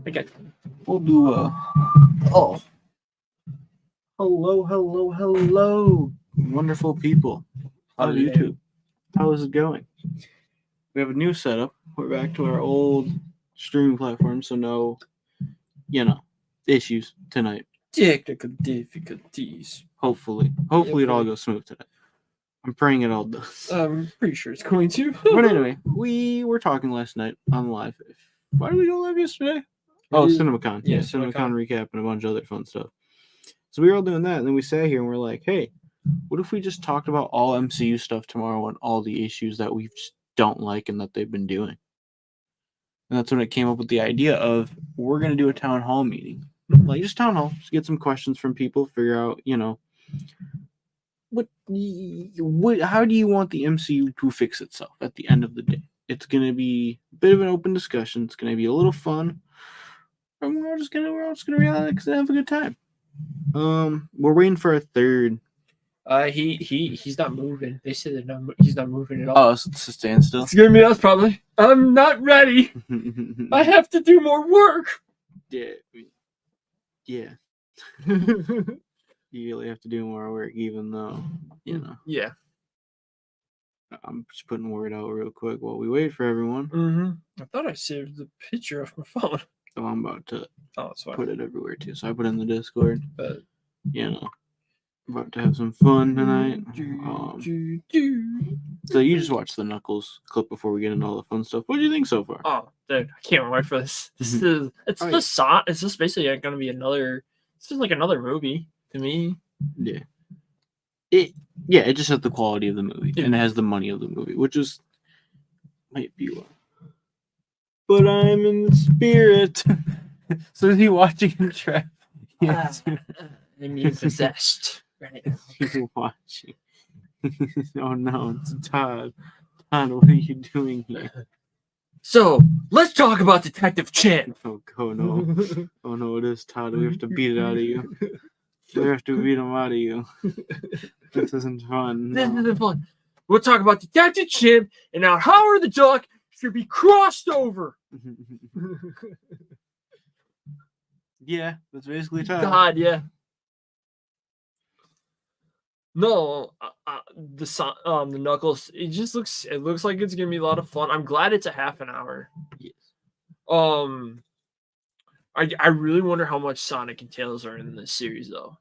Okay. We'll do oh. Hello, wonderful people of YouTube. How is it going? We have a new setup. We're back to our old streaming platform, so no, issues tonight. Technical difficulties. Hopefully it all goes smooth today. I'm praying it all does. I'm pretty sure it's going to. But anyway, we were talking last night on live. Why did we go live yesterday? Oh, CinemaCon. Yeah, CinemaCon recap and a bunch of other fun stuff. So we were all doing that, and then we sat here and we're like, hey, what if we just talked about all MCU stuff tomorrow and all the issues that we just don't like and that they've been doing? And that's when it came up with the idea of we're going to do a town hall meeting. Like, just town hall. Just get some questions from people, figure out, how do you want the MCU to fix itself at the end of the day? It's going to be a bit of an open discussion. It's going to be a little fun. And we're all just going to relax and have a good time. We're waiting for a third. He's not moving. They said he's not moving at all. Oh, so it's a standstill. It's gonna be us probably. I'm not ready. I have to do more work. Yeah. You really have to do more work, even though Yeah. I'm just putting word out real quick while we wait for everyone. Mm-hmm. I thought I saved the picture off my phone. So I'm about to that's fine. put it everywhere too. So I put it in the Discord. But about to have some fun tonight. So you just watched the Knuckles clip before we get into all the fun stuff. What do you think so far? Oh, dude, I can't wait for this. It's just basically gonna be another. It's just like another movie to me. Yeah. It just has the quality of the movie and it has the money of the movie, which is might be one. But I'm in the spirit. So is he watching in trap? Yes. I'm possessed. Right. He's watching. Oh no, it's Todd. Todd, what are you doing here? So let's talk about Detective Chin. Oh no. Oh no, it is Todd. We have to beat it out of you. We have to beat him out of you. This isn't fun. This isn't fun. We'll talk about Detective Chin and how Howard the Duck should be crossed over. Yeah, that's basically Todd. God, yeah. No, the Knuckles. It looks like it's gonna be a lot of fun. I'm glad it's a half an hour. Yes. I really wonder how much Sonic and Tails are in this series though.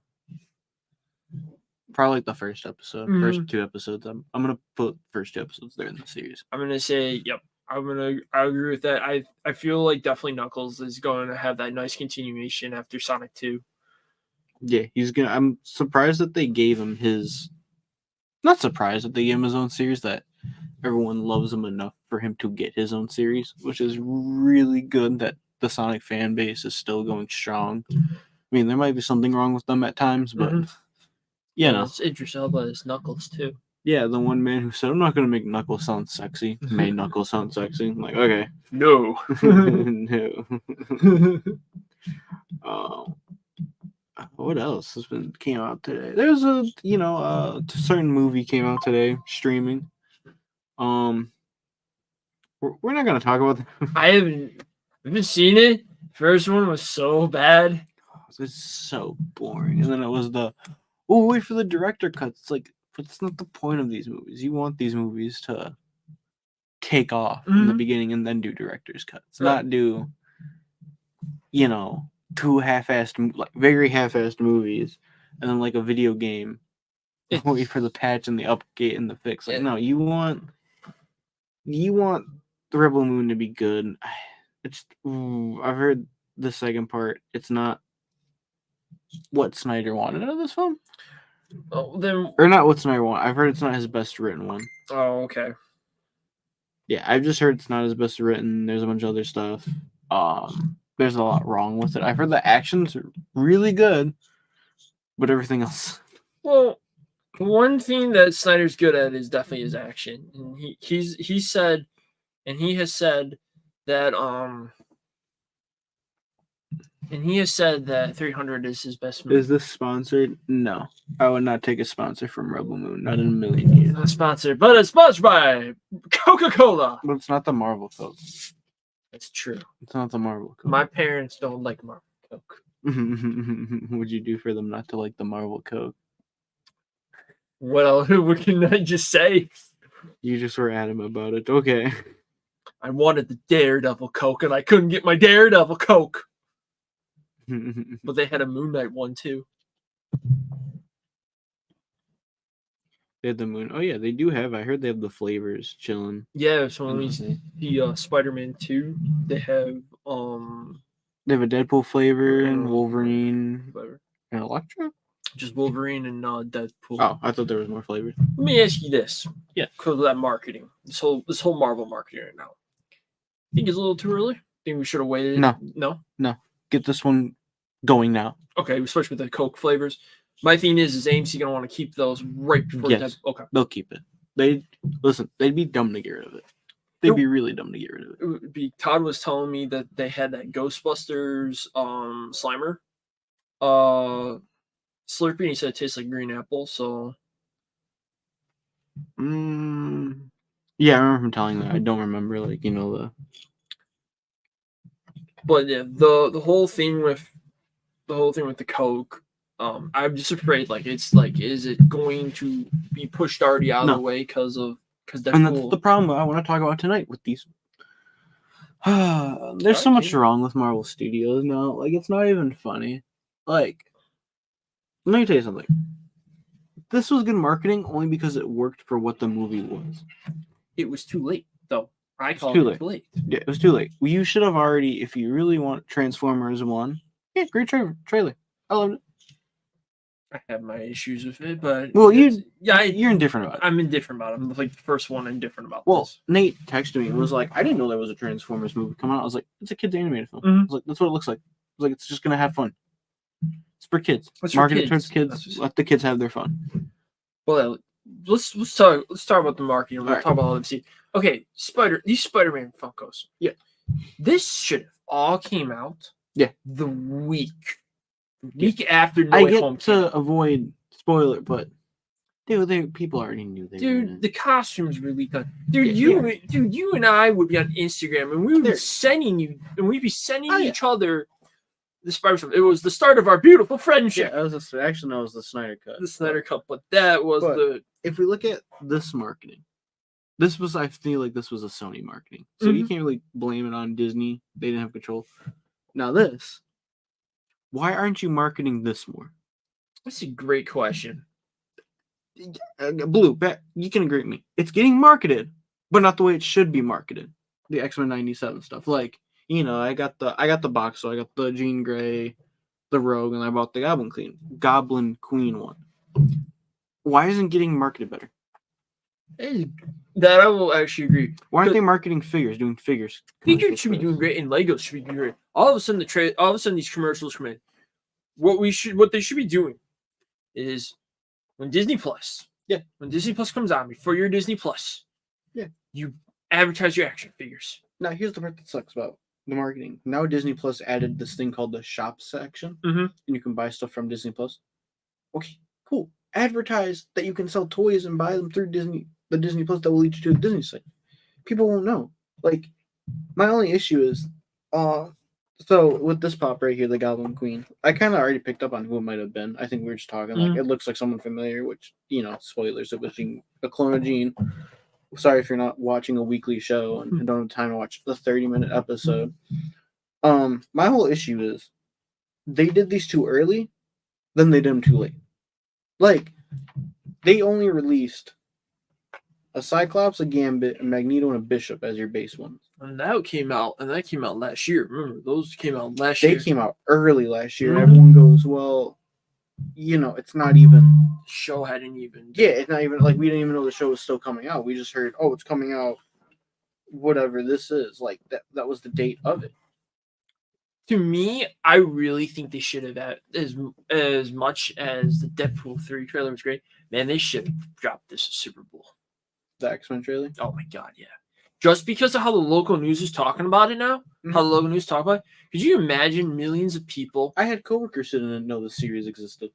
Probably like the first episode, first 2 episodes. I'm gonna put first 2 episodes there in the series. I'm gonna say, yep. I agree with that. I feel like definitely Knuckles is going to have that nice continuation after Sonic 2. Yeah, I'm surprised that they gave him his. Not surprised that they gave him his own series. That everyone loves him enough for him to get his own series, which is really good. That the Sonic fan base is still going strong. I mean, there might be something wrong with them at times, but it's interesting. But it's Knuckles too. Yeah, the one man who said, I'm not going to make Knuckles sound sexy, made Knuckles sound sexy. I'm like, okay. No. No. What else came out today? There's a certain movie came out today, streaming. We're not going to talk about that. I haven't seen it. First one was so bad. It's so boring. And then it was wait for the director cuts. It's like, but it's not the point of these movies. You want these movies to take off in the beginning and then do director's cuts. Right. Not do, 2 half-assed, like very half-assed movies, and then like a video game. Wait for the patch and the update and the fix. Like, no, you want the Rebel Moon to be good. I've heard the second part. It's not what Snyder wanted out of this film. Or not what Snyder wanted. I've heard it's not his best written one. Oh, okay. Yeah, I've just heard it's not his best written. There's a bunch of other stuff. There's a lot wrong with it. I've heard the action's really good, but everything else. Well, one thing that Snyder's good at is definitely his action, and he has said that 300 is his best movie. Is this sponsored? No. I would not take a sponsor from Rebel Moon. Not in a million years. Not sponsored, but it's sponsored by Coca-Cola. But it's not the Marvel Coke. That's true. It's not the Marvel Coke. My parents don't like Marvel Coke. What'd you do for them not to like the Marvel Coke? What can I just say? You just were adamant about it. Okay. I wanted the Daredevil Coke, and I couldn't get my Daredevil Coke. But they had a Moon Knight one, too. They had the Moon. Oh, yeah, they do have. I heard they have the flavors chilling. Yeah, so when we see Spider-Man 2, they have... They have a Deadpool flavor and Wolverine flavor. And Electro? Just Wolverine and Deadpool. Oh, I thought there was more flavors. Let me ask you this. Yeah. Because of that marketing. This whole Marvel marketing right now. Think it's a little too early? Think we should have waited? No. Get this one going now. Okay, especially with the Coke flavors. My thing is AMC going to want to keep those right before okay. They'll keep it. They'd be dumb to get rid of it. They'd be really dumb to get rid of it. It would be, Todd was telling me that they had that Ghostbusters Slimer Slurpee, and he said it tastes like green apple, so yeah, I remember him telling that. I don't remember the but yeah, the whole thing with the Coke, I'm just afraid is it going to be pushed already out of the way because Deadpool. And that's the problem I want to talk about tonight with these. There's so much wrong with Marvel Studios now. Like, it's not even funny. Like, let me tell you something. This was good marketing only because it worked for what the movie was. It was too late, though. I call it too late. Yeah, it was too late. You should have already, if you really want Transformers 1, yeah, great trailer. I loved it. I have my issues with it, but you're indifferent about it. I'm indifferent about it. I'm like the first one indifferent about this. Nate texted me and was like, I didn't know there was a Transformers movie coming out. I was like, it's a kids animated film. I was like, that's what it looks like. I was like, it's just gonna have fun. It's for kids. Marketed towards kids. Let the kids have their fun. Well, let's talk about the marketing. We'll talk about all MC. Okay, these Spider-Man Funkos. Yeah. This should have all came out. Yeah. The week after No Way Home. To avoid spoiler, but people already knew they were. The costumes were leaked. Dude, you and I would be on Instagram and we would be sending you, and we'd be sending each other the Spider stuff. It was the start of our beautiful friendship. Yeah, it was the Snyder Cut. The Snyder Cut, but that was if we look at this marketing, I feel like this was a Sony marketing. So you can't really blame it on Disney. They didn't have control. Now why aren't you marketing this more? That's a great question. Blue, you can agree with me. It's getting marketed, but not the way it should be marketed. The X-Men 97 stuff. Like, I got the box, so I got the Jean Grey, the Rogue, and I bought the Goblin Queen one. Why isn't it getting marketed better? That I will actually agree. Why aren't they marketing figures, doing figures? Figures should be doing great, and Legos should be doing great. All of a sudden these commercials come in. What they should be doing is when Disney Plus comes on, before your Disney Plus, you advertise your action figures. Now here's the part that sucks about the marketing. Now Disney Plus added this thing called the shop section, and you can buy stuff from Disney Plus. Okay, cool. Advertise that you can sell toys and buy them through the Disney Plus that will lead you to the Disney site. People won't know. Like, my only issue is, so with this pop right here, the Goblin Queen, I kind of already picked up on who it might have been. I think we were just talking, like, it looks like someone familiar, which, spoilers, it was a clone of Jean. Sorry if you're not watching a weekly show and don't have time to watch the 30-minute episode. My whole issue is, they did these too early, then they did them too late. Like, they only released a Cyclops, a Gambit, a Magneto, and a Bishop as your base ones. And that came out last year. Remember, those came out last year. They came out early last year, and everyone goes, well, it's not even... The show hadn't even... Yeah, it's not even, like, we didn't even know the show was still coming out. We just heard, it's coming out, whatever this is. Like, that was the date of it. To me, I really think they should have had, as much as the Deadpool 3 trailer was great, man, they should have dropped this at Super Bowl. The X-Men trailer? Oh my god, yeah. Just because of how the local news is talking about it now, how the local news talk about it, could you imagine millions of people? I had coworkers who didn't know the series existed.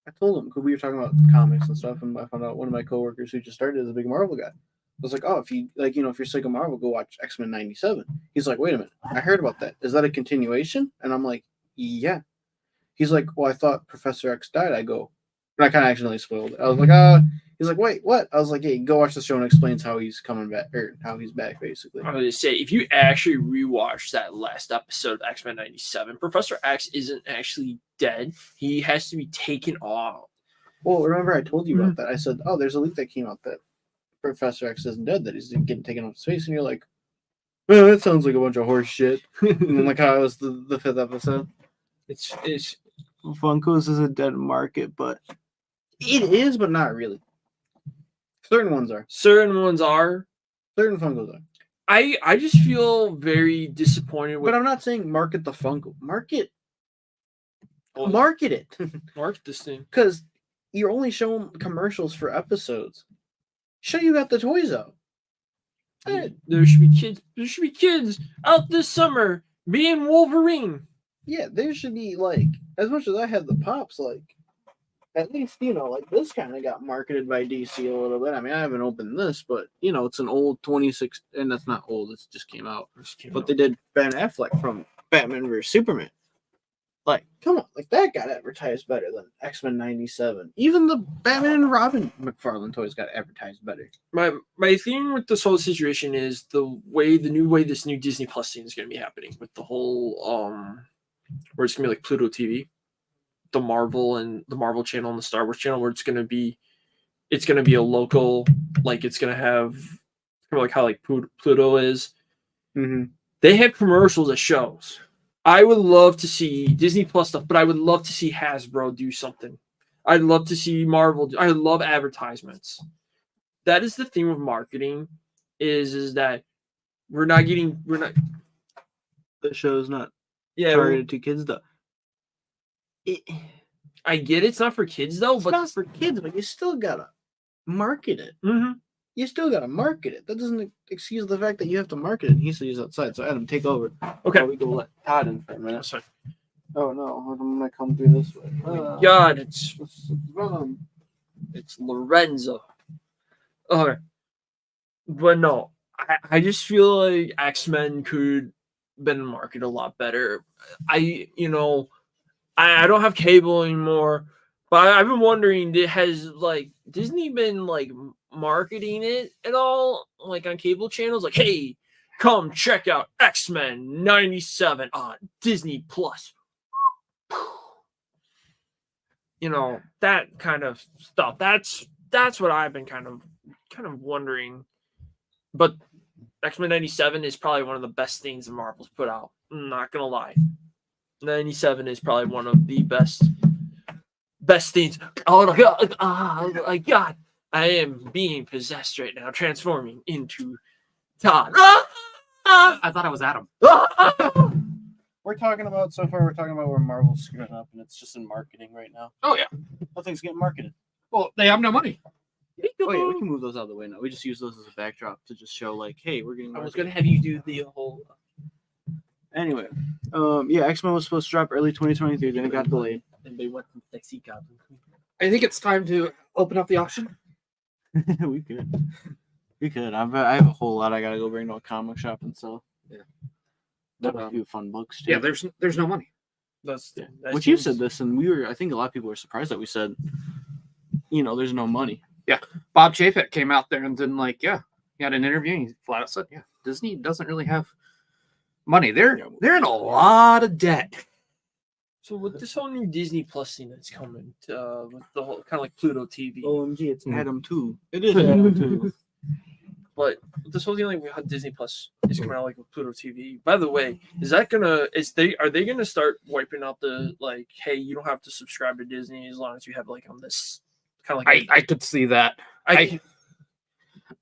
I told them, because we were talking about comics and stuff, and I found out one of my coworkers who just started is a big Marvel guy. was like, oh, if you like, if you're sick of Marvel, go watch X-Men 97. He's like, wait a minute, I heard about that. Is that a continuation? And I'm like, yeah. He's like, well, I thought Professor X died. I go, and I kind of accidentally spoiled it. I was like, he's like, wait, what? I was like, yeah, go watch the show and explains how he's coming back, or how he's back, basically. I was going to say, if you actually rewatch that last episode of X-Men 97, Professor X isn't actually dead. He has to be taken off. Well, remember I told you about that. I said, oh, there's a leak that came out that Professor X isn't dead, that he's getting taken off space, and you're like, well, that sounds like a bunch of horse shit. And then, like how it was the 5th episode. It's Funkos is a dead market, but it is, but not really. Certain ones are. Certain Funkos are. I just feel very disappointed with. But I'm not saying market the Funko. Market it. Market this thing. Because you're only showing commercials for episodes. Show you got the toys out. There should be kids. There should be kids out this summer being Wolverine. Yeah, there should be, like, as much as I have the pops, like, at least, like, this kind of got marketed by DC a little bit. I mean, I haven't opened this, but, it's an old 26, and that's not old, it just came out. But they did Ben Affleck from Batman vs. Superman. Like, come on, like, that got advertised better than X-Men 97. Even the Batman and Robin McFarlane toys got advertised better. My thing with this whole situation is the new way this new Disney Plus thing is going to be happening with the whole, where it's going to be like Pluto TV, the Marvel channel and the Star Wars channel, where it's going to be a local, like it's going to have kind of like how like Pluto is. Mm-hmm. They have commercials at shows. I would love to see Disney Plus stuff, but I would love to see Hasbro do something. I'd love to see Marvel. I love advertisements. That is the thing with marketing, is that the show's not targeted to kids though. I get it's not for kids though, but not for kids, but you still gotta market it. Mm-hmm. You still gotta market it. That doesn't excuse the fact that you have to market it. He stays outside, so Adam, take over. Okay, we can let Todd in for a minute. Sorry. Oh no, I'm gonna come through this way. God, it's Lorenzo. Okay, but no, I just feel like X-Men could been marketed a lot better. I don't have cable anymore, but I've been wondering, has like Disney been like marketing it at all, like on cable channels? Like, hey, come check out X-Men 97 on Disney Plus. That kind of stuff. That's what I've been kind of wondering. But X-Men 97 is probably one of the best things that Marvel's put out. I'm not gonna lie. 97 is probably one of the best things. Oh my God. I am being possessed right now, transforming into Todd. I thought I was Adam. We're talking about where Marvel's screwing up, and it's just in marketing right now. Oh yeah, nothing's getting marketed. Well, they have no money. Oh yeah, we can move those out of the way now. We just use those as a backdrop to just show, like, hey, we're getting. I was gonna have you do the whole. Anyway, yeah, X-Men was supposed to drop early 2023, then it got delayed. And they went from Dissicussion. I think it's time to open up the auction. We could. I have a whole lot I gotta go bring to a comic shop and sell. Yeah. A few fun books too. Yeah, there's no money. Which you said this, and I think a lot of people were surprised that we said, there's no money. Yeah, Bob Chapek came out there and then he had an interview and he flat out said, yeah, Disney doesn't really have money. They're in a lot of debt. So with this whole new Disney Plus thing that's coming, with the whole kind of like Pluto TV. OMG, it's Adam 2. It is Adam 2. But this whole thing, like we had Disney Plus is coming out like with Pluto TV. By the way, are they gonna start wiping out the like, hey, you don't have to subscribe to Disney as long as you have like on this kind of like I could see that.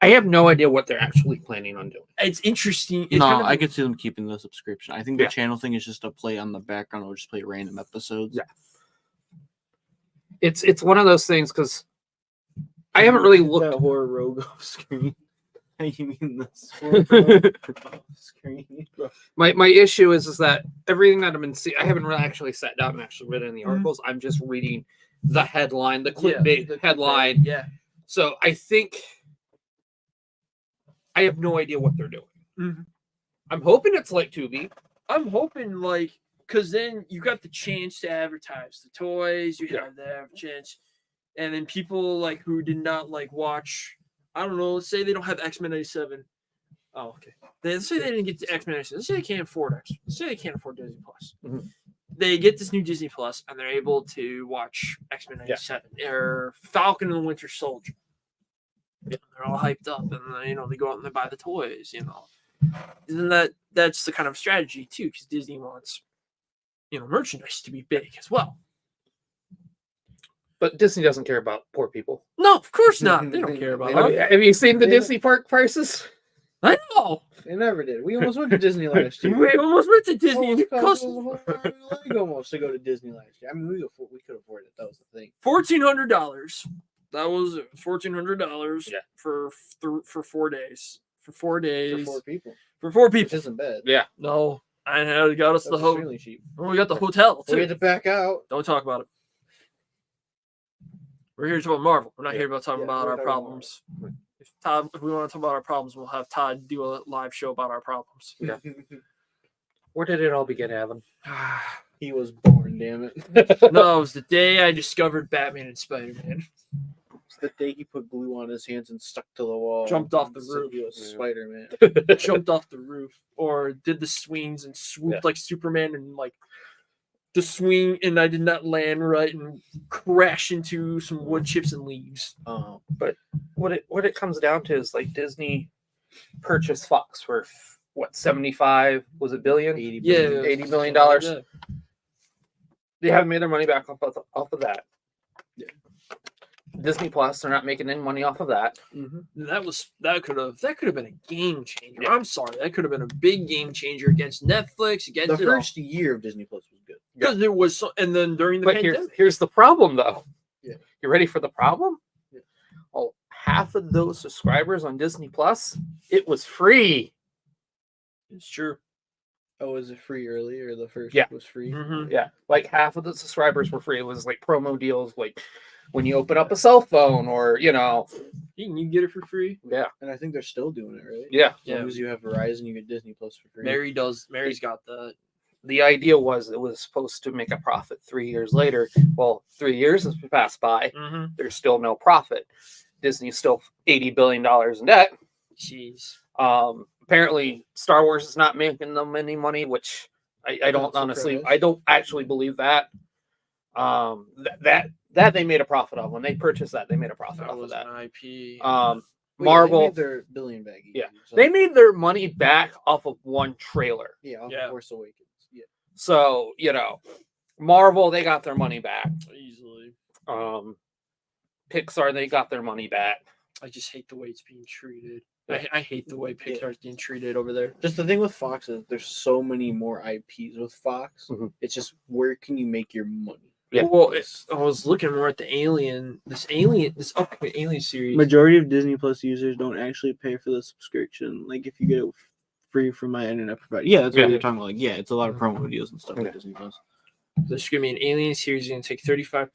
I have no idea what they're actually planning on doing. It's interesting. I could see them keeping the subscription. I think the channel thing is just a play on the background or just play random episodes. Yeah. It's one of those things because I haven't really looked that horror rogue off screen. You mean this off screen? My issue is that everything that I've been seeing, I haven't really actually sat down and actually read any articles. I'm just reading the headline, the clickbait headline. Yeah. So I think I have no idea what they're doing. Mm-hmm. I'm hoping it's like Tubi. I'm hoping like because then you got the chance to advertise the toys. You have the chance, and then people like who did not like watch. I don't know. Let's say they don't have X-Men 97. Oh, okay. Let's say they didn't get to X-Men 97. Let's say they can't afford X. Let's say they can't afford Disney Plus. Mhm. They get this new Disney Plus and they're able to watch X-Men 97 or Falcon and the Winter Soldier. They're all hyped up, and they go out and they buy the toys. And that's the kind of strategy too, because Disney wants merchandise to be big as well. But Disney doesn't care about poor people. No, of course not. They don't care about that. Have you seen the Disney park prices? I know. They never did. We almost went to Disney last year. We almost went to Disney. It cost us a whole leg almost to go to Disney last year. I mean, we could afford it. That was the thing. $1,400. That was $1,400 Yeah. for 4 days. For 4 days. For 4 people. For 4 people. Which isn't bad. Yeah. No, I had got us That's the hotel. extremely cheap. We got the hotel We had too. to back out. Don't talk about it. We're here to talk about Marvel. We're not here about talking about we're our talking about problems. If we want to talk about our problems, we'll have Todd do a live show about our problems. Yeah. Where did it all begin, Evan? He was born, damn it. No, it was the day I discovered Batman and Spider-Man. It's the day he put glue on his hands and stuck to the wall. Jumped off the and said roof. He was Spider-Man. Jumped off the roof or did the swings and swooped like Superman and like the swing, and I did not land right and crash into some wood chips and leaves. But what it comes down to is like Disney purchased Fox for what, 75 was it billion? 80 Yeah, billion. $80 million. Yeah. They haven't made their money back off of that. Yeah. Disney Plus, they're not making any money off of that. Mm-hmm. That could have been a game changer. Yeah. I'm sorry, that could have been a big game changer against Netflix. Against The first year of Disney Plus was good. because there was and then during the But pandemic. here's the problem, though. Yeah. You ready for the problem? Yeah. Oh, half of those subscribers on Disney Plus, it was free. It's true. Oh, was it free early or the first Yeah. was free? Mm-hmm. Yeah, like half of the subscribers were free. It was like promo deals, like when you open up a cell phone, or You can get it for free. yeah, And I think they're still doing it, right? yeah. As long as you have Verizon, you get Disney Plus for free. Mary's got that. The idea was it was supposed to make a profit 3 years later. Well, 3 years has passed by. Mm-hmm. There's still no profit. Disney's still $80 billion in debt. Jeez. Apparently, Star Wars is not making them any money, which I don't That's honestly, surprise. I don't actually believe that. That they made a profit of when they purchased that. They made a profit That off of was that. an IP. Wait, Marvel, they made their billion back. Yeah. So, they made their money back off of one trailer. yeah, off Yeah. of Force Awakens. Yeah. So, Marvel, they got their money back. Easily. Pixar, they got their money back. I just hate the way it's being treated. I hate the way Pixar's being treated over there. Just the thing with Fox is there's so many more IPs with Fox. Mhm. It's just where can you make your money? Yeah. Well, I was looking more at this upcoming Alien series. Majority of Disney Plus users don't actually pay for the subscription. Like if you get it free from my internet provider. Yeah, that's what Yeah. you're talking about. Like, yeah, it's a lot of promo videos and stuff Yeah. with Disney Plus. There's gonna be an Alien series going to take 35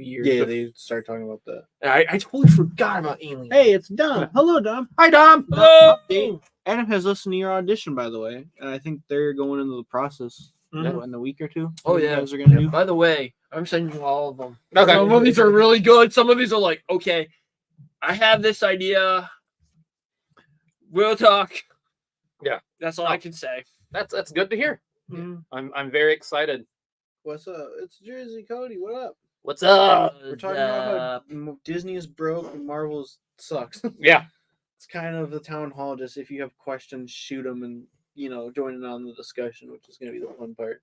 years. Yeah, they start talking about that. I totally forgot about Alien. Hey, it's Dom. Hello, Dom. Hi, Dom. Oh! Adam has listened to your audition, by the way, and I think they're going into the process Mhm. in a week or two. Oh, What you yeah. guys are gonna do. By the way, I'm sending you all of them. Okay. Some of these are really good. Some of these are like, okay, I have this idea. We'll talk. Yeah. That's all I can say. That's good to hear. Mhm. I'm very excited. What's up? It's Jersey Cody. What up? What's up? We're talking about how Disney is broke and Marvel's sucks. Yeah. It's kind of the town hall. Just if you have questions, shoot them and join in on the discussion, which is going to be the fun part.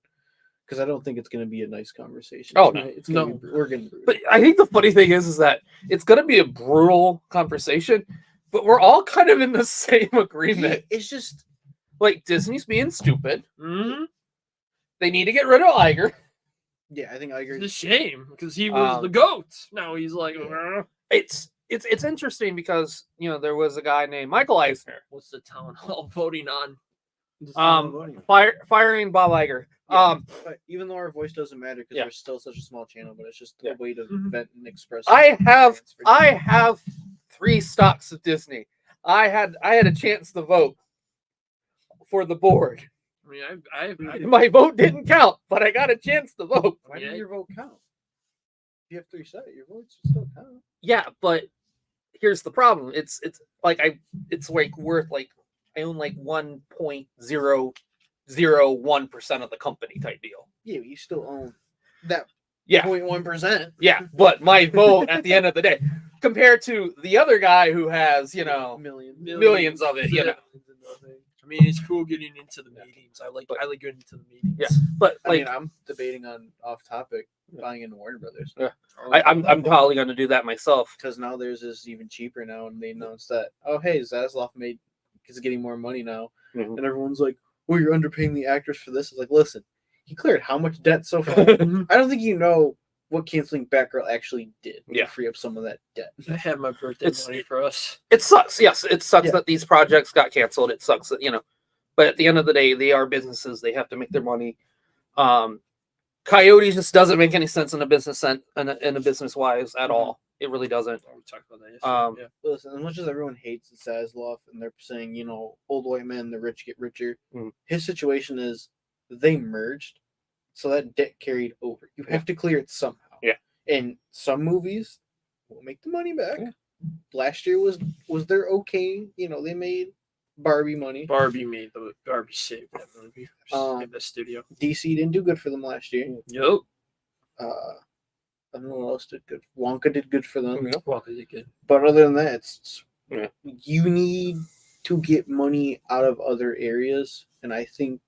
Because I don't think it's going to be a nice conversation. Oh, tonight. no. It's gonna No. be, we're going to. But I think the funny thing is that it's going to be a brutal conversation, but we're all kind of in the same agreement. It's just Like, Disney's being stupid. Mhm. They need to get rid of Iger. I think I agree. It's a shame because he was the goat. Now he's like, It's interesting because, there was a guy named Michael Eisner what's the town hall voting on? firing Bob Iger. Yeah. But even though our voice doesn't matter because Yeah. we're still such a small channel, but it's just Yeah. a way to Mhm. vent and express. I have our feelings. 3 stocks of Disney. I had a chance to vote for the board. I mean, I My vote didn't count, but I got a chance to vote. Why didn't your vote count? If you have to reset it, your vote should still count. Yeah, but here's the problem. It's like worth like I own like 1.001% of the company type deal. Yeah, you still own that Yeah. 0.1%. Yeah, but my vote at the end of the day, compared to the other guy who has, millions of it, I mean, it's cool getting into the meetings. I like getting into the meetings. Yeah, but I like mean, I'm debating on off topic buying into Warner Brothers. Yeah. I'm probably going to do that myself. Because now theirs is even cheaper now, and they announced that, oh, hey, Zaslav is getting more money now. Mhm. And everyone's like, oh, you're underpaying the actors for this. It's like, listen, he cleared how much debt so far? I don't think you know what canceling Batgirl actually did to free up some of that debt. I had my birthday money for us. It sucks. Yes, it sucks that these projects got canceled. It sucks that, but at the end of the day, they are businesses. They have to make their money. Coyote just doesn't make any sense in a business wise at all. It really doesn't. We talked about that yesterday. Listen, as much as everyone hates Zaslav and they're saying, old white men, the rich get richer, his situation is they merged, so that debt carried over. You have to clear it somehow. Yeah. And some movies will make the money back. Yeah. Last year was their okay. They made Barbie money. Barbie saved that movie. Saved the studio. DC didn't do good for them last year. Yep. I don't know what else did good. Wonka did good for them. Yeah. Wonka did good. But other than that, you need to get money out of other areas, and I think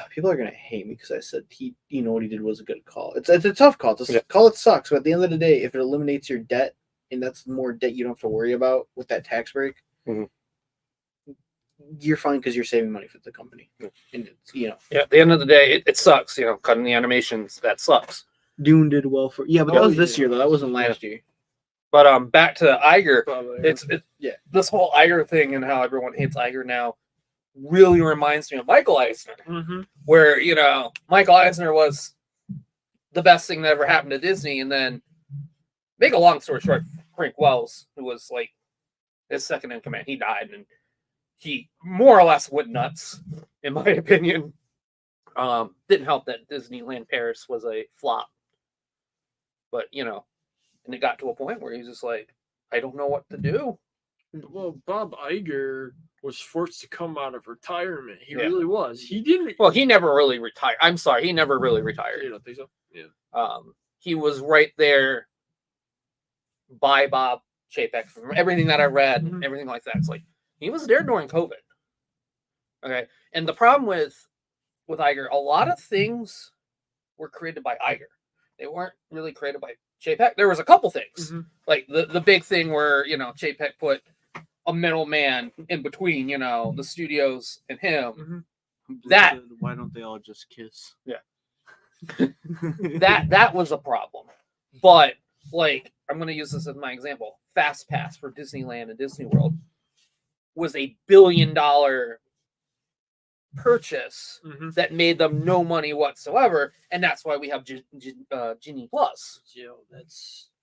people are gonna hate me because I said what he did was a good call. It's a tough call. Call it sucks, but at the end of the day, if it eliminates your debt and that's more debt you don't have to worry about with that tax break, you're fine because you're saving money for the company. And it's at the end of the day, it sucks. Cutting the animations, that sucks. Dune did well for but that was this year though. That wasn't last year. But back to Iger, it's this whole Iger thing and how everyone hates Iger now really reminds me of Michael Eisner, where Michael Eisner was the best thing that ever happened to Disney, and then make a long story short, Frank Wells, who was like his second in command, he died, and he more or less went nuts, in my opinion. Didn't help that Disneyland Paris was a flop, but and it got to a point where he's just like, I don't know what to do. Well, Bob Iger was forced to come out of retirement. He really was. He didn't. Well, he never really retired. I'm sorry, he never really retired. You don't think so? Yeah. He was right there by Bob Chapek. From everything that I read, everything like that. It's like he was there during COVID. Okay, and the problem with Iger, a lot of things were created by Iger. They weren't really created by Chapek. There was a couple things, like the big thing where Chapek put a middleman in between, the studios and him. That why don't they all just kiss? Yeah. that was a problem. But like, I'm going to use this as my example. Fast Pass for Disneyland and Disney World was $1 billion purchase that made them no money whatsoever, and that's why we have Genie Plus.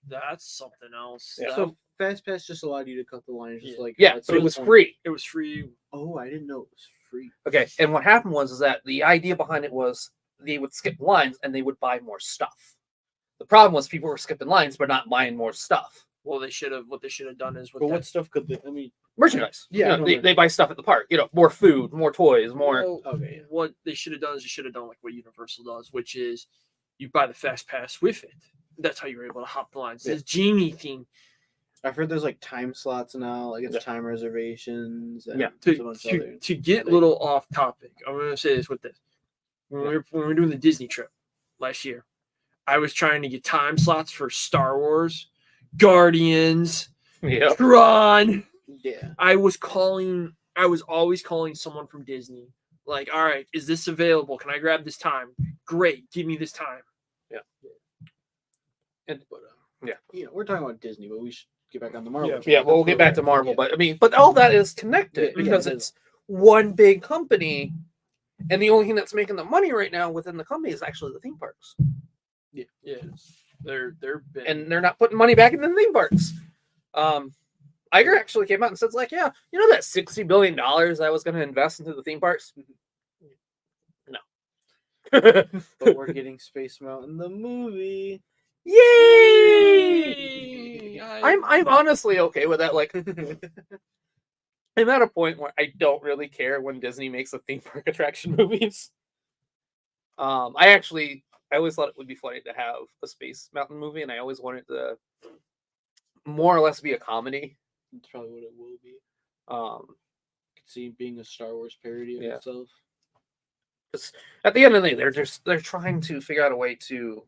That's something else. Yeah. So Fast Pass just allowed you to cut the lines, just like but it was free. It was free. Oh, I didn't know it was free. Okay, and what happened was that the idea behind it was they would skip lines and they would buy more stuff. The problem was people were skipping lines but not buying more stuff. Well, what they should have done is what stuff could they? I mean, merchandise. Yeah, they buy stuff at the park. More food, more toys, more. What they should have done is they should have done like what Universal does, which is you buy the Fast Pass with it. That's how you're able to hop the lines. This Genie thing. I've heard there's like time slots now, like it's time reservations. And to get a little off topic, I'm going to say this with this. When we were doing the Disney trip last year, I was trying to get time slots for Star Wars, Guardians, Tron. Yeah. I was always calling someone from Disney. Like, all right, is this available? Can I grab this time? Great, give me this time. Yeah. And we're talking about Disney, but we should get back on the Marvel. Yeah, well, we'll get back to Marvel, but all that is connected because it's one big company, and the only thing that's making the money right now within the company is actually the theme parks. Yeah. They're big. And they're not putting money back in the theme parks. Iger actually came out and said, like, yeah, you know that $60 billion I was going to invest into the theme parks? No. But we're getting Space Mountain the movie. Yay! I'm honestly okay with that. Like, I'm at a point where I don't really care when Disney makes a theme park attraction movies. I always thought it would be funny to have a Space Mountain movie, and I always wanted to more or less be a comedy. That's probably what it will be. I could see it being a Star Wars parody of itself. Because at the end of the day, they're trying to figure out a way to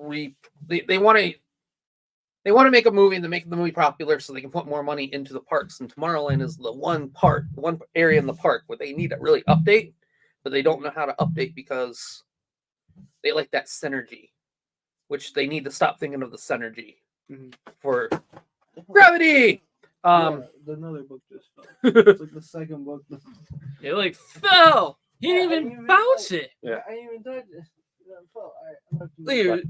they want to make a movie and to make the movie popular so they can put more money into the parks. And Tomorrowland is the one area in the park where they need to really update, but they don't know how to update because they like that synergy, which they need to stop thinking of the synergy for gravity. Another book just fell. It's like the second book. It like fell. He didn't even bounce it. Yeah, I didn't even touch it. Look at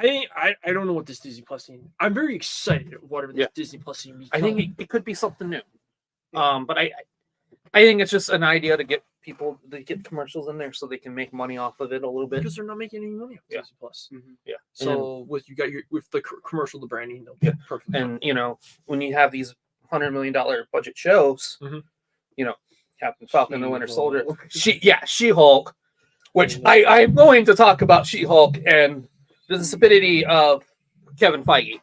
it. I don't know what this Disney Plus thing. I'm very excited at whatever this Disney Plus thing becomes. I think it could be something new. But I think it's just an idea to get people to get commercials in there so they can make money off of it a little bit. Because they're not making any money off Disney Plus. Yeah. So with the commercial, the branding, they'll be perfect. And when you have these $100 million budget shows, Captain Falcon and the Winter Soldier, She-Hulk, which I'm going to talk about She-Hulk and the stupidity of Kevin Feige.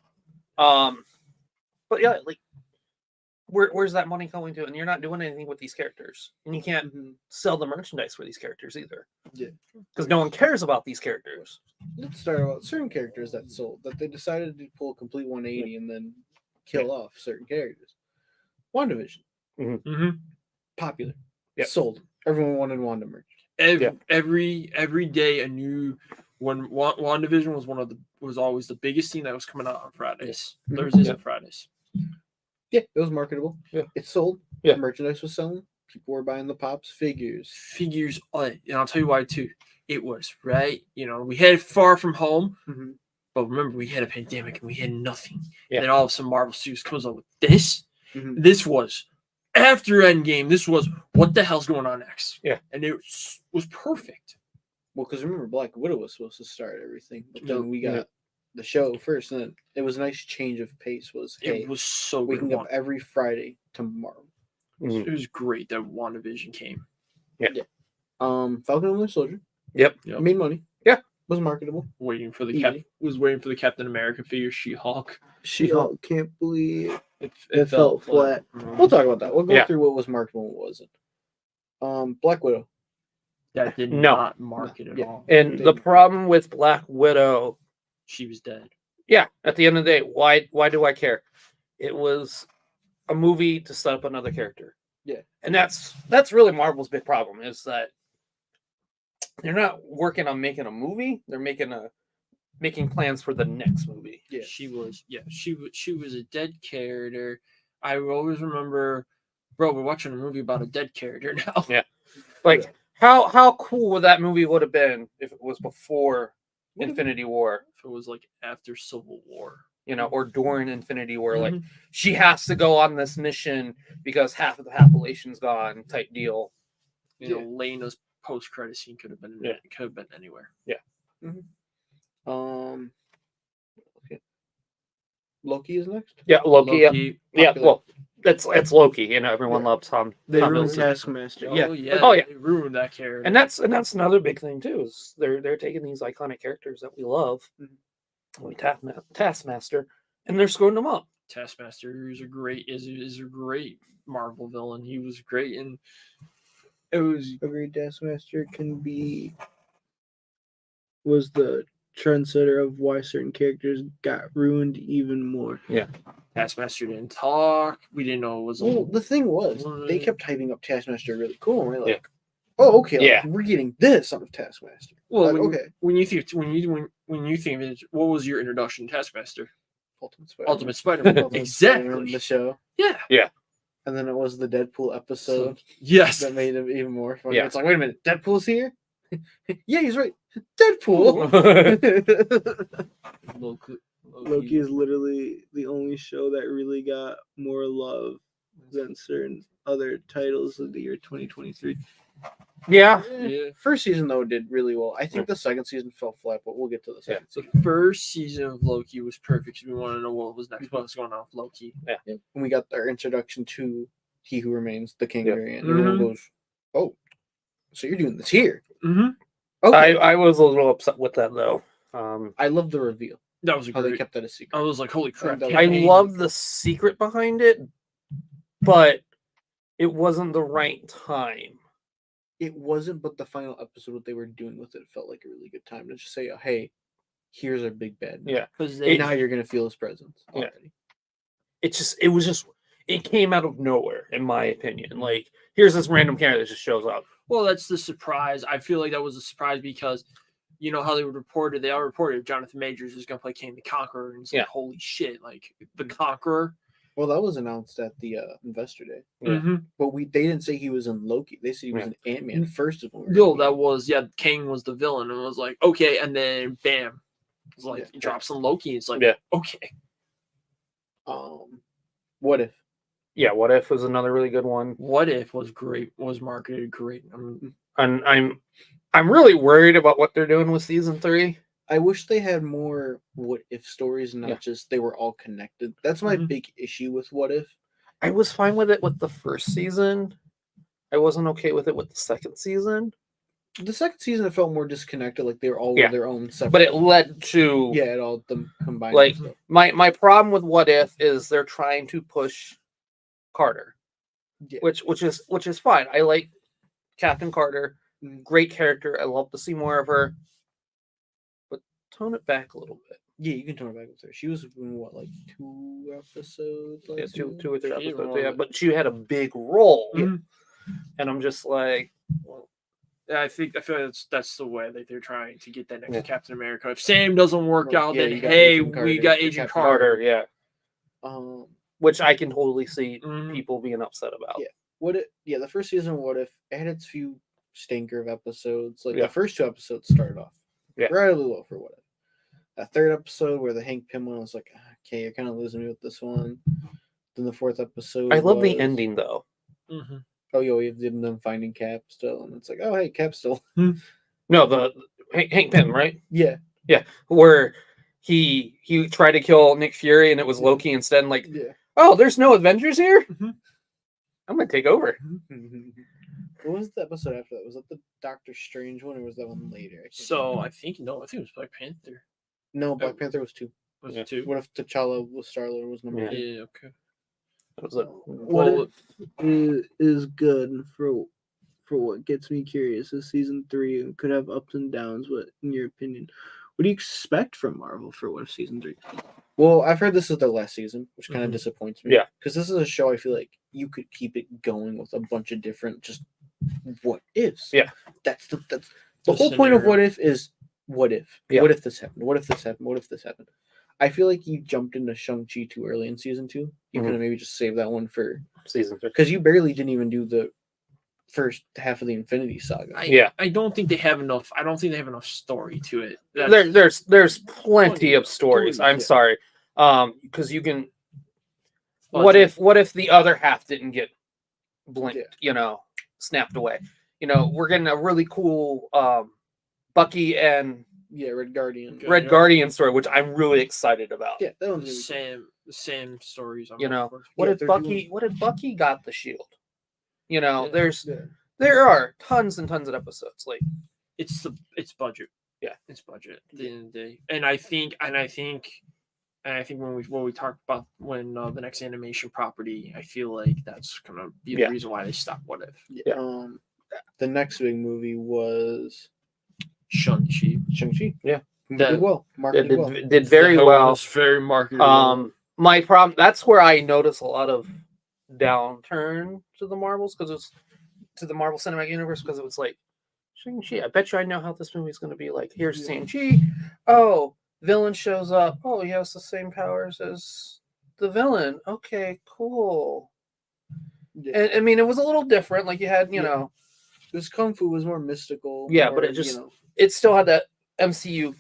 But yeah, like, where's that money going to? And you're not doing anything with these characters, and you can't sell the merchandise for these characters either. Yeah, because no one cares about these characters. Let's start about certain characters that sold, that they decided to pull a complete 180 and then kill off certain characters. WandaVision, popular, sold. Everyone wanted Wanda merch. Every day a new. When WandaVision was always the biggest thing that was coming out on Fridays, Thursdays and Fridays. Yeah, it was marketable. Yeah, it sold. Yeah, merchandise was selling. People were buying the pops, figures, and I'll tell you why too. It was right. We had Far From Home, but remember we had a pandemic and we had nothing. Yeah. And then all of a sudden Marvel Studios comes up with this. This was after Endgame. This was what the hell's going on next. Yeah, and it was perfect. Well, because remember, Black Widow was supposed to start everything, but then we got the show first, and then it was a nice change of pace. It was so we can go every Friday to Marvel. It was great that WandaVision came. Yeah. Falcon and Winter Soldier. Yep. Made money. Yeah. Was marketable. Waiting for the Captain America figure. She-Hulk. She-Hulk. Can't believe it felt flat. We'll talk about that. We'll go through what was marketable and what wasn't. Black Widow. That did not market at all. And the problem with Black Widow, she was dead. Yeah. At the end of the day, why do I care? It was a movie to set up another character. Yeah. And that's really Marvel's big problem, is that they're not working on making a movie. They're making plans for the next movie. Yeah. She was a dead character. I always remember, bro, we're watching a movie about a dead character now. Yeah. Like, how cool would that movie would have been if it was before Infinity War? If it was like after Civil War. Or during Infinity War, like she has to go on this mission because half of the population's gone, type deal. Lena's post-credit scene could have been anywhere. Yeah. Okay. Loki is next. Yeah, Loki. Yeah. Well, it's Loki. Everyone loves Tom. They ruined Taskmaster. They ruined that character. And that's another big thing too. Is they're taking these iconic characters that we love. Taskmaster, and they're screwing them up. Taskmaster is a great Marvel villain. He was great, and it was a great Taskmaster was the trendsetter of why certain characters got ruined even more. Yeah, Taskmaster didn't talk. We didn't know it was. Well, the thing was, they kept hyping up Taskmaster really cool. And we're like, oh, okay, we're getting this out of Taskmaster. Well, when you think of it, what was your introduction to Taskmaster? Ultimate Spider-Man. Exactly. The show. Yeah. And then it was the Deadpool episode. Yes. That made it even more fun. Yeah. It's like, wait a minute, Deadpool's here? Yeah, he's right. Deadpool. Loki is literally the only show that really got more love than certain other titles of the year 2023. Yeah. First season though did really well. I think the second season fell flat, but we'll get to the second season. The first season of Loki was perfect because we want to know what was next. What's going on with Loki? Yeah. And we got our introduction to He Who Remains, the King variant. Mhm. Everyone goes, "Oh, so you're doing this here?" Mm-hmm. Okay. I was a little upset with that though. I love the reveal. That was How they great. kept that a secret. I was like, holy crap! I I love the secret behind it, but it wasn't the right time. It wasn't, but the final episode, what they were doing with it, felt like a really good time to just say, oh, "Hey, here's our big bad." Yeah, because Now you're gonna feel his presence already. It came out of nowhere, in my opinion. Like, here's this random character that just shows up. Well, that's the surprise. I feel like that was a surprise because you know how they reported. They all reported Jonathan Majors is going to play King the Conqueror, and it's like, holy shit, like the Conqueror. Well, that was announced at the Investor Day. Yeah. Mm-hmm. But they didn't say he was in Loki. They said he was in Ant-Man first of all. No, that was King was the villain, and it was like okay, and then bam, it's like he drops on Loki. It's like okay. What If? Yeah, What If was another really good one. What If was great. Was marketed great. And I'm really worried about what they're doing with season 3. I wish they had more What If stories, not just they were all connected. That's my big issue with What If. I was fine with it with the first season. I wasn't okay with it with the second season. The second season, it felt more disconnected, like they were all their own separate. But it led to it all them combined. Like my problem with What If is they're trying to push Carter, which is fine. I like Captain Carter, great character. I love to see more of her, but tone it back a little bit. Yeah, you can tone it back with her. She was in what, like 2 episodes? Yeah, two or three episodes. Yeah, but she had a big role, and I'm just like, well, I feel like that's the way that they're trying to get that next Captain America. If Sam doesn't work out, then hey, we got Agent Carter. Yeah. Which I can totally see people being upset about. Yeah. The first season of What If it had its few stinker of episodes. Like the first 2 episodes started off really well for What If. That third episode where the Hank Pym one, I was like, okay, you're kind of losing me with this one. Then the 4th episode. I love the ending though. Mm-hmm. Oh, we have them finding Cap still, and it's like, oh, hey, Cap still. No, the Hank Pym, right? Yeah. Where he tried to kill Nick Fury, and it was Loki instead. And like, oh, there's no Avengers here. I'm gonna take over. What was the episode after that? Was that the Doctor Strange one, or was that one later? I think it was Black Panther. No, Black Panther was 2. Was it 2? What if T'Challa was Star-Lord was number 2? Yeah, okay. That was it. What is good for what gets me curious is season 3 and could have ups and downs. But in your opinion, what do you expect from Marvel for What If season 3? Well, I've heard this is their last season, which kind of disappoints me. Yeah, because this is a show I feel like you could keep it going with a bunch of different just what ifs. Yeah, that's the whole point of What If is what if. Yeah. What if this happened? What if this happened? What if this happened? I feel like you jumped into Shang-Chi too early in season 2. You could have maybe just saved that one for season 3 because you barely didn't even do the first half of the Infinity Saga. I don't think they have enough. I don't think they have enough story to it. There's plenty of stories. I'm sorry, because you can. What if the other half didn't get blinked? Snapped away. We're getting a really cool Bucky and Red Guardian. Red Guardian story, which I'm really excited about. Yeah, that one's the same stories. What if Bucky got the shield? There are tons and tons of episodes. Like it's budget. Yeah, it's budget at the end of the day. And I think when we talk about the next animation property, I feel like that's gonna be the reason why they stopped What If. Yeah. The next big movie was Shang-Chi. Yeah. Did well. Marketed well. Did very well. Was very marketed. My problem. That's where I notice a lot of downturn to the Marvels to the Marvel Cinematic Universe because it was like Shang-Chi. I bet you I know how this movie is going to be. Like, here's Shang-Chi. Oh, villain shows up. Oh, he has the same powers as the villain. Okay, cool. Yeah. And I mean, it was a little different. Like you had, this kung fu was more mystical. Yeah, but it still had that MCU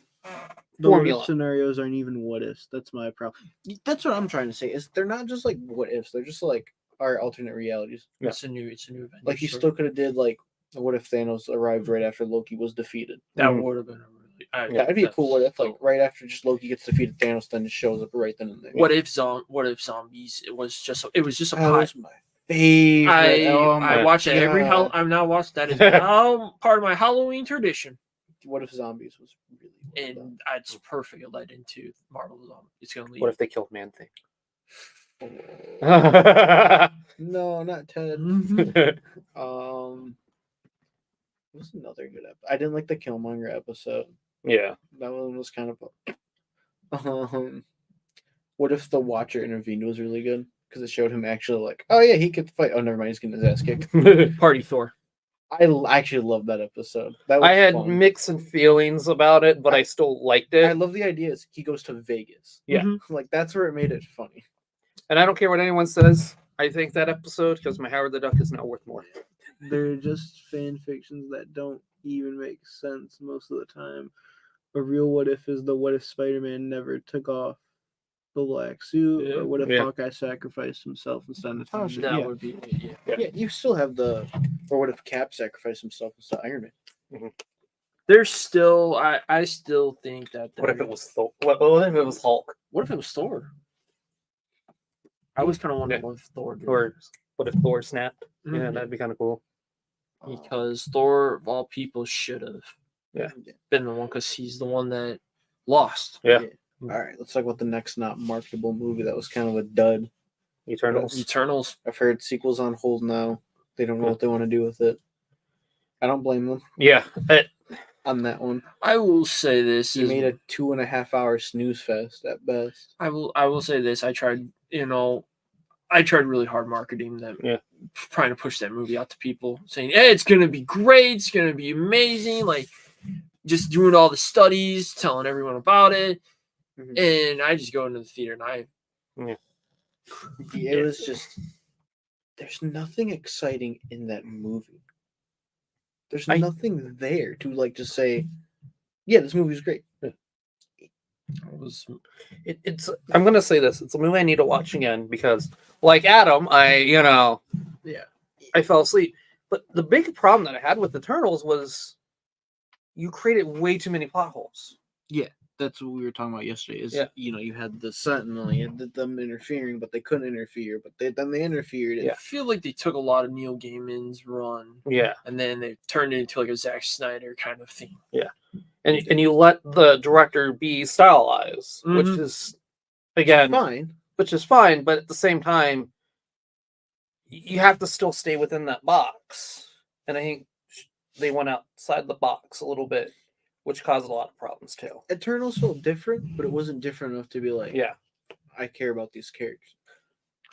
The what formula. if scenarios aren't even what ifs. That's my problem. That's what I'm trying to say. Is they're not just like what ifs. They're just like our alternate realities. Yeah. It's a new Avengers Like you story. still could have did like what if Thanos arrived right after Loki was defeated. That Mhm. would have been a really That'd be a cool what if, like so- right after just Loki gets defeated, Thanos then just shows up right then and there. What if zombies? It was just a That pilot. was my favorite. I watch it every God. I've now watched that is now part of my Halloween tradition, What if zombies was really well and done. it's perfect led into Marvel Zombie. It's gonna lead. What if they killed Man Thing? No, not Ted. Mm-hmm. What's another good episode? I didn't like the Killmonger episode. Yeah. That one was kind of. What if the Watcher intervened was really good because it showed him actually like, oh yeah, he could fight. Oh, never mind, he's getting his ass kicked. Party Thor. I actually love that episode. That was I had fun. mixed feelings about it, but I still liked I it. love the idea. Is he goes to Vegas. Yeah. Mhm. Like that's where it made it funny. And I don't care what anyone says. I think that episode, because my Howard the Duck is now worth more. They're just fan fictions that don't even make sense most of the time. A real what if is the what if Spider-Man never took off the black suit, Yeah. or what if Yeah. Hawkeye sacrificed himself instead of Natasha? That Yeah. would be Yeah, you still have the, or what if Cap sacrificed himself instead of Iron Man? There's still I still think that. What if it was Thor? What if it was Hulk? What if it was Thor? I was kind of wondering Yeah. what if Thor did. Or what if Thor snapped? Yeah, Mhm. that'd be kind of cool. Because Thor of all people should have Yeah. been the one because he's the one that lost. Yeah. All right, let's talk about the next not marketable movie that was kind of a dud. Eternals. Eternals. I've heard sequels on hold now. They don't know what they want to do with it. I don't blame them Yeah. on that one. I will say this You is made a 2.5 hour snooze fest at best. I will say this. I tried really hard marketing them. Yeah. Trying to push that movie out to people, saying, hey, it's gonna be great, it's gonna be amazing, like just doing all the studies, telling everyone about it. Mhm. And I just go into the theater and It was just, there's nothing exciting in that movie. There's nothing there to like just say, yeah, this movie's great. was It's. I'm gonna say this. It's a movie I need to watch again because, like Adam, I fell asleep. But the big problem that I had with Eternals was you created way too many plot holes. That's what we were talking about yesterday. Is Yeah. you had the Sentinel, you had them interfering, but they couldn't interfere, but then they interfered. Yeah. I feel like they took a lot of Neil Gaiman's run Yeah, and then they turned it into like a Zack Snyder kind of thing. and you let the director be stylized, which Mhm. is again, Fine. which is fine, but at the same time, you have to still stay within that box. And I think they went outside the box a little bit, which caused a lot of problems too. Eternals felt different, but it wasn't different enough to be like, Yeah, I care about these characters.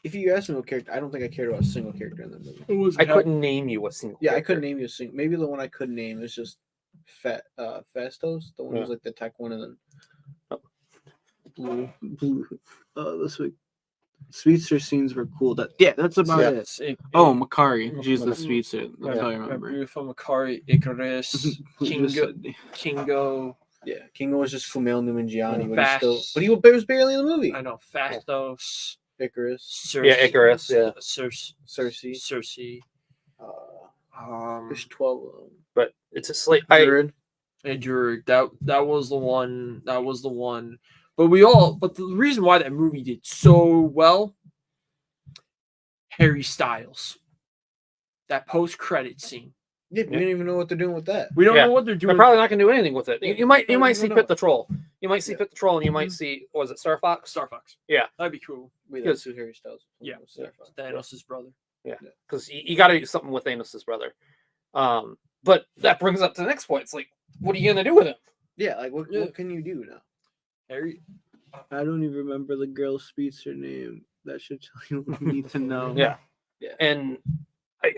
If you ask me what character, I don't think I cared about a single character in that movie. I couldn't name you a single. Yeah, I character. couldn't name you a single. Maybe the one I could name is just Fastos, the one who's like the tech one, and then blue. This week, speedster scenes were cool. That's about it. Oh, Makari, she's the speedster. That's how I remember. Beautiful Makari, Icarus, Kingo, Kingo. Yeah, Kingo was just Kumail Nanjiani, but Fast. he was barely in the movie. I know Icarus, Fastos, Icarus, yeah. Cersei. Cersei. There's 12 of them. But it's just like Druid. And that was the one. That was the one. But the reason why that movie did so well, Harry Styles. That post-credit scene. Yeah, we don't even know what they're doing with that. We don't Yeah. know what they're they're doing. probably not gonna do anything with it. You might Probably see not. Pit the Troll. You might see Yeah. Pit the Troll, and you might see was it Star Fox? Star Fox. Yeah. That'd be cool. Wait, Because- that's who Harry Styles. Yeah. Starfire. Thanos' brother. Because you got to do something with Thanos' brother. But that brings up to the next point. It's like, what are you gonna do with him? Yeah, like what Yeah. can you do now? Harry. I don't even remember the girl's speedster name. That should tell you what you need to know. Yeah. Yeah. And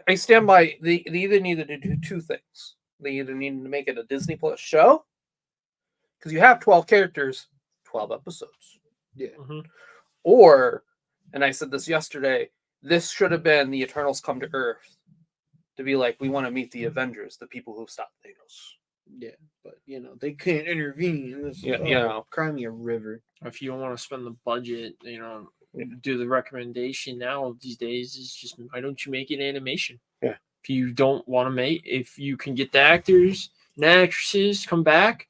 I stand by they either needed to do two things. They either needed to make it a Disney Plus show, because you have 12 characters, 12 episodes. Yeah. Mhm. Or, and I said this yesterday, this should have been the Eternals come to Earth to be like, we want to meet the Avengers, the people who stopped Thanos. Yeah, but they can't intervene. Cry me a river. If you don't want to spend the budget, do the recommendation now these days is just why don't you make it animation? Yeah. If you don't want to if you can get the actors and actresses come back,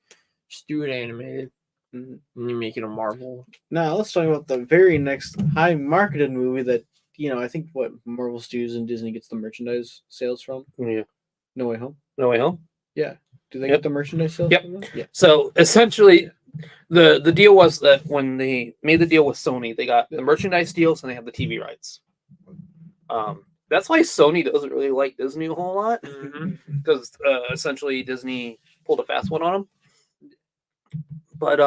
just do it animated. And you make it a Marvel. Now let's talk about the very next high marketed movie that I think what Marvel Studios and Disney gets the merchandise sales from. Yeah. No Way Home. No Way Home. Yeah. Do they get the merchandise sales? Yep. From that? Yeah. So essentially, the deal was that when they made the deal with Sony, they got the merchandise deals and they have the TV rights. That's why Sony doesn't really like Disney a whole lot, because essentially Disney pulled a fast one on them. But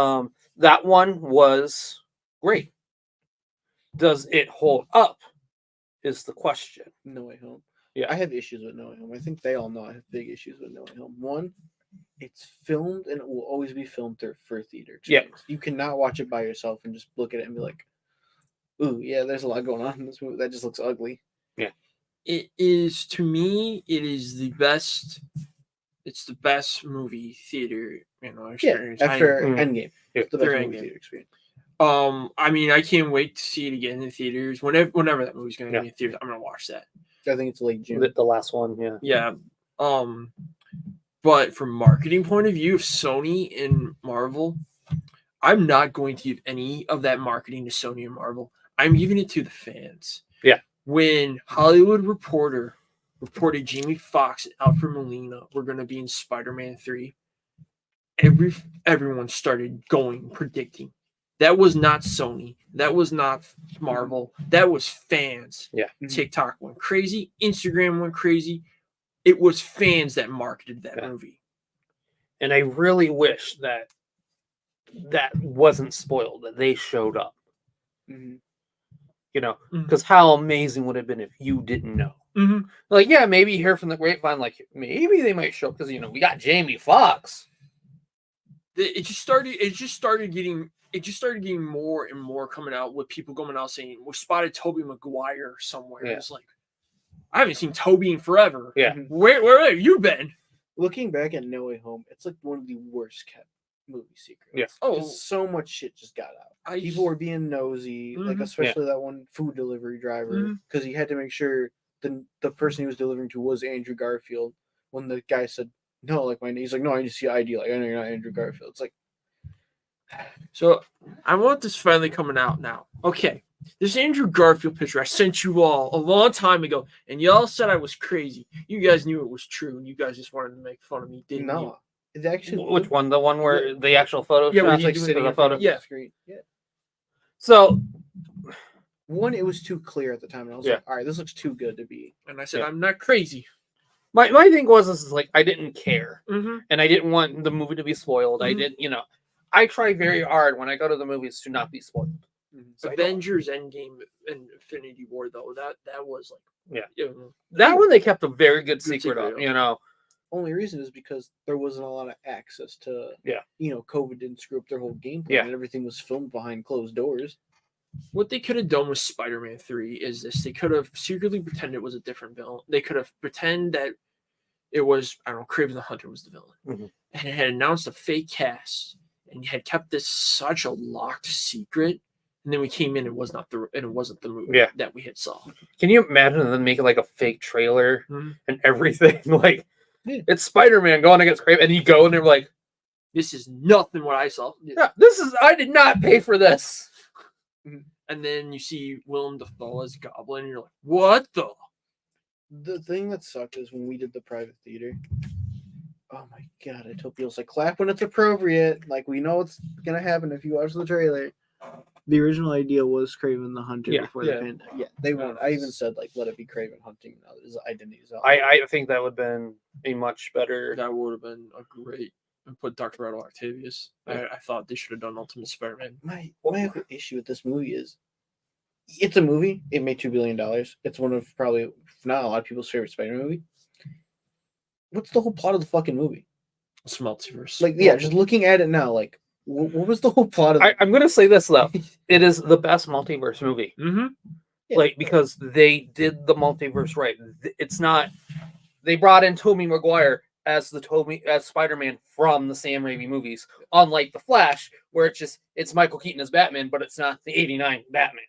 that one was great. Does it hold up? Is the question. No Way Home. Yeah, I have issues with No Way Home. I think they all know I have big issues with No Way Home. One, it's filmed and it will always be filmed for theater experience. You cannot watch it by yourself and just look at it and be like, "Ooh, yeah, there's a lot going on in this movie. That just looks ugly." Yeah, it is, to me. It is the best. It's the best movie theater experience. Yeah, after Endgame, it's the best movie theater experience. I mean, I can't wait to see it again in the theaters. Whenever that movie's going to be in theaters, I'm going to watch that. I think it's late June. The last one, yeah. Yeah. But from marketing point of view of Sony and Marvel, I'm not going to give any of that marketing to Sony and Marvel. I'm giving it to the fans. Yeah. When Hollywood Reporter reported Jamie Foxx and Alfred Molina were going to be in Spider-Man 3, everyone started predicting. That was not Sony. That was not Marvel. That was fans. Yeah. TikTok went crazy. Instagram went crazy. It was fans that marketed that movie. And I really wish that wasn't spoiled, that they showed up. Because how amazing would it have been if you didn't know? Like, yeah, maybe you hear from the grapevine, like, maybe they might show up because, we got Jamie Foxx. It just started getting more and more coming out with people going out saying, we spotted Tobey Maguire somewhere. Yeah. It's like, I haven't seen Tobey in forever. Yeah. Where have you been? Looking back at No Way Home, it's like one of the worst kept movie secrets. Yeah. Oh, so much shit just got out. People were being nosy, like especially that one food delivery driver, because he had to make sure the person he was delivering to was Andrew Garfield. When the guy said, no, like my name, he's like, no, I need to see ID. Like, I know you're not Andrew Garfield. It's like, so I want this finally coming out now. Okay. This Andrew Garfield picture I sent you all a long time ago, and y'all said I was crazy. You guys knew it was true, and you guys just wanted to make fun of me, didn't you? It's actually which one? The one where the actual photo? Yeah, where he's like sitting in front of the screen. Yeah. So, one, it was too clear at the time, and I was like, all right, this looks too good to be. And I said, I'm not crazy. My thing was like, I didn't care, and I didn't want the movie to be spoiled. I didn't, I try very hard when I go to the movies to not be spoiled. So Avengers Endgame and Infinity War, though, that was like, that one they kept a very good secret of, Only reason is because there wasn't a lot of access to, COVID didn't screw up their whole gameplay, and everything was filmed behind closed doors. What they could have done with Spider-Man 3 is this: they could have secretly pretended it was a different villain. They could have pretend that it was, I don't know, Kraven the Hunter was the villain, and it had announced a fake cast, and had kept this such a locked secret. And then we came in, it wasn't the movie that we had saw. Can you imagine them making like a fake trailer and everything? Like, it's Spider-Man going against Kraven, and you go and they're like, "This is nothing what I saw. Yeah, I did not pay for this." And then you see Willem Dafoe as Goblin, and you're like, "What the?" The thing that sucked is when we did the private theater. Oh my god! I told people, like, clap when it's appropriate. Like, we know it's gonna happen if you watch the trailer. The original idea was Kraven the Hunter before the pandemic. Yeah, they won't. I even said, like, let it be Kraven hunting his identities out. I think that would have been a much better. That would have been a great. And put Dr. Otto Octavius. I thought they should have done Ultimate Spider-Man. My issue with this movie is, it's a movie. It made $2 billion. It's one of probably not a lot of people's favorite Spider-Man movie. What's the whole plot of the fucking movie? It's multiverse. Like, just looking at it now, like, what was the whole plot of it? I'm going to say this, though. It is the best multiverse movie. Like, because they did the multiverse right. It's not... They brought in Tobey Maguire as Spider-Man from the Sam Raimi movies, unlike the Flash, where it's Michael Keaton as Batman, but it's not the '89 Batman.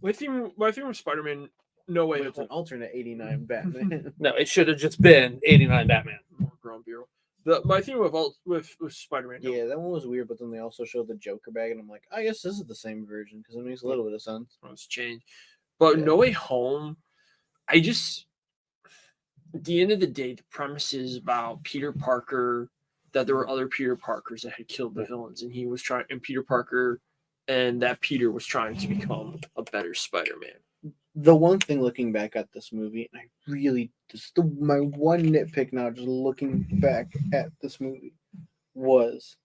My theme with Spider-Man, No Way It's an alternate '89 Batman. No, it should have just been '89 Batman. Ground Bureau. My theme with Spider-Man. Yeah, that one was weird, but then they also showed the Joker bag, and I'm like, I guess this is the same version because it makes a little bit of sense. It's changed, but No Way Home, at the end of the day, the premise is about Peter Parker, that there were other Peter Parkers that had killed the villains, and Peter Parker, and that Peter was trying to become a better Spider-Man. The one thing looking back at this movie, and I really my one nitpick now, just looking back at this movie, was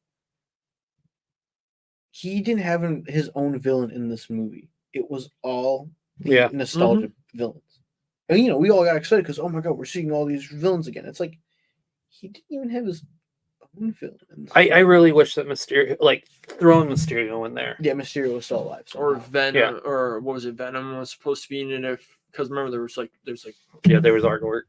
he didn't have his own villain in this movie. It was all nostalgia villains. And we all got excited because, oh my god, we're seeing all these villains again. It's like he didn't even have his own villain. I really wish that Mysterio, throwing Mysterio in there. Yeah, Mysterio was still alive. Or Venom, or what was it? Venom was supposed to be in it because remember there was there was artwork.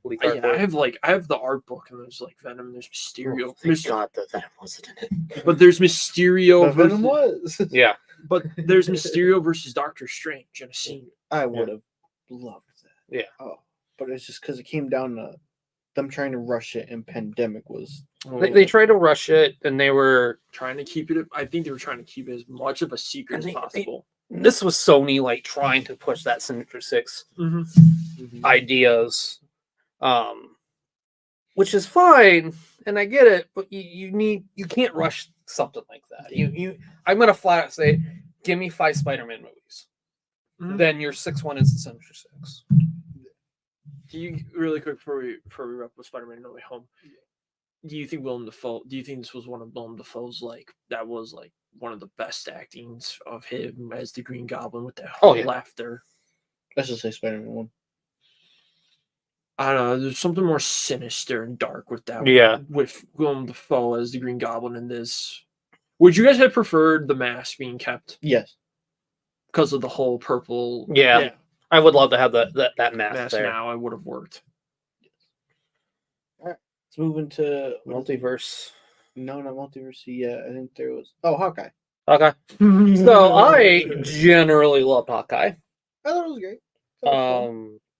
I have the art book and there's Venom. There's Mysterio. Thank God that Venom wasn't in it. But there's Mysterio. Venom was. Yeah. But there's Mysterio versus Doctor Strange in a scene. I would have loved that. Yeah. Oh, but it's just because it came down to them trying to rush it, and pandemic was. They tried to rush it, and they were trying to keep it. I think they were trying to keep it as much of a secret as possible. This was Sony trying to push that Sinister Six ideas, which is fine, and I get it, but you can't rush something like that. I'm gonna flat out say, give me 5 Spider-Man movies, then your 6th one is the Sinister Six. Do you really quick before we wrap with Spider-Man No Way Home? Do you think Willem Dafoe? Do you think this was one of Willem Dafoe's that was one of the best actings of him as the Green Goblin with that whole laughter? Let's just say Spider-Man 1. I don't know. There's something more sinister and dark with that. Yeah. With Willem Dafoe as the Green Goblin in this. Would you guys have preferred the mask being kept? Yes. Because of the whole purple. Yeah. I would love to have that mask there. Now I would have worked. All right. Let's move into multiverse. No, not multiverse. Yeah, I think there was. Oh, Hawkeye. So I generally loved Hawkeye. I thought it was great.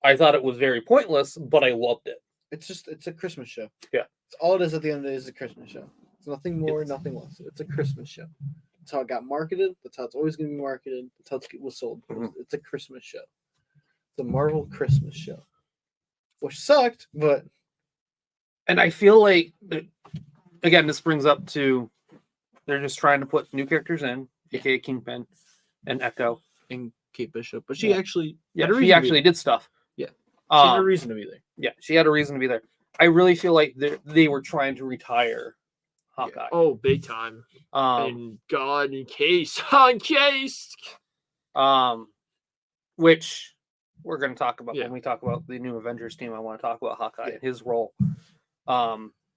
I thought it was very pointless, but I loved it. It's a Christmas show. Yeah. It's all it is at the end of the day is a Christmas show. It's nothing more, nothing less. It's a Christmas show. That's how it got marketed. That's how it's always going to be marketed. That's how it was sold. It's a Christmas show. It's a Marvel Christmas show. Which sucked, but... And I feel like, again, this brings up to, they're just trying to put new characters in, aka Kingpin and Echo. And Kate Bishop. But she actually... she actually did stuff. Yeah. She had a reason to be there. Yeah, she had a reason to be there. I really feel like they were trying to retire Hawkeye. Yeah. Oh, big time. And God, in case. Which we're going to talk about when we talk about the new Avengers team. I want to talk about Hawkeye and his role.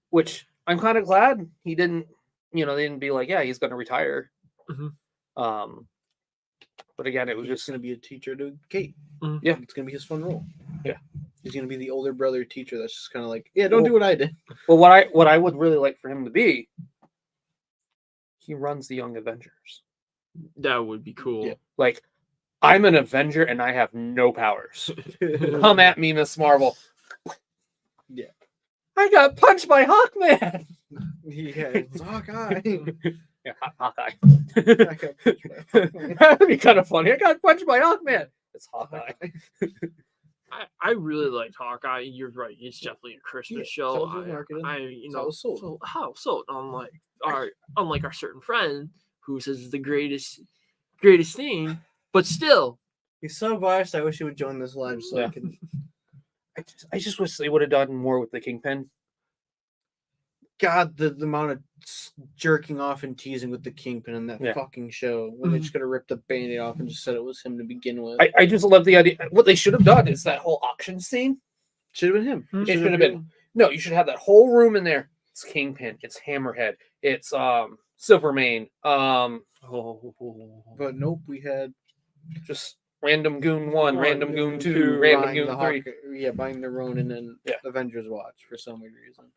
Which I'm kind of glad he didn't, they didn't be like, yeah, he's going to retire. But again, it was just going to be a teacher to Kate. Yeah. It's going to be his fun role. Yeah. He's going to be the older brother teacher that's just kind of like, don't do what I did. Well, what I would really like for him to be, he runs the Young Avengers. That would be cool. Yeah. I'm an Avenger and I have no powers. Come at me, Miss Marvel. Yeah. I got punched by Hawkman. Yeah, it's Hawkeye. Yeah, Hawkeye. That'd be kind of funny. I got punched by Hawkman. It's Hawkeye. I really liked Hawkeye. You're right. It's definitely a Christmas show. Unlike our certain friend who says it's the greatest thing, but still, he's so biased. I wish he would join this live so I can. I just wish they would have done more with the Kingpin. God, the amount of jerking off and teasing with the Kingpin in that fucking show. When they just could have ripped the Band-Aid off and just said it was him to begin with. I just love the idea. What they should have done is that whole auction scene. Should have been him. It should have been. No, you should have that whole room in there. It's Kingpin. It's Hammerhead. It's Silvermane. But nope, we had just Random Goon 1, Random Goon 2, buying Random Goon the 3. Yeah, buying their own and then Yeah. Avengers Watch for some weird reason.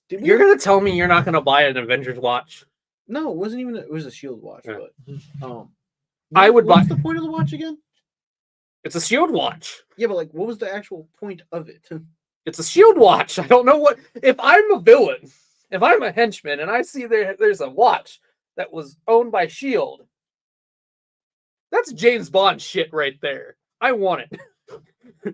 You're gonna tell me you're not gonna buy an Avengers watch? No, it wasn't even. It was a Shield watch, Yeah. but I would buy. What's the point of the watch again? It's a Shield watch. Yeah, but like, what was the actual point of it? It's a Shield watch. I don't know what. If I'm a villain, if I'm a henchman, and I see there's a watch that was owned by Shield, that's James Bond shit right there. I want it.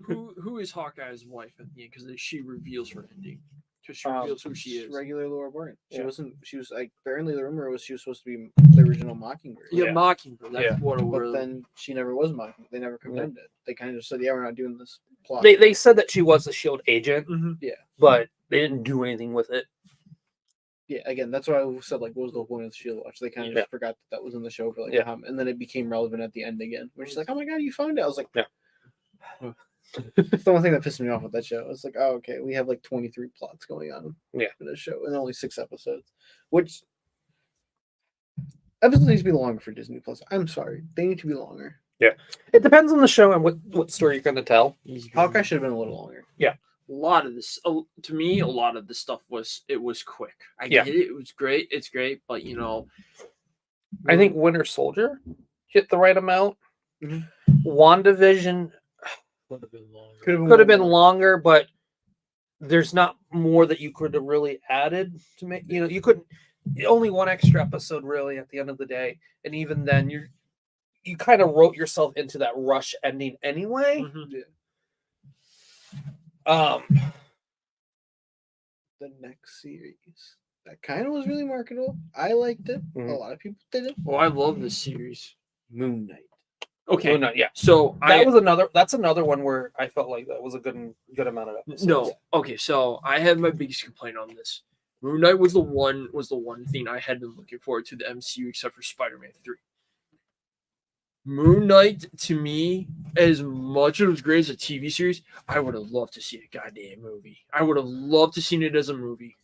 Who is Hawkeye's wife at the end? Because she reveals her ending. Because she reveals who she is. Regular Laura Bourne. She Yeah. wasn't. She was like. Apparently, the rumor was she was supposed to be the original Mockingbird. Yeah, Yeah. Mockingbird. That's Yeah. what it But was. then she never was Mockingbird. They never confirmed it. They kind of just said, "Yeah, we're not doing this plot." They said that she was a Shield agent, Mhm. but they didn't do anything with it. Yeah, again, that's why I said like, what was the point of the Shield watch? They kind of Yeah. just forgot that was in the show for like, Yeah. and then it became relevant at the end again. Where she's like, "Oh my god, you found it!" I was like, Yeah. It's the one thing that pissed me off with that show. It's like, oh, okay, we have like 23 plots going on Yeah. in this show, and only 6 episodes. Which episodes need to be longer for Disney Plus. I'm sorry, they need to be longer. It depends on the show and what story you're gonna tell. Hawkeye should have been a little longer. A lot of this, to me, a lot of the stuff was quick. I Yeah. get it. It was great. It's great, but I think Winter Soldier hit the right amount. Mhm. WandaVision would have been longer. could have been longer, but there's not more that you could have really added to make. You couldn't. Only one extra episode, really, at the end of the day, and even then, you kind of wrote yourself into that rush ending anyway. Mhm. The next series that kind of was really marketable. I liked it. Mhm. A lot of people did it. Well, I love this series. Moon Knight. Okay, Well, no, yeah, so that's another one where I felt like that was a good amount of episodes. no. Okay, so I had my biggest complaint on this. Moon Knight was the one thing I had been looking forward to the MCU except for Spider-Man 3. Moon Knight, to me, as much as it was great as a TV series, I would have loved to see a goddamn movie. I would have loved to seen it as a movie.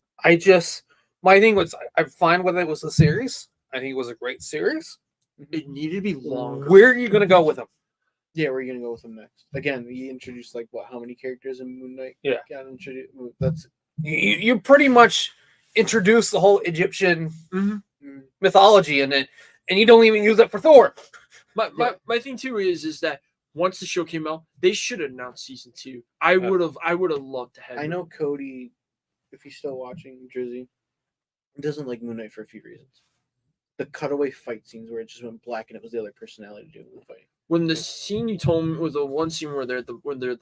My thing was, I'm fine with it was a series. I think it was a great series. It needed to be longer. Where are you gonna go with them? Yeah, where are you gonna go with him next? Again, he introduced like how many characters in Moon Knight? Yeah. Got introduced. That's You pretty much introduced the whole Egyptian Mhm. mythology in it, and you don't even use it for Thor. My thing too is that once the show came out, they should have announced season 2. I would have loved to have. I know Cody, if he's still watching Drizzy, doesn't like Moon Knight for a few reasons. The cutaway fight scenes where it just went black and it was the other personality doing the fight. When the scene you told me was the one scene where they're at the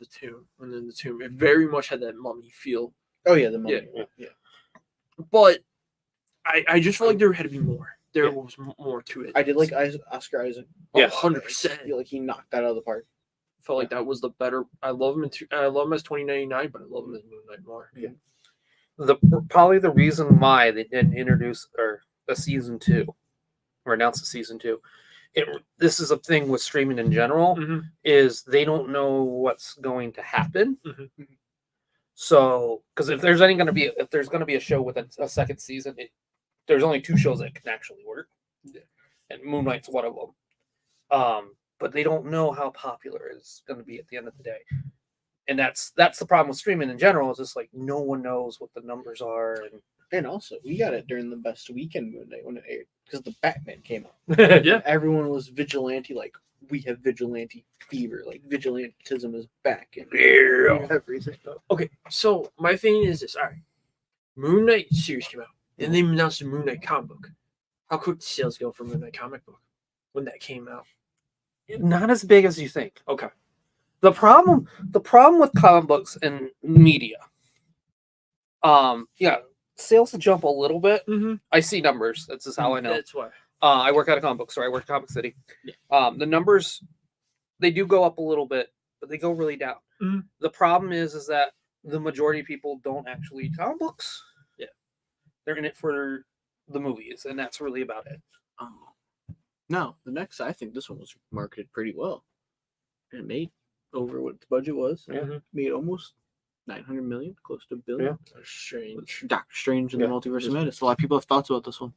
tomb, when they're in the tomb, it very much had that mummy feel. Oh yeah, the mummy. Yeah. But I just felt like there had to be more. There was more to it. I did like Oscar Isaac. Yeah. 100%. I feel like he knocked that out of the park. Felt like that was the better. I love him. I love him as 2099, but I love him as Moon Knight more. Yeah. Probably the reason why they didn't introduce a season 2 or announce a season 2. This is a thing with streaming in general, Mhm. is they don't know what's going to happen. Mhm. So, because if there's going to be a show with a second season, there's only 2 shows that can actually work, and Moon Knight's one of them. But they don't know how popular it's going to be at the end of the day, and that's the problem with streaming in general. Is just like no one knows what the numbers are, And also, we got it during the best weekend Moon Knight when it aired because the Batman came out. and Yeah. Everyone was vigilante, like we have vigilante fever, like vigilantism is back and Yeah. everything. Okay, so my thing is this. All right, Moon Knight series came out, and they announced a Moon Knight comic book. How quick did sales go for Moon Knight comic book when that came out? not as big as you think. Okay, The problem with comic books and media, sales jump a little bit. mm-hmm. I see numbers. That's just how I know. That's why. I work at a comic book store. I work at Comic City. Yeah. The numbers, they do go up a little bit, but they go really down. Mhm. The problem is that the majority of people don't actually read comic books. Yeah. They're in it for the movies, and that's really about it. No, the next, I think this one was marketed pretty well. And it made over what the budget was. Yeah. Made almost 900 million, close to $1 billion. Yeah. That's strange. Doctor Strange and Yeah. the Multiverse of Madness. A lot of people have thoughts about this one.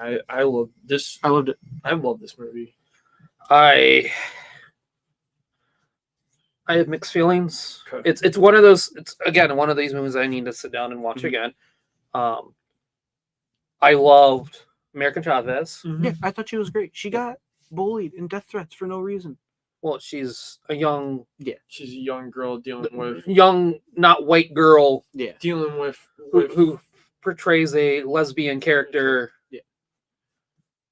I love this. I loved it. I love this movie. I have mixed feelings. Okay. It's one of those. It's again one of these movies I need to sit down and watch again. I loved American Chavez. Yeah, I thought she was great. She got bullied and death threats for no reason. Well, she's a young, she's a young girl dealing with not white girl. Yeah, dealing with who portrays a lesbian character. Yeah.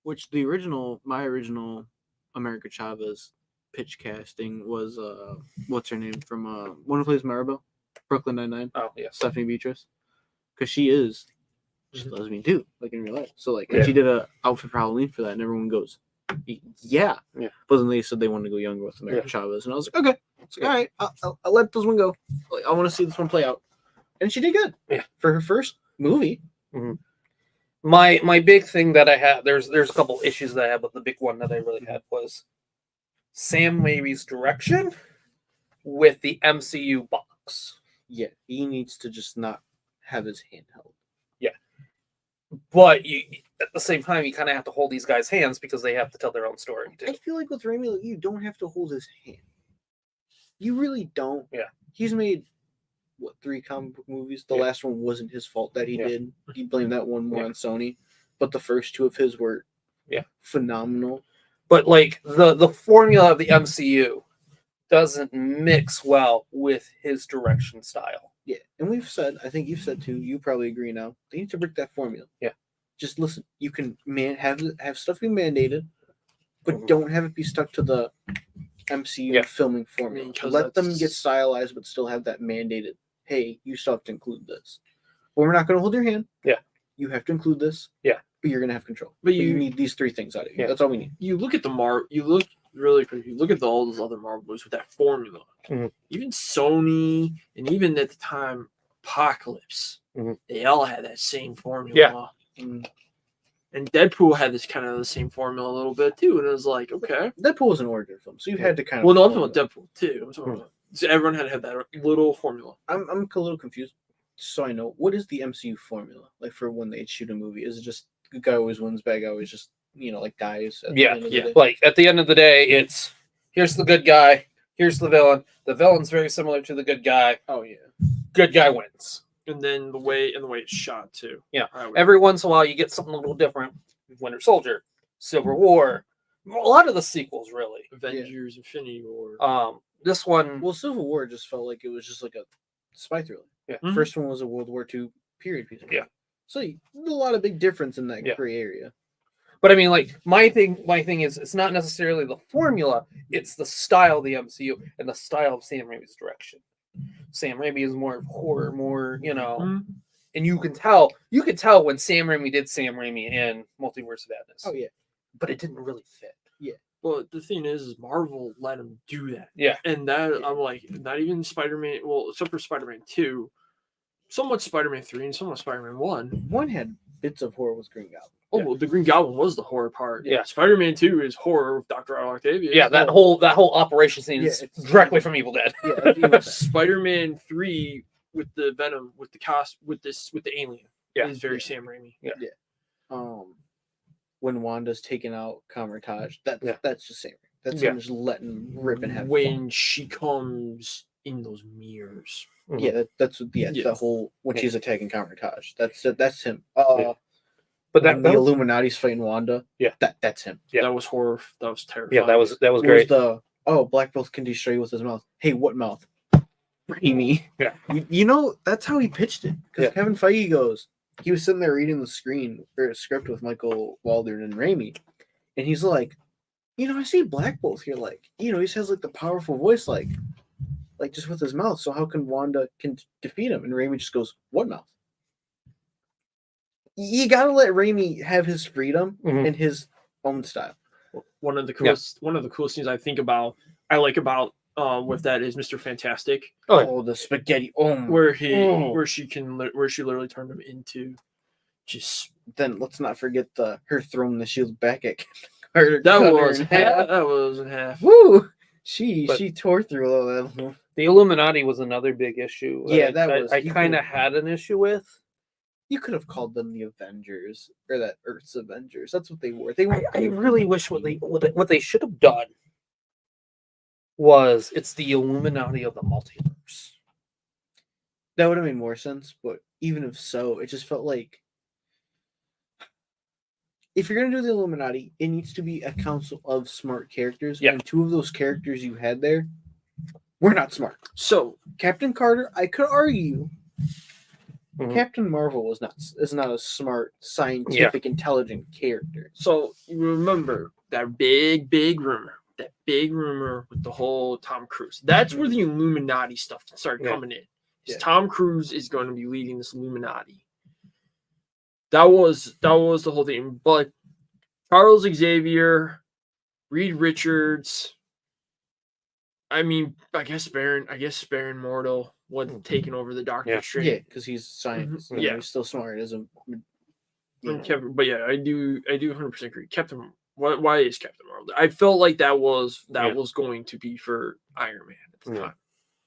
Which my original America Chavez pitch casting was what's her name from one who plays Maribel, Brooklyn Nine-Nine. Oh yeah, Stephanie Beatrice, because she's a lesbian too, like in real life. So like, and she did a outfit for Halloween for that, and everyone goes, yeah. But then they said they wanted to go younger with America Chavez, and I was like, okay, all right, I'll let this one go. Like, I want to see this one play out, and she did good. Yeah, for her first movie. Mm-hmm. My big thing that I had, there's a couple issues that I had, but the big one that I really had was Sam Raimi's direction with the MCU box. Yeah, he needs to just not have his hand held. Yeah, but at the same time, you kind of have to hold these guys' hands because they have to tell their own story too. I feel like with Raimi, you don't have to hold his hand. You really don't. Yeah, he's made 3 comic book movies. The last one wasn't his fault that he did. He blamed that one more on Sony. But the first 2 of his were phenomenal. But like the formula of the MCU doesn't mix well with his direction style. Yeah, and we've said, I think you've said too, you probably agree now, they need to break that formula. Yeah. Just listen, you can have stuff be mandated, but don't have it be stuck to the MCU filming formula. Let them get stylized, but still have that mandated, hey, you still have to include this. Well, we're not going to hold your hand. Yeah. You have to include this. Yeah. But you're going to have control. But you need these 3 things out of you. Yeah. That's all we need. You look at really quick. You look at all those other Marvel movies with that formula. Mm-hmm. Even Sony, and even at the time, Apocalypse, they all had that same formula. Yeah. And Deadpool had this kind of the same formula a little bit too. And it was like, okay. Deadpool was an origin film, so you had to kind of. Well, no, I'm talking about Deadpool too. I'm talking about, so everyone had to have that little formula. I'm a little confused. So I know, what is the MCU formula like for when they shoot a movie? Is it just good guy always wins, bad guy always just like dies? Yeah. Like at the end of the day, it's here's the good guy, here's the villain. The villain's very similar to the good guy. Oh yeah. Good guy wins. And then the way it's shot too. Yeah. Every once in a while, you get something a little different. Winter Soldier, Civil War, a lot of the sequels really. Avengers, Infinity War. This one. Well, Civil War just felt like it was just like a spy thriller. Yeah. First one was a World War II period piece. Yeah. So there's a lot of big difference in that gray area. But I mean, like my thing is, it's not necessarily the formula; it's the style of the MCU and the style of Sam Raimi's direction. Sam Raimi is more horror, more and you can tell when Sam Raimi did Sam Raimi in Multiverse of Madness. Oh yeah, but it didn't really fit. Yeah. Well, the thing is Marvel let him do that. Yeah. And that I'm like, not even Spider-Man. Well, except for Spider-Man 2, somewhat Spider-Man 3, and somewhat Spider-Man 1. One had bits of horror with Green Goblin. Oh, well, the Green Goblin was the horror part. Yeah. Spider-Man 2 is horror with Dr. Octavius. Yeah, that whole operation scene is directly from Evil Dead. Yeah. Spider-Man 3 with the Venom, with the alien. Yeah. Is very Sam Raimi. Yeah. When Wanda's taking out Camertage, that's just Sam Raimi. That's him just letting rip and have when fun. She comes in those mirrors. Yeah, that's the whole when she's attacking Camertage. That's him. But when the Illuminati's fighting Wanda. Yeah, that's him. Yeah, that was horror. That was terrifying. Yeah, that was great. Black Bolt can destroy you with his mouth. Hey, what mouth? Raimi. Yeah. You know, that's how he pitched it. Because Kevin Feige goes, he was sitting there reading the script with Michael Waldron and Raimi, and he's like, I see Black Bolt here, like, he just has like the powerful voice, like just with his mouth. So how can Wanda defeat him? And Raimi just goes, what mouth? You gotta let Raimi have his freedom and his own style. One of the coolest things I like about with that is Mr. Fantastic. Oh, the spaghetti. Where she literally turned him into just. Then let's not forget her throwing the shield back at Carter. That was in half. Woo! She tore through all that. The Illuminati was another big issue. Yeah, I kind of had an issue with. You could have called them the Avengers or that Earth's Avengers. That's what they were. They were. I really wish what they should have done was it's the Illuminati of the multiverse. That would have made more sense, but even if so, it just felt like if you're gonna do the Illuminati, it needs to be a council of smart characters. Yeah. And two of those characters you had there were not smart. So Captain Carter, I could argue. Mhm. Captain Marvel is not a smart, scientific, intelligent character. So you remember that big rumor with the whole Tom Cruise. That's where the Illuminati stuff started coming in. Yeah. Tom Cruise is going to be leading this Illuminati. That was the whole thing. But Charles Xavier, Reed Richards, I guess Baron Mordo wasn't taking over the Doctor Strange. Yeah, because he's science. Mhm. Yeah. He's still smart. Isn't. But yeah, I do 100% agree. Captain, why is Captain Marvel? I felt like that was going to be for Iron Man at the time.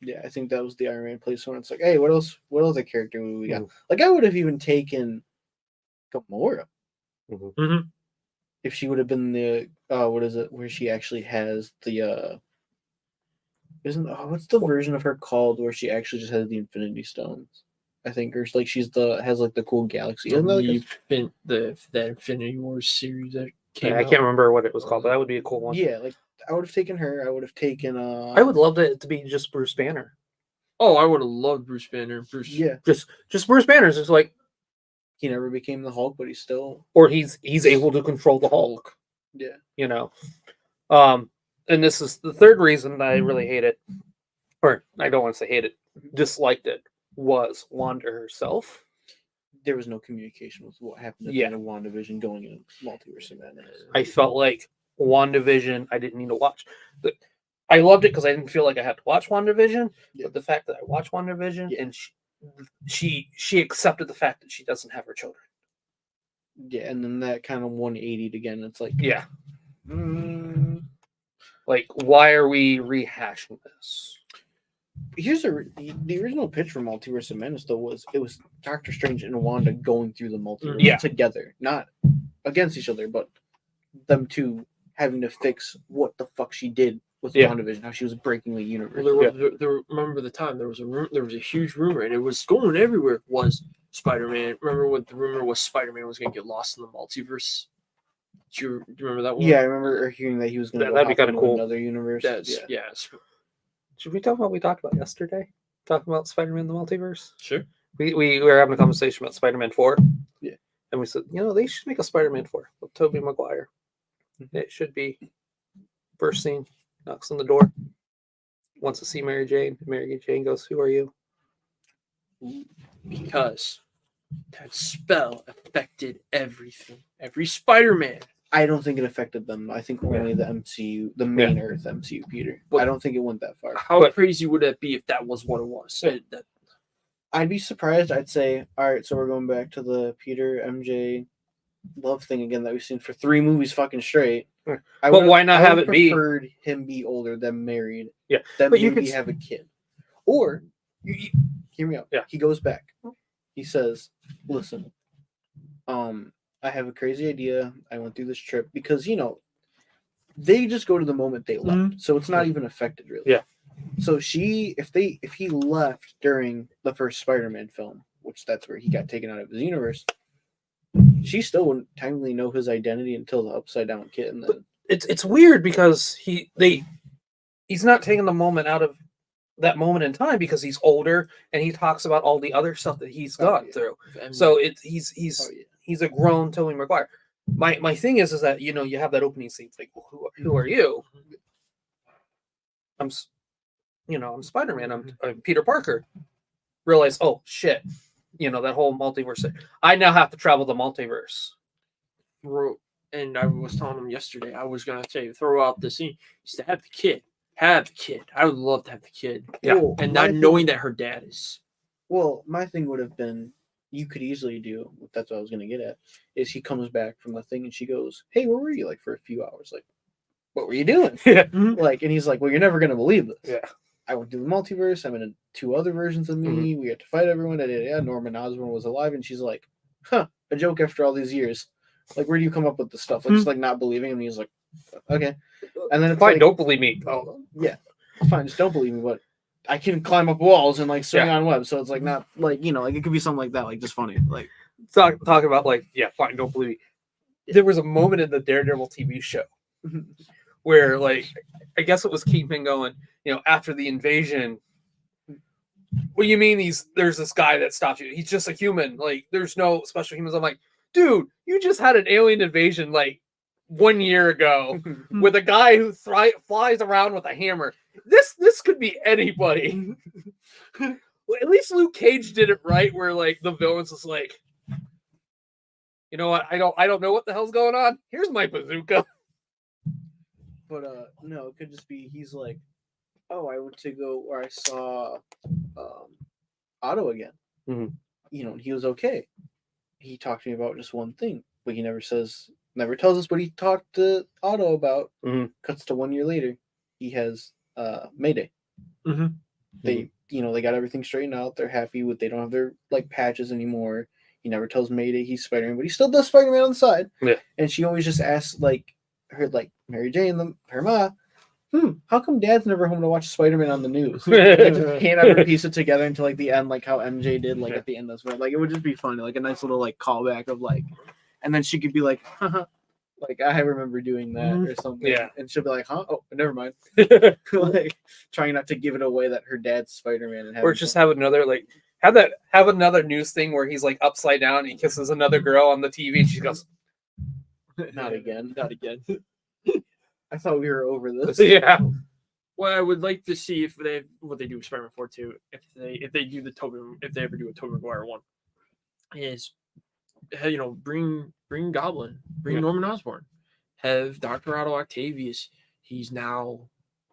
Yeah, I think that was the Iron Man place when it's like, hey, what else? What other character would we got? Like, I would have even taken Gamora if she would have been the what is it? Where she actually has the what's the version of her called where she actually just has the Infinity Stones? I think, or like has like the cool galaxy. Isn't that like the Infinity Wars series that came I out? can't remember what it was called, but that would be a cool one. Yeah, like I would have taken her. I would have taken. I would love it to be just Bruce Banner. Oh, I would have loved Bruce Banner. Just Bruce Banner's just like he never became the Hulk, but he's still, or he's able to control the Hulk. Yeah, you know. And this is the third reason that I really hate it, or I don't want to say hate it, disliked it, was Wanda herself. There was no communication with what happened at the end of WandaVision going into Multiverse of Madness. I felt like WandaVision, I didn't need to watch. I loved it because I didn't feel like I had to watch WandaVision, but the fact that I watched WandaVision and she accepted the fact that she doesn't have her children. Yeah, and then that kind of 180'd again. It's like, like, why are we rehashing this? Here's the original pitch for Multiverse of Madness, though, was Doctor Strange and Wanda going through the multiverse together, not against each other, but them two having to fix what the fuck she did with WandaVision, how she was breaking the universe. Well, remember the time there was a huge rumor, and it was going everywhere. Was Spider-Man? Remember what the rumor was? Spider-Man was going to get lost in the multiverse. Do you remember that one? Yeah, I remember hearing that he was going to. That'd be kind of cool. Another universe. Should we talk about what we talked about yesterday? Talking about Spider-Man in the multiverse? Sure. We were having a conversation about Spider-Man 4. Yeah. And we said, they should make a Spider-Man 4 with Tobey Maguire. It should be first scene, knocks on the door, wants to see Mary Jane. Mary Jane goes, "Who are you?" Because that spell affected everything. Every Spider-Man. I don't think it affected them. I think only the MCU, the main Earth MCU, Peter. But I don't think it went that far. How crazy would that be if that was what it was? I'd be surprised. I'd say, all right, so we're going back to the Peter, MJ love thing again that we've seen for 3 movies fucking straight. But why not have it be? I preferred him be older than married. Yeah. Then maybe have a kid. Or, hear me out. Yeah. He goes back. He says, listen, I have a crazy idea. I went through this trip because, they just go to the moment they left. So it's not even affected really. Yeah. So if he left during the first Spider-Man film, which that's where he got taken out of his universe, she still wouldn't technically know his identity until the Upside Down Kid. And then it's weird because he's not taking the moment out of that moment in time because he's older and he talks about all the other stuff that he's gone through. So he's a grown Tobey Maguire. My thing is that you have that opening scene. It's like, well, who are you? I'm Spider-Man. I'm Peter Parker. Realize, oh shit, that whole multiverse thing. I now have to travel the multiverse. And I was telling him yesterday, I was gonna say throw out the scene, just to have the kid. Have the kid. I would love to have the kid. Yeah. Well, and not knowing that her dad is. Well, my thing would have been, you could easily do, that's what I was going to get at, is he comes back from the thing and she goes, hey, where were you? Like, for a few hours. Like, what were you doing? Yeah. Like, and he's like, well, you're never going to believe this. Yeah. I went through the multiverse. I'm in 2 other versions of me. We had to fight everyone. Norman Osborn was alive. And she's like, a joke after all these years. Like, where do you come up with this stuff? Like, just like not believing him. And he's like, okay. And then it's fine, like, don't believe me. Oh. Yeah, fine, just don't believe me. But I can climb up walls and like swing on webs, so it's like not like like it could be something like that, like just funny. Like talking about like, yeah, fine, don't believe me. There was a moment in the Daredevil TV show where, like, I guess it was Kingpin going, after the invasion. What do you mean there's this guy that stopped you? He's just a human. Like, there's no special humans. I'm like, dude, you just had an alien invasion like 1 year ago with a guy who flies around with a hammer. This could be anybody. Well, at least Luke Cage did it right, where like the villain's just like, you know what? I don't know what the hell's going on. Here's my bazooka. But no, it could just be he's like, oh, I went to go where I saw Otto again. Mm-hmm. He was okay. He talked to me about just one thing, but he never tells us what he talked to Otto about. Mm-hmm. Cuts to 1 year later, he has Mayday. Mm-hmm. They they got everything straightened out. They're happy with they don't have their like patches anymore. He never tells Mayday he's Spider-Man, but he still does Spider-Man on the side. Yeah. And she always just asks like her like Mary Jane, her ma, how come Dad's never home to watch Spider-Man on the news? They can't ever piece it together until like the end, like how MJ did like at the end of this. Like it would just be funny, like a nice little like callback of like, and then she could be like, like I remember doing that or something. Yeah. And she'll be like, huh? Oh, never mind. Like trying not to give it away that her dad's Spider-Man. And or just have another like have another news thing where he's like upside down and he kisses another girl on the TV and she goes, not again. Not again. I thought we were over this. Yeah. Well, I would like to see if what they do with Spider-Man 4 too. If they ever do a Tobey Maguire one, is bring Goblin, bring Norman Osborn, have Dr. Otto Octavius. He's now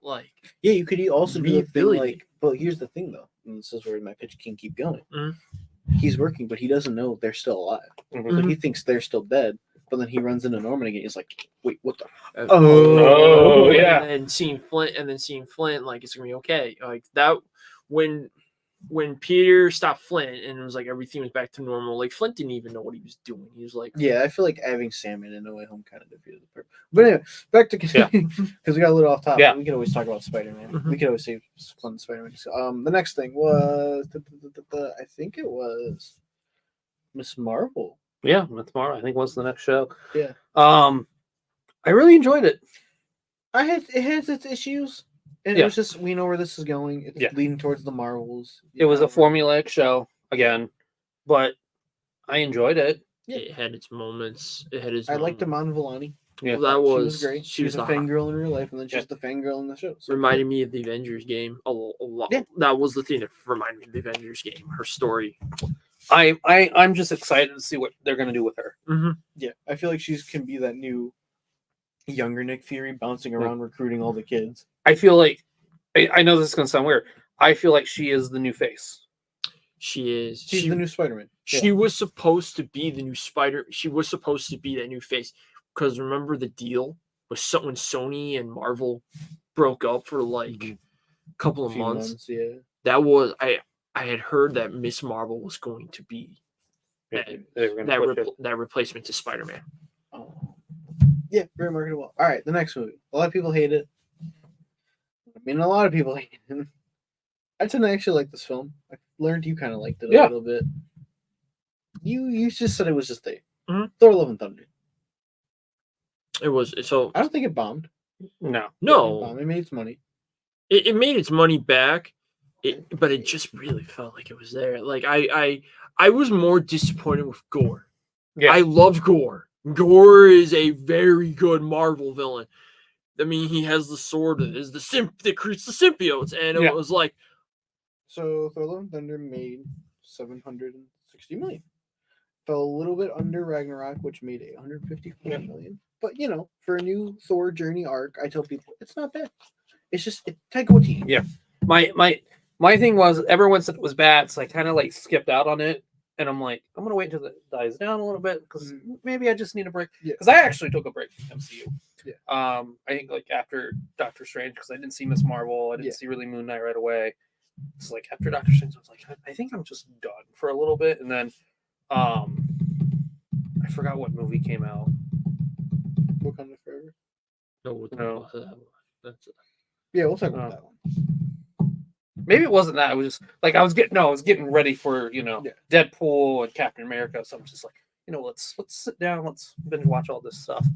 like you could also do a thing Billy. like. But here's the thing though, and this is where my pitch can keep going. Mm-hmm. He's working, but he doesn't know they're still alive. Mm-hmm. So he thinks they're still dead. But then he runs into Norman again. He's like, "Wait, what the?" Oh, yeah. And then seeing Flint, like it's gonna be okay. Like that when Peter stopped Flint and it was like everything was back to normal. Like Flint didn't even know what he was doing. He was like, yeah, I feel like having Sam in No Way Home kind of defeated the purpose. But anyway, back to because we got a little off topic. Yeah. We could always talk about Spider-Man. Mm-hmm. We could always say Flint and Spider-Man. The next thing was I think it was Miss Marvel. Yeah, tomorrow I think was the next show. Yeah. I really enjoyed it. It has its issues, and it was just we know where this is going. It's leading towards the Marvels. It was a formulaic show again, but I enjoyed it. yeah, it had its moments. I liked Iman Vellani. Yeah, that She was great. She was a fangirl in real life, and then she's the fangirl in the show. So reminded me of the Avengers game a lot. Yeah. That was the thing that reminded me of the Avengers game. Her story. I'm just excited to see what they're gonna do with her. Mm-hmm. Yeah, I feel like she can be that new younger Nick Fury bouncing around recruiting all the kids. I feel like I know this is gonna sound weird. I feel like she is the new face. She is. She's the new Spider-Man. She was supposed to be the new Spider. She was supposed to be that new face because remember the deal was when Sony and Marvel broke up for like a couple of months. Yeah, that was I had heard that Miss Marvel was going to be that replacement to Spider-Man. Oh. Yeah, very marketable. All right, the next movie. A lot of people hate it. I mean, a lot of people hate it. I tend to actually like this film. I learned you kind of liked it a little bit. You just said it was just Thor: Love and Thunder. It was so. I don't think it bombed. No. It made its money. It made its money back. But it just really felt like it was there. Like I was more disappointed with Gore. Yeah. I love Gore. Gore is a very good Marvel villain. I mean, he has the sword that is that creates the symbiotes, and it was like. So Thor: Love and Thunder made $760 million. Fell a little bit under Ragnarok, which made $154 million. But for a new Thor journey arc, I tell people it's not bad. It's just Taika Waititi. Yeah. My thing was everyone said it was bad, so I kind of like skipped out on it, and I'm like, I'm gonna wait until it dies down a little bit because maybe I just need a break. Because I actually took a break from MCU. Yeah. I think like after Doctor Strange, because I didn't see Miss Marvel, I didn't see really Moon Knight right away. It's like after Doctor Strange, I was like, I think I'm just done for a little bit, and then I forgot what movie came out. Wakanda Forever. No. Yeah, we'll talk about that one. Maybe it wasn't that. It was just like I was getting ready for Deadpool and Captain America. So I'm just like, let's sit down, let's binge watch all this stuff.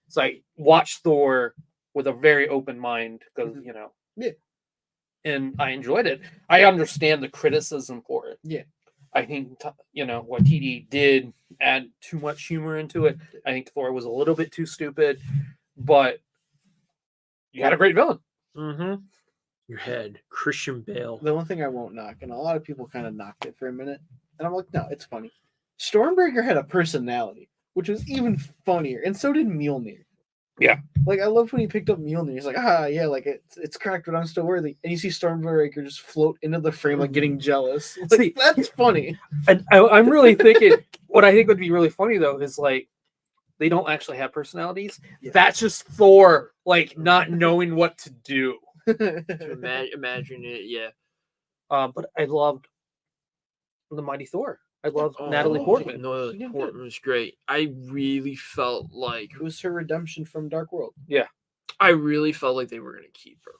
So I watched Thor with a very open mind because and I enjoyed it. I understand the criticism for it. Yeah. I think what TD did add too much humor into it. I think Thor was a little bit too stupid, but you had a great villain. Mm-hmm. Your head, Christian Bale. The one thing I won't knock, and a lot of people kind of knocked it for a minute, and I'm like, no, it's funny. Stormbreaker had a personality, which was even funnier, and so did Mjolnir. Yeah. Like, I loved when he picked up Mjolnir. He's like, yeah, like, it's cracked, but I'm still worthy. And you see Stormbreaker just float into the frame, like, getting jealous. It's like, that's funny. And I'm really thinking, what I think would be really funny, though, is, like, they don't actually have personalities. Yeah. That's just Thor, like, not knowing what to do. Imagine it, yeah. But I loved the Mighty Thor. I loved Natalie Portman. Natalie Portman was great. I really felt like it was her redemption from Dark World. Yeah. I really felt like they were going to keep her.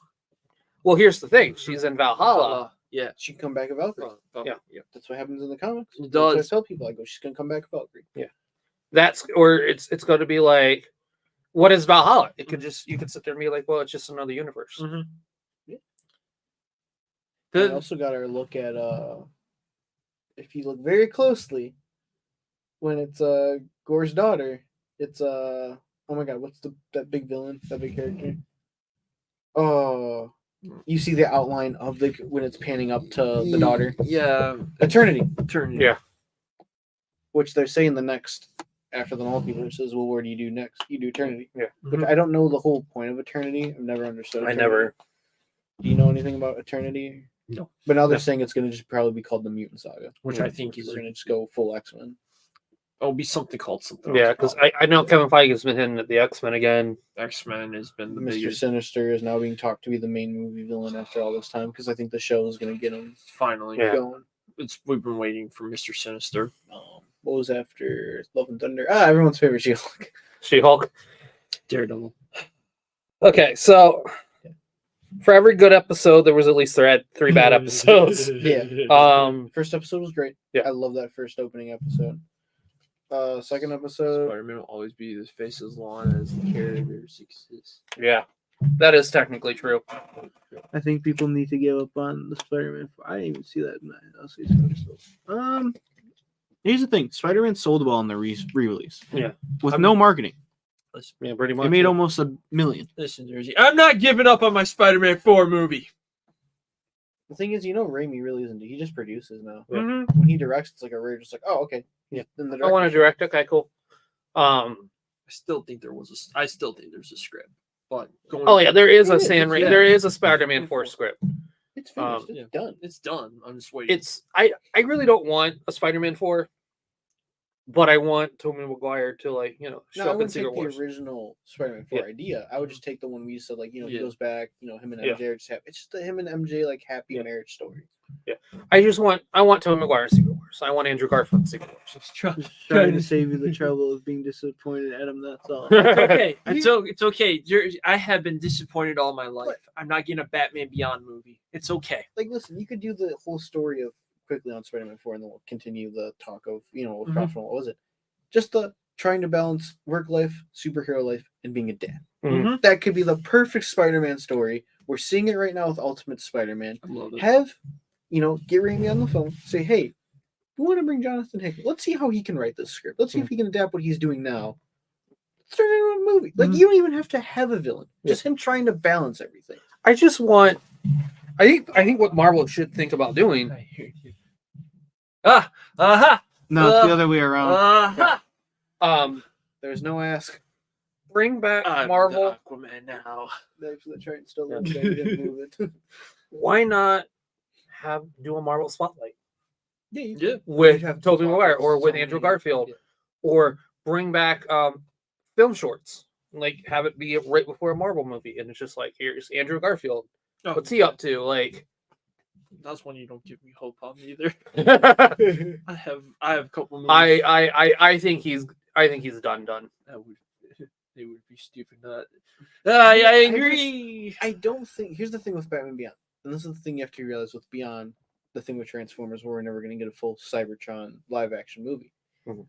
Well, here's the thing. She's in Valhalla. Yeah. She can come back a Valkyrie. Yeah. That's what happens in the comics. It does. I tell people, I go, she's going to come back a Valkyrie. Yeah. It's going to be like, what is Valhalla? It could you could sit there and be like, well, it's just another universe. Mm-hmm. Yeah. We also got our look at if you look very closely, when it's Gore's daughter, it's oh my god, what's that big villain, that big character? Oh, you see the outline of when it's panning up to the daughter. Yeah, Eternity. Yeah. Which they're saying the next after the multiverse is, well, where do you do next? You do Eternity. Yeah. Which I don't know the whole point of Eternity. I've never understood. Eternity. Do you know anything about Eternity? No. But now they're saying it's going to just probably be called the Mutant Saga, which I think is going to just go full X-Men. It'll be something called something. Yeah, because I know Kevin Feige has been hitting at the X-Men again. X-Men has been the Mr. biggest. Sinister is now being talked to be the main movie villain after all this time because I think the show is going to get him finally going. We've been waiting for Mr. Sinister. What was after Love and Thunder? Everyone's favorite She-Hulk. She-Hulk. Daredevil. Okay, so for every good episode, there was at least 3 bad episodes. Yeah. First episode was great. Yeah. I love that first opening episode. Second episode. Spider-Man will always be his face as long as the character exists. Yeah. That is technically true. I think people need to give up on the Spider-Man. I didn't even see that. I'll see Spider-Man. Here's the thing. Spider-Man sold well on the re-release. Yeah. With no marketing. Yeah, pretty much. It made almost $1 million. Listen, Jersey, I'm not giving up on my Spider-Man 4 movie. The thing is, Raimi really isn't. He just produces now. Yeah. Mm-hmm. When he directs, it's like a rare, just like, oh, okay. Yeah. Then I want to direct. Okay, cool. I still think there's a script, but there is a there is a Spider-Man 4 script. It's finished. It's done. It's done. I'm just waiting. I really don't want a Spider-Man 4, but I want Tobey Maguire to show up in Secret Wars. The original Spider-Man 4 idea. I would just take the one we said he goes back, him and MJ are just happy. It's just him and MJ happy marriage story. Yeah, I want Tobey Maguire in Secret Wars. I want Andrew Garfield in Secret Wars. Just trying to save you the trouble of being disappointed at him. That's all. It's okay. It's okay. I have been disappointed all my life. I'm not getting a Batman Beyond movie. It's okay. Listen, you could do the whole story of quickly on Spider-Man 4, and then we'll continue the talk of what was it? Just the trying to balance work life, superhero life, and being a dad. Mm-hmm. That could be the perfect Spider-Man story. We're seeing it right now with Ultimate Spider-Man. I love it. Have get Raimi on the phone. Say, hey, we want to bring Jonathan Hickman. Let's see how he can write this script. Let's see if he can adapt what he's doing now. Let's turn it into a movie. You don't even have to have a villain. Just him trying to balance everything. I just want. I think what Marvel should think about doing. No, it's the other way around. There's no ask. Bring back Marvel. Aquaman now. Didn't move it. Why not do a Marvel spotlight? Yeah. With Tobey Maguire or with Andrew Garfield, or bring back film shorts. Have it be right before a Marvel movie, and it's just here's Andrew Garfield. What's he up to? That's one you don't give me hope on either. I have a couple movies. I think I think he's done. They would be stupid not. I agree. I don't think. Here's the thing with Batman Beyond, and this is the thing you have to realize with Beyond, the thing with Transformers, we're never going to get a full Cybertron live action movie. Mhm.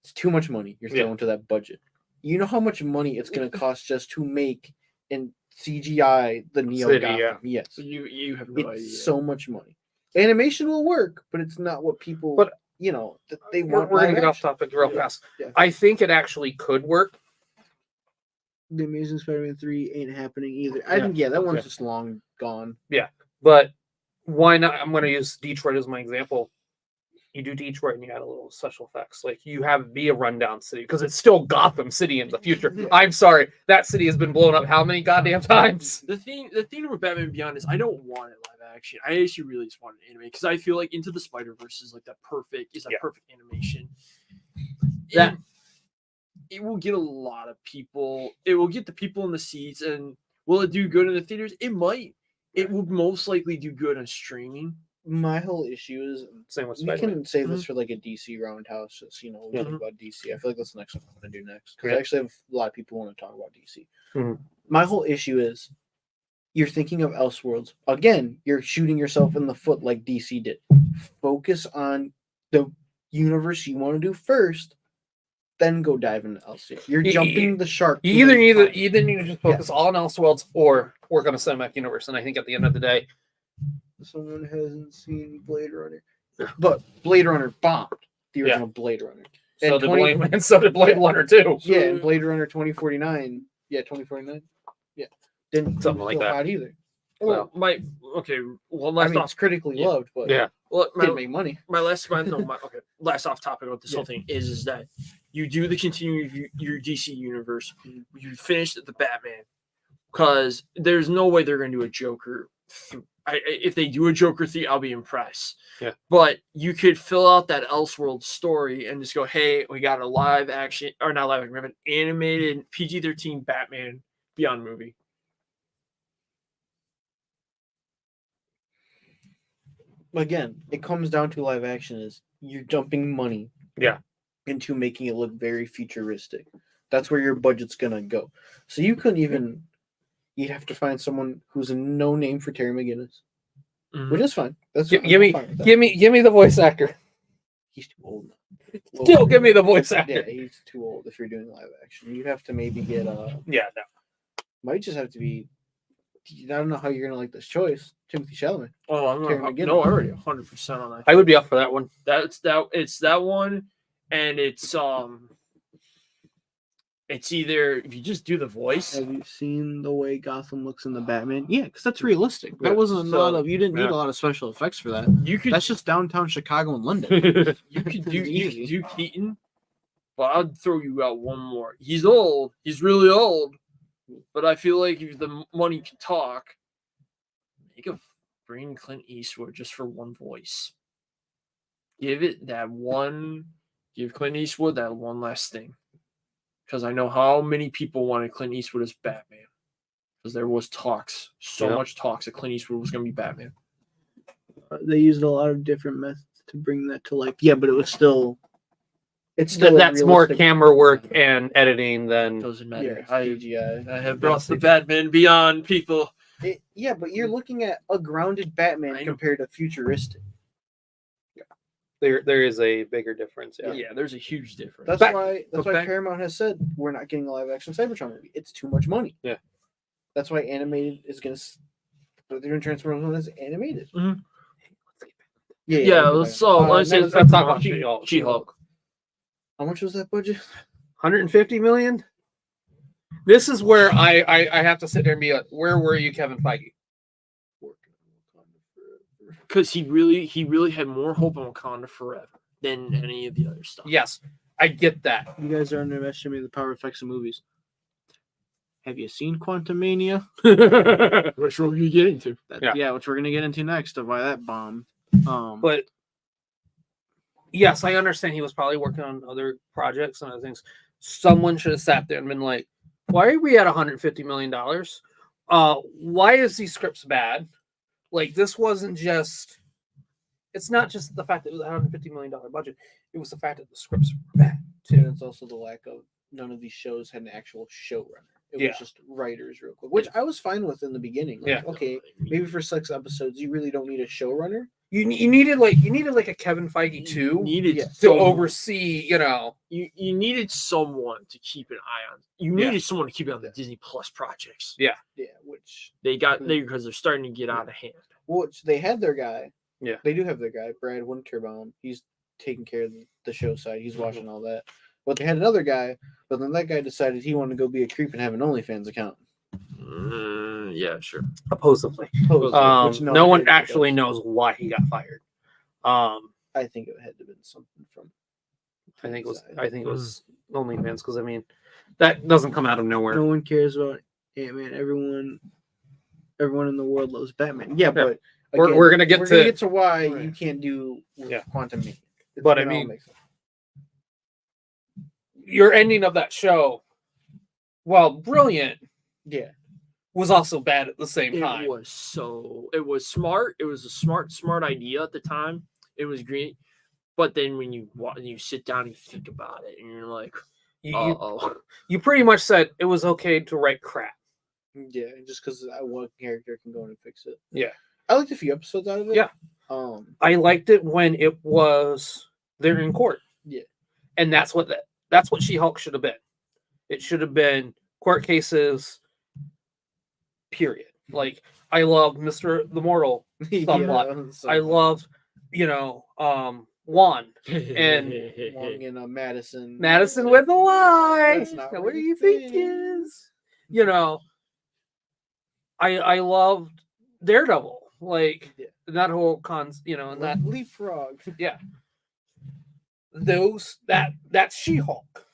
It's too much money you're throwing to that budget. You know how much money it's going to cost just to make and CGI the Neo City, Gotham? yeah. Yes, You have no idea. it's so much money. Animation will work, but it's not what people. But they We're want. going to live get off action. topic real fast. Yeah. I think it actually could work. The Amazing Spider-Man 3 ain't happening either. I Yeah. think that one's Okay. just long gone. But why not? I'm going to use Detroit as my example. You do Detroit and you add a little special effects. Like you have be a rundown city because it's still Gotham City in the future. Yeah. I'm sorry. That city has been blown up how many goddamn times? The thing with Batman Beyond is I don't want it live action. I actually really just want it anime because I feel like Into the Spider-Verse is like that perfect animation. That- It will get a lot of people. It will get the people in the seats, and will it do good in the theaters? It might. It will most likely do good on streaming. My whole issue is Same with we Spider-Man. can save this for like a DC roundhouse. Just, we'll Yeah. talk about DC. I feel like that's the next one I'm going to do next because Yeah. I actually have a lot of people want to talk about DC. Mhm. My whole issue is you're thinking of Elseworlds again. You're shooting yourself in the foot like DC did. Focus on the universe you want to do first, then go dive into Elseworlds. You're You- jumping the shark. You too either many need to times. just focus all on Elseworlds or work on a cinematic universe. And I think at the end of the day, Someone hasn't seen Blade Runner, but Blade Runner bombed the original Blade Runner. so And did 20 Blade, and so did Blade Runner too. Yeah, and Blade Runner 2049. Yeah, 2049. Yeah, didn't Something like feel that. hot either. Well, one I last mean, off. it's critically Yeah. loved, but Yeah. Well, didn't make money. last off topic about this whole thing is that you do the continue your DC universe. You finish the Batman because there's no way they're going to do a Joker. If they do a Joker 3, I'll be impressed. Yeah. But you could fill out that Elseworld story and just go, hey, we got a live action, or not live action, we have an animated PG-13 Batman Beyond movie. Again, it comes down to live action is you're dumping money into making it look very futuristic. That's where your budget's gonna go. So you couldn't even you'd have to find someone who's a no name for Terry McGinnis. Mhm. Which is fine. That's Give I'm me fine with that. give me the voice actor. He's too old now. Still give me the voice actor. Yeah, he's too old if you're doing live action. You'd have to maybe get Yeah, no. might just have to be I don't know how you're gonna like this choice. Timothy Chalamet. Oh, I'm Terry not, McGinnis. no, already 100% on that. I would be up for that one. It's that one, and it's either if you just do the voice. Have you seen the way Gotham looks in the Batman? Yeah, because that's realistic. Yeah. That wasn't a So, lot of you didn't need yeah. a lot of special effects for that. You could That's just downtown Chicago and London. you could do easy. Keaton, but I'd throw you out one more. He's old. He's really old, but I feel like if the money can talk, bring Clint Eastwood just for one voice. Give Clint Eastwood that one last thing. Because I know how many people wanted Clint Eastwood as Batman. Because there was much talks that Clint Eastwood was going to be Batman. They used a lot of different methods to bring that to life. Yeah, but it's still That's more realistic. camera work and editing than Doesn't Yeah, matter. it's I CGI. have brought the Batman Beyond people. Yeah, but you're looking at a grounded Batman I know. compared to futuristic. there is a bigger difference. Yeah. Yeah, there's a huge difference. That's Back- why but back- Paramount has said we're not getting a live action Cybertron movie. It's too much money. Yeah. That's why animated is gonna. They're doing Transformers one is animated. Mhm. Yeah. let's Let's say talk about She-Hulk. She-Hulk. How much was that budget? 150 million. This is where I have to sit there and be like, where were you, Kevin Feige? Because he really had more hope on Wakanda Forever than any of the other stuff. Yes, I get that. You guys are underestimating the power effects of movies. Have you seen Quantumania? Which we're gonna get into. Yeah. Which we're gonna get into next of why that bombed. But yes, I understand he was probably working on other projects and other things. Someone should have sat there and been like, why are we at $150 million? Why is these scripts bad? Like, this wasn't just, it's not just the fact that it was a $150 million budget. It was the fact that the scripts were bad And it's also the lack of none of these shows had an actual showrunner. It Yeah. was just writers real quick, which I was fine with in the beginning. Like, Yeah. okay, maybe for 6 episodes you really don't need a showrunner. You needed like a Kevin Feige too needed to oversee, you needed someone to keep an eye on. You needed someone to keep it on the Disney Plus projects. Yeah, which because they're starting to get out of hand. Which they had their guy. Yeah, they do have their guy, Brad Winterbaum. He's taking care of the show side. He's watching all that. But they had another guy, but then that guy decided he wanted to go be a creep and have an OnlyFans account. Yeah, sure. Supposedly. Which no one actually knows why he got fired. I think it had to have been something from. I think it was OnlyFans because that doesn't come out of nowhere. No one cares about Ant-Man. Everyone in the world loves Batman. Yeah, but again, we're gonna get to why you can't do Quantum Mania. But your ending of that show, while brilliant, was also bad at the same time. It was smart. It was a smart idea at the time. It was great. But then when you sit down and think about it, and you're like, you pretty much said it was okay to write crap. Yeah, just because one character can go in and fix it. Yeah, I liked a few episodes out of it. Yeah, I liked it when it was they're in court. Yeah, and that's what She-Hulk should have been. It should have been court cases. Period. Like I loved Mr. the Mortal somewhat. I loved, Juan and Madison. Madison with the lie. What do you think is? I loved Daredevil. Like that whole and that leapfrog. Yeah. That's She-Hulk.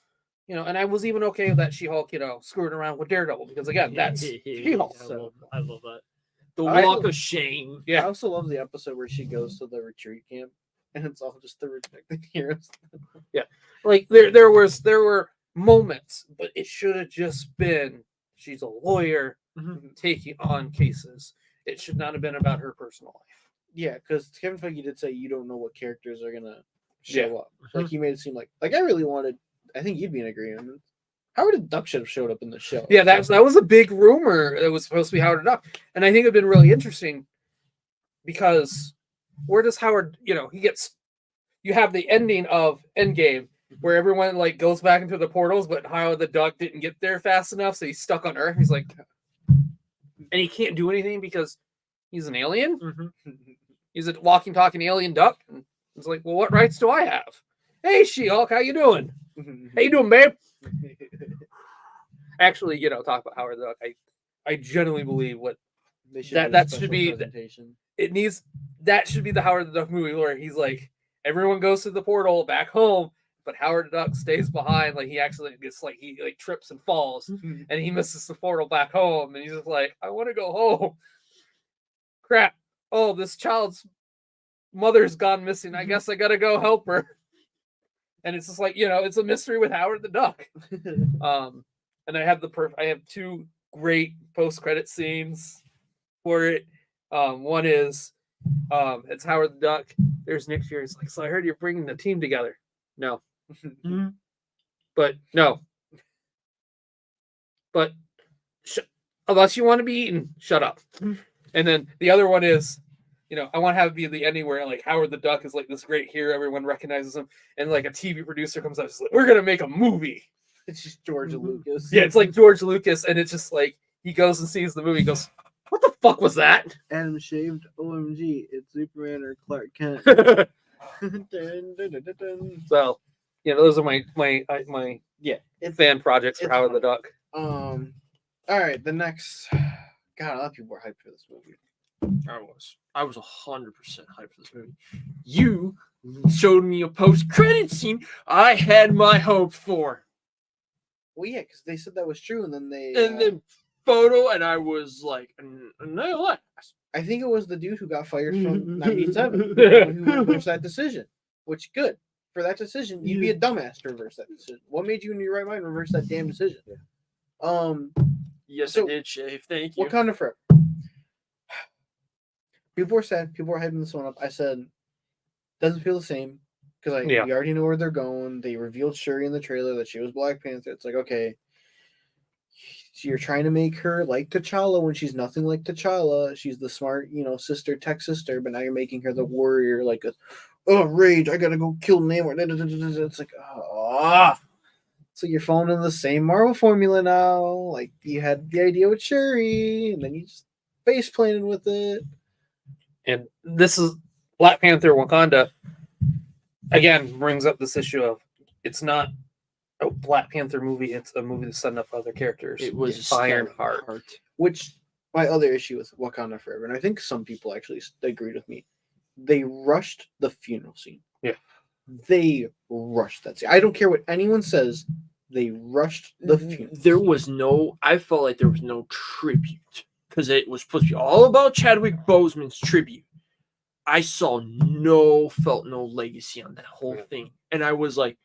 And I was even okay with that She-Hulk, screwing around with Daredevil because again, that's She-Hulk. I love that. The walk of shame. Yeah. I also love the episode where she goes to the retreat camp and it's all just the rejected heroes. Yeah. Like there were moments, but it should have just been she's a lawyer taking on cases. It should not have been about her personal life. Yeah, because Kevin Feige did say you don't know what characters are gonna show up. Like he made it seem like I really wanted. I think you'd be in agreement. Howard the Duck should have showed up in the show. Yeah, that was a big rumor. It was supposed to be Howard the Duck, and I think it'd been really interesting because where does Howard? You have the ending of Endgame where everyone goes back into the portals, but Howard the Duck didn't get there fast enough, so he's stuck on Earth. He's like, and he can't do anything because he's an alien. He's a walking, talking alien duck. And it's like, well, what rights do I have? Hey, She-Hulk, how you doing? How you doing, babe? Actually, talk about Howard the Duck. I genuinely believe that should be that should be the Howard the Duck movie where he's like, everyone goes to the portal back home, but Howard the Duck stays behind. Like he actually gets he trips and falls, and he misses the portal back home, and he's just like, I want to go home. Crap! Oh, this child's mother's gone missing. I guess I gotta go help her. And it's just it's a mystery with Howard the Duck. And I have I have 2 great post-credit scenes for it. One is it's Howard the Duck. There's Nick Fury. It's like, so I heard you're bringing the team together. No. But no. But unless you want to be eaten, shut up. And then the other one is, I want to have it be the ending where Howard the Duck is this great hero, everyone recognizes him, and a TV producer comes up, we're gonna make a movie. It's just George Lucas. Yeah, it's like George Lucas, and it's just he goes and sees the movie, he goes, what the fuck was that? Adam shaved. OMG, it's Superman or Clark Kent. So, those are my fan projects for Howard the Duck. All right, the next. God, a lot of people were hyped for this movie. I was 100% hyped for this movie. You showed me a post-credit scene I had my hopes for. Well, yeah, because they said that was true, and then the photo, and I was like, no, what? I think it was the dude who got fired from 97 who reversed that decision. Which, good. For that decision, you'd be a dumbass to reverse that decision. What made you in your right mind reverse that damn decision? Yes, I did, Shave. Thank you. Wakanda Forever. People were sad. People were hyping this one up. I said, doesn't feel the same because we already know where they're going. They revealed Shuri in the trailer that she was Black Panther. It's like, okay, so you're trying to make her like T'Challa when she's nothing like T'Challa. She's the smart, sister, tech sister, but now you're making her the warrior, like rage, I gotta go kill Namor. It's like, so you're following the same Marvel formula now. Like, you had the idea with Shuri, and then you just face planted with it. And this is Black Panther Wakanda, again, brings up this issue of it's not a Black Panther movie, it's a movie that's setting up other characters. It was Ironheart. Which, my other issue with Wakanda Forever, and I think some people actually agreed with me, they rushed the funeral scene. Yeah. They rushed that scene. I don't care what anyone says, they rushed the funeral. I felt like there was no tribute, because it was supposed to be all about Chadwick Boseman's tribute. I felt no legacy on that whole thing. And I was like,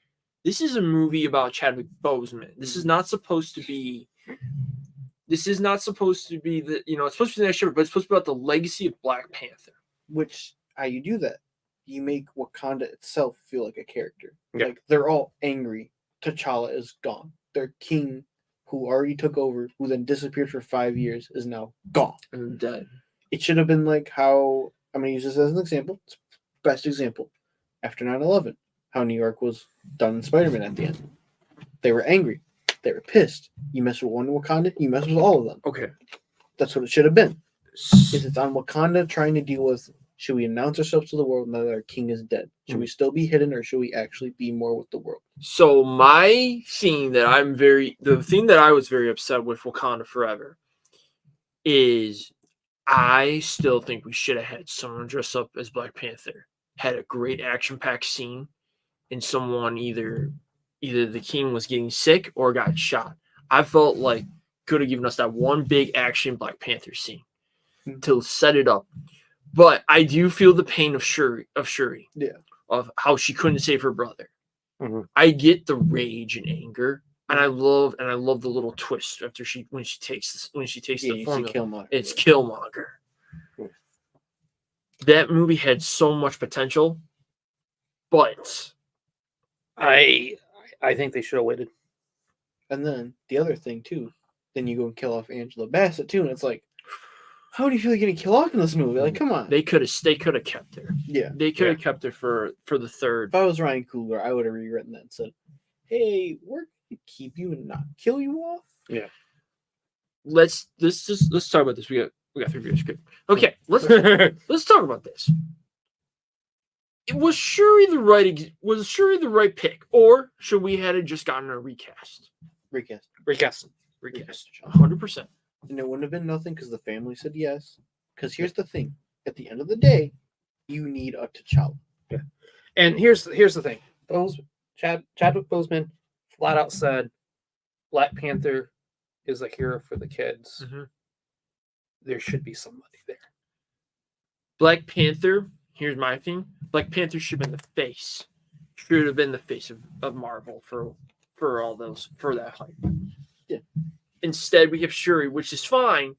this is a movie about Chadwick Boseman. This is not supposed to be the, it's supposed to be the next year, but it's supposed to be about the legacy of Black Panther. Which, how you do that? You make Wakanda itself feel like a character. Yeah. Like, they're all angry. T'Challa is gone. Their king, who already took over, who then disappeared for 5 years, is now gone. And dead. It should have been like how, I'm going to use this as an example. It's the best example. After 9/11, how New York was done in Spider-Man at the end. They were angry. They were pissed. You mess with one Wakanda, you mess with all of them. Okay. That's what it should have been. It's on Wakanda trying to deal with, should we announce ourselves to the world now that our king is dead? Should we still be hidden, or should we actually be more with the world? So my thing that the thing that I was very upset with Wakanda Forever is I still think we should have had someone dress up as Black Panther, had a great action-packed scene, and someone either the king was getting sick or got shot. I felt like could have given us that one big action Black Panther scene to set it up. But I do feel the pain of Shuri. Yeah. Of how she couldn't save her brother. Mm-hmm. I get the rage and anger, and I love the little twist after when she takes the formula. Killmonger. It's Killmonger. Mm. That movie had so much potential, but I think they should have waited. And then the other thing too, then you go and kill off Angela Bassett too, and it's like, how do you feel like getting killed off in this movie? Like, come on. They could have kept her. Yeah. They could have kept her for the third. If I was Ryan Coogler, I would have rewritten that and said, hey, we're gonna keep you and not kill you off. Yeah. Let's talk about this. We got 3 years. Good. Okay, let's talk about this. Was Shuri the right pick, or should we had just gotten a recast? Recast. 100%. And it wouldn't have been nothing because the family said yes. Because here's the thing: at the end of the day, you need a T'Challa. Yeah. And here's the thing: Chadwick Boseman flat out said, "Black Panther is a hero for the kids. Mm-hmm. There should be somebody there." Black Panther. Here's my thing: Black Panther should have been the face. Should have been the face of Marvel for all those, for that hype. Yeah. Instead, we have Shuri, which is fine,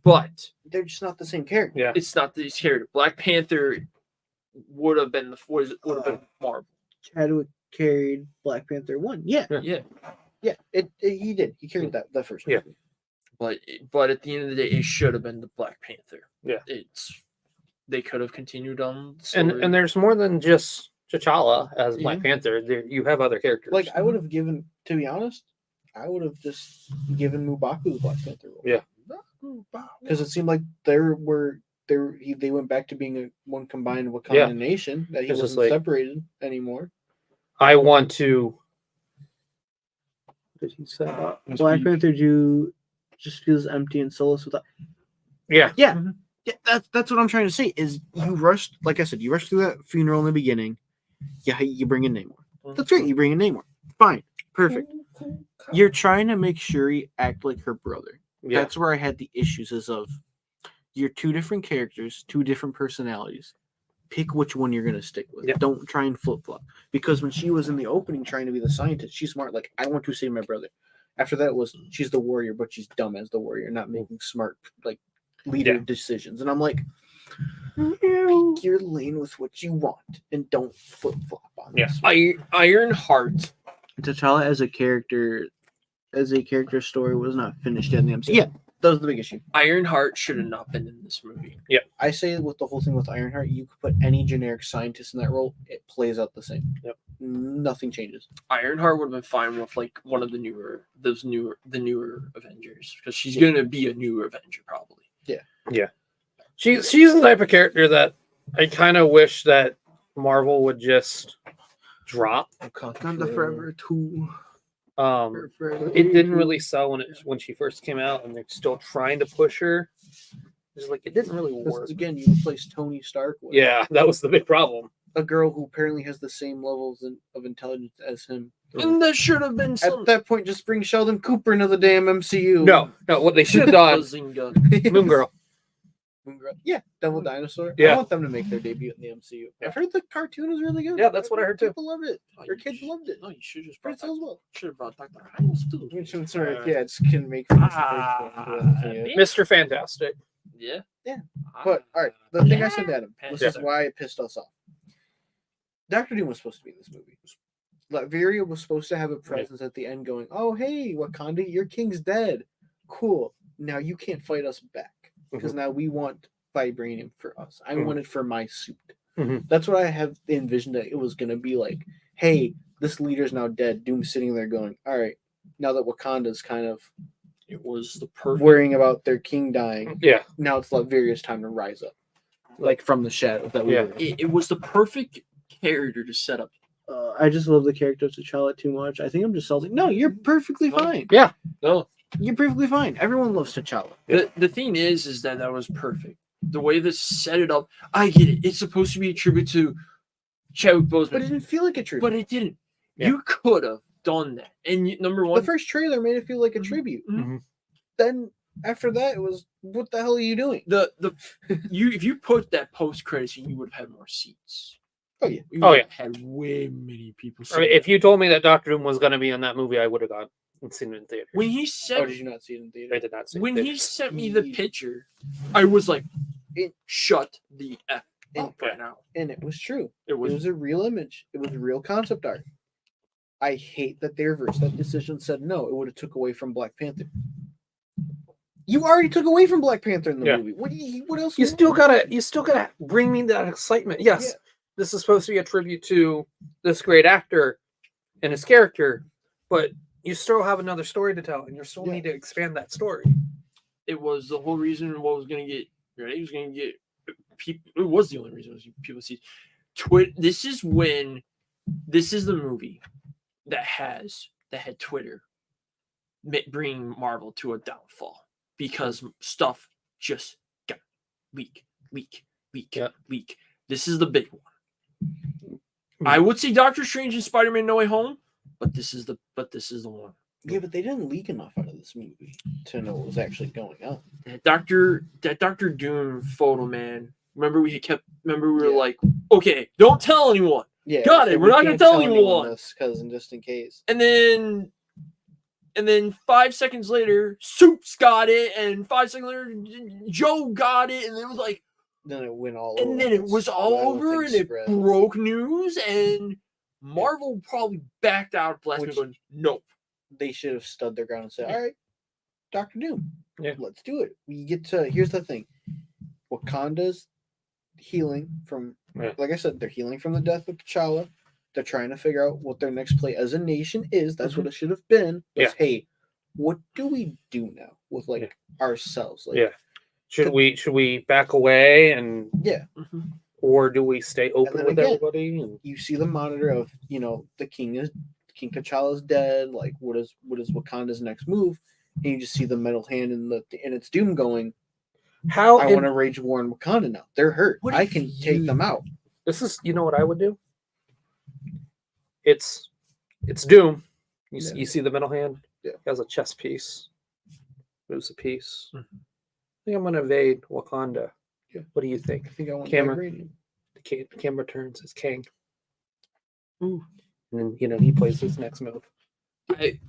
but they're just not the same character. Yeah. It's not the character. Black Panther would have been Marvel. Chadwick carried Black Panther 1. Yeah. Yeah. He did. He carried that first one. Yeah. But at the end of the day, it should have been the Black Panther. Yeah. They could have continued on the story. And there's more than just T'Challa as Black Panther. You have other characters. Like, I would have given, to be honest, I would have just given M'Baku the Black Panther role. Yeah. Because it seemed like they went back to being one combined Wakanda nation, that he wasn't separated anymore. I want to. What did he say? Black Panther just feels empty and soulless without. Yeah. Yeah. Mm-hmm. Yeah, that's what I'm trying to say. Is you rushed, like I said, you rushed through that funeral in the beginning. Yeah, you bring in Namor. That's great. You bring in Namor. Fine. Perfect. You're trying to make Shuri act like her brother. Yeah. That's where I had the issues you're two different characters, two different personalities. Pick which one you're going to stick with. Yeah. Don't try and flip-flop. Because when she was in the opening trying to be the scientist, she's smart. Like, I want to save my brother. After that was, she's the warrior, but she's dumb as the warrior, not making smart, like, leader decisions. And I'm like, Pick your lane with what you want and don't flip flop on this. Ironheart. T'Challa as a character story was not finished yet in the MCU. Yeah, that was the big issue. Ironheart should have not been in this movie. Yeah, I say with the whole thing with Ironheart, you could put any generic scientist in that role, it plays out the same. Yep. Nothing changes. Ironheart would have been fine with like one of the newer Avengers because she's gonna be a newer Avenger probably. Yeah. She's the type of character that I kind of wish that Marvel would just drop. Wakanda Forever 2. It didn't really sell when she first came out, and they're still trying to push her. It's like it didn't really work. Again, you replaced Tony Stark with that was the big problem. a girl who apparently has the same levels of intelligence as him. And that should have been At that point, just bring Sheldon Cooper into the damn MCU. No, what they should have done, Moon Girl. Yeah, Devil Dinosaur. Yeah. I want them to make their debut in the MCU. I've heard the cartoon is really good. Yeah, that's what I heard too. People love it. Your kids loved it. No, you should just Prince as well. should have brought Dr. Hynes too. Kids can make Mr. Fantastic. Yeah. But all right, the thing I said to Adam, this is why it pissed us off. Dr. Doom was supposed to be in this movie. Latveria was supposed to have a presence at the end going, "Oh, hey, Wakanda, your king's dead. Cool. Now you can't fight us back. Because now we want vibranium for us. I want it for my suit." That's what I have envisioned that it was going to be like. Hey, this leader's now dead. Doom's sitting there going, all right, now that Wakanda's kind of worrying about their king dying. Yeah. Now it's Latveria's time to rise up. Like from the shadow that we were in. It was the perfect character to set up. I just love the character of T'Challa too much. I think I'm just salty. No, you're perfectly fine. Yeah. No. You're perfectly fine. Everyone loves T'Challa. The thing is that was perfect. The way this set it up, I get it. It's supposed to be a tribute to Chadwick Boseman. But it didn't feel like a tribute. But it didn't. Yeah. You could have done that. And number one, the first trailer made it feel like a tribute. Then after that, it was, what the hell are you doing? If you put that post credits, you would have had more seats. Oh yeah. You would have had way many people. I mean, if you told me that Doctor Doom was going to be in that movie, I would have gone and seen it in theater. When he said, did you not see it in theater? I did not see it. When he sent me the picture, I was like, shut the F up right now. And it was true. It was a real image. It was real concept art. I hate that they reversed that decision. Said no, it would have took away from Black Panther. You already took away from Black Panther in the movie. What else? You still gotta bring me that excitement. Yes, this is supposed to be a tribute to this great actor and his character, but you still have another story to tell, and you still need to expand that story. It was the whole reason what was going to get ready. It was going to get people. It was the only reason was people see. This is the movie that had Twitter bringing Marvel to a downfall because stuff just got leak. This is the big one. I would say Doctor Strange and Spider-Man No Way Home, but this is the one. Yeah, but they didn't leak enough out of this movie to know what was actually going on. That Doctor Doom photo, man. Remember we were like, okay, don't tell anyone. Yeah, got it. We're not gonna tell anyone. This cousin, just in case. And then 5 seconds later, Soups got it, and 5 seconds later, Joe got it, and it was like. Then it went all over. And then it was all over, and it broke news, and Marvel probably backed out of last minute going, nope. They should have stood their ground and said, all right, Dr. Doom, let's do it. Here's the thing. Wakanda's healing from, like I said, they're healing from the death of T'Challa. They're trying to figure out what their next play as a nation is. That's what it should have been. Hey, what do we do now with ourselves? Should we back away and or do we stay open with everybody? And you see the monitor of the King T'Challa's dead. Like what is Wakanda's next move? And you just see the metal hand and it's Doom going. I want to rage war in Wakanda now. They're hurt. I can take them out. This is what I would do. It's Doom. You see the metal hand. Yeah, he has a chess piece. Moves a piece. I think I'm going to invade Wakanda. Yeah. What do you think? I think I want vibranium. The camera turns as Kang. Ooh. And then, he plays his next move.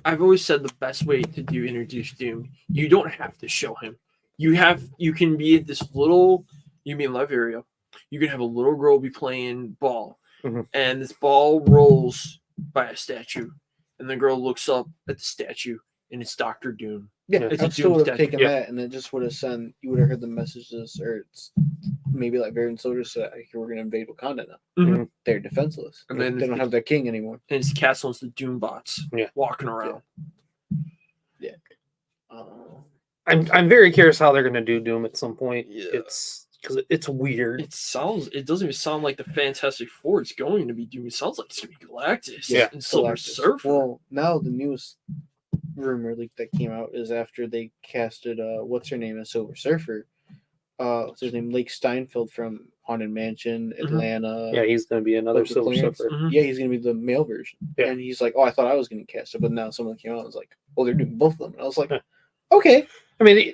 I've always said the best way to introduce Doom, you don't have to show him. You can be this little You mean live area. You can have a little girl be playing ball, Mhm. and this ball rolls by a statue, and the girl looks up at the statue, and it's Doctor Doom. Yeah, It's I a still Doom would have statue. taken Yeah. that, and it just would have sent. You would have heard the messages, or it's maybe like Variant soldiers said, like, "We're going to invade Wakanda now. Mhm. They're defenseless, And and then they don't have their king anymore." And it's the castle, it's the Doom bots walking around. I'm very curious how they're gonna do Doom at some point. Yeah. It's because it's weird. It doesn't even sound like the Fantastic Four it's going to be Doom. It sounds like it's going to be Galactus Yeah. and Silver Galactus. Surfer. Well, now the newest rumor leak that came out is after they casted what's her name as Silver Surfer. What's his name? Lake Steinfeld from Haunted Mansion, Atlanta. Yeah, he's gonna be another Local Silver clearance. Surfer. Yeah, he's gonna be the male version. Yeah. And he's like, "Oh, I thought I was gonna cast it, but now someone came out and was like, oh, they're doing both of them." And I was like, okay. I mean,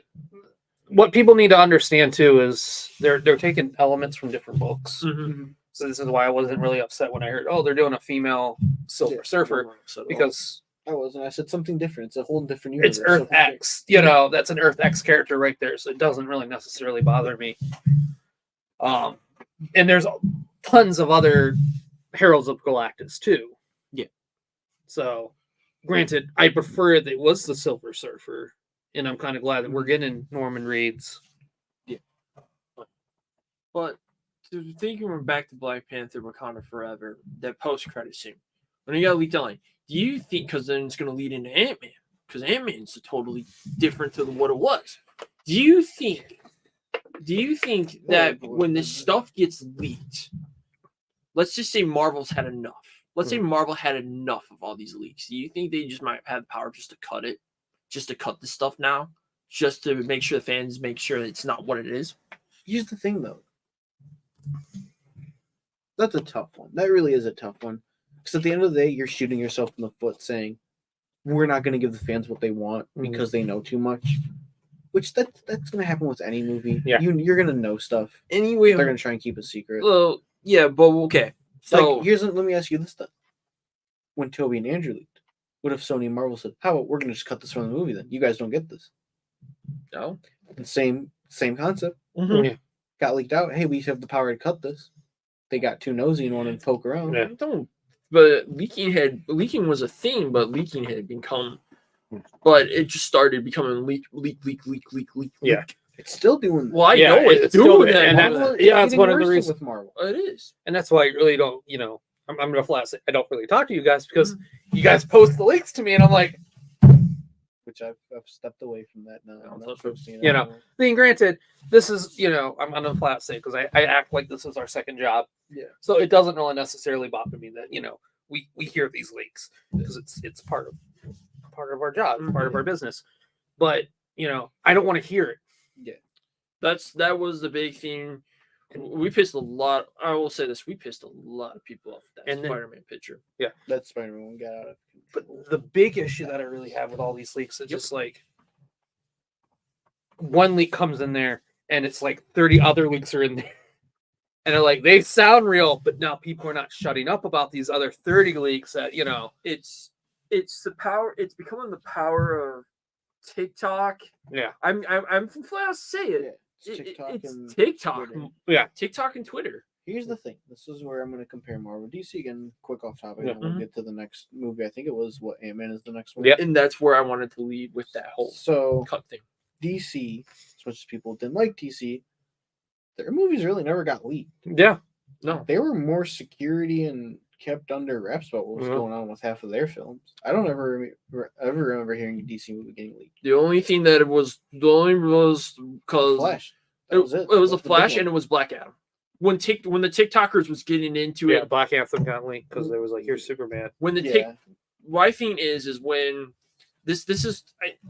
what people need to understand too is they're taking elements from different books. Mm-hmm. So this is why I wasn't really upset when I heard, oh, they're doing a female Silver Surfer, because I wasn't. I said something different. It's a whole different universe. it's Earth X. You know, that's an Earth X character right there, so it doesn't really necessarily bother me. And there's tons of other Heralds of Galactus too. Yeah. So, granted, I prefer that it was the Silver Surfer, and I'm kind of glad that we're getting Norman Reedus. But thinking back to Black Panther Wakanda Forever, that post-credit scene, when you got leaked online, do you think, because then it's going to lead into Ant-Man, because Ant-Man's totally different to what it was. Do you think that when this stuff gets leaked, let's just say Marvel's had enough. Let's say Marvel had enough of all these leaks. Do you think they just might have the power just to cut it? Just to cut this stuff now? Just to make sure the fans make sure it's not what it is? Here's the thing, though. That's a tough one. That really is a tough one. Because at the end of the day, you're shooting yourself in the foot saying, we're not going to give the fans what they want because they know too much. Which that's going to happen with any movie. Yeah. You're going to know stuff. Anyway, they're going to try and keep a secret. Well, yeah, but okay. So like, let me ask you this stuff. When Toby and Andrew leaked, what if Sony and Marvel said, how about we're going to just cut this from the movie then? You guys don't get this. No. The same concept. Mm-hmm. Yeah. Got leaked out. Hey, we have the power to cut this. They got too nosy and wanted to poke around. Yeah. But leaking was a thing, but leaking had become, but it just started becoming leak. Yeah. It's still doing that. Well, I know it's doing that. And that's one of the reasons with Marvel. It is. And that's why I really don't, I'm going to flat say I don't really talk to you guys because you guys post the leaks to me and I'm like, which I've stepped away from that now. I'm not posting it. I mean, granted, this is, I'm on a flat say because I act like this is our second job. Yeah. So it doesn't really necessarily bother me that, we hear these leaks because it's part of our job, part of our business. But, I don't want to hear it. Yeah. That was the big thing. We pissed a lot. I will say this: we pissed a lot of people off with that Spider-Man picture. Yeah, that Spider-Man one got out of. But the big issue that I really have with all these leaks is just like one leak comes in there and it's like 30 other leaks are in there, and they're like they sound real, but now people are not shutting up about these other 30 leaks. That it's the power. It's becoming the power of TikTok. Yeah, I'm flat out to say it. Yeah. It's TikTok. Yeah, TikTok and Twitter. Here's the thing. This is where I'm going to compare Marvel DC again. Quick off topic, Yeah. and we'll get to the next movie. I think it was Ant-Man is the next one. Yeah, and that's where I wanted to lead with that whole cut thing. DC, as much as people didn't like DC, their movies really never got leaked. Yeah, no, they were more security and kept under wraps about what was going on with half of their films. I don't ever remember hearing a DC movie getting leaked. The only thing that was because Flash. It was a Flash and it was Black Adam. When the TikTokers was getting into it, Black Anthem got leaked because there was like, here's Superman. When my thing is when this is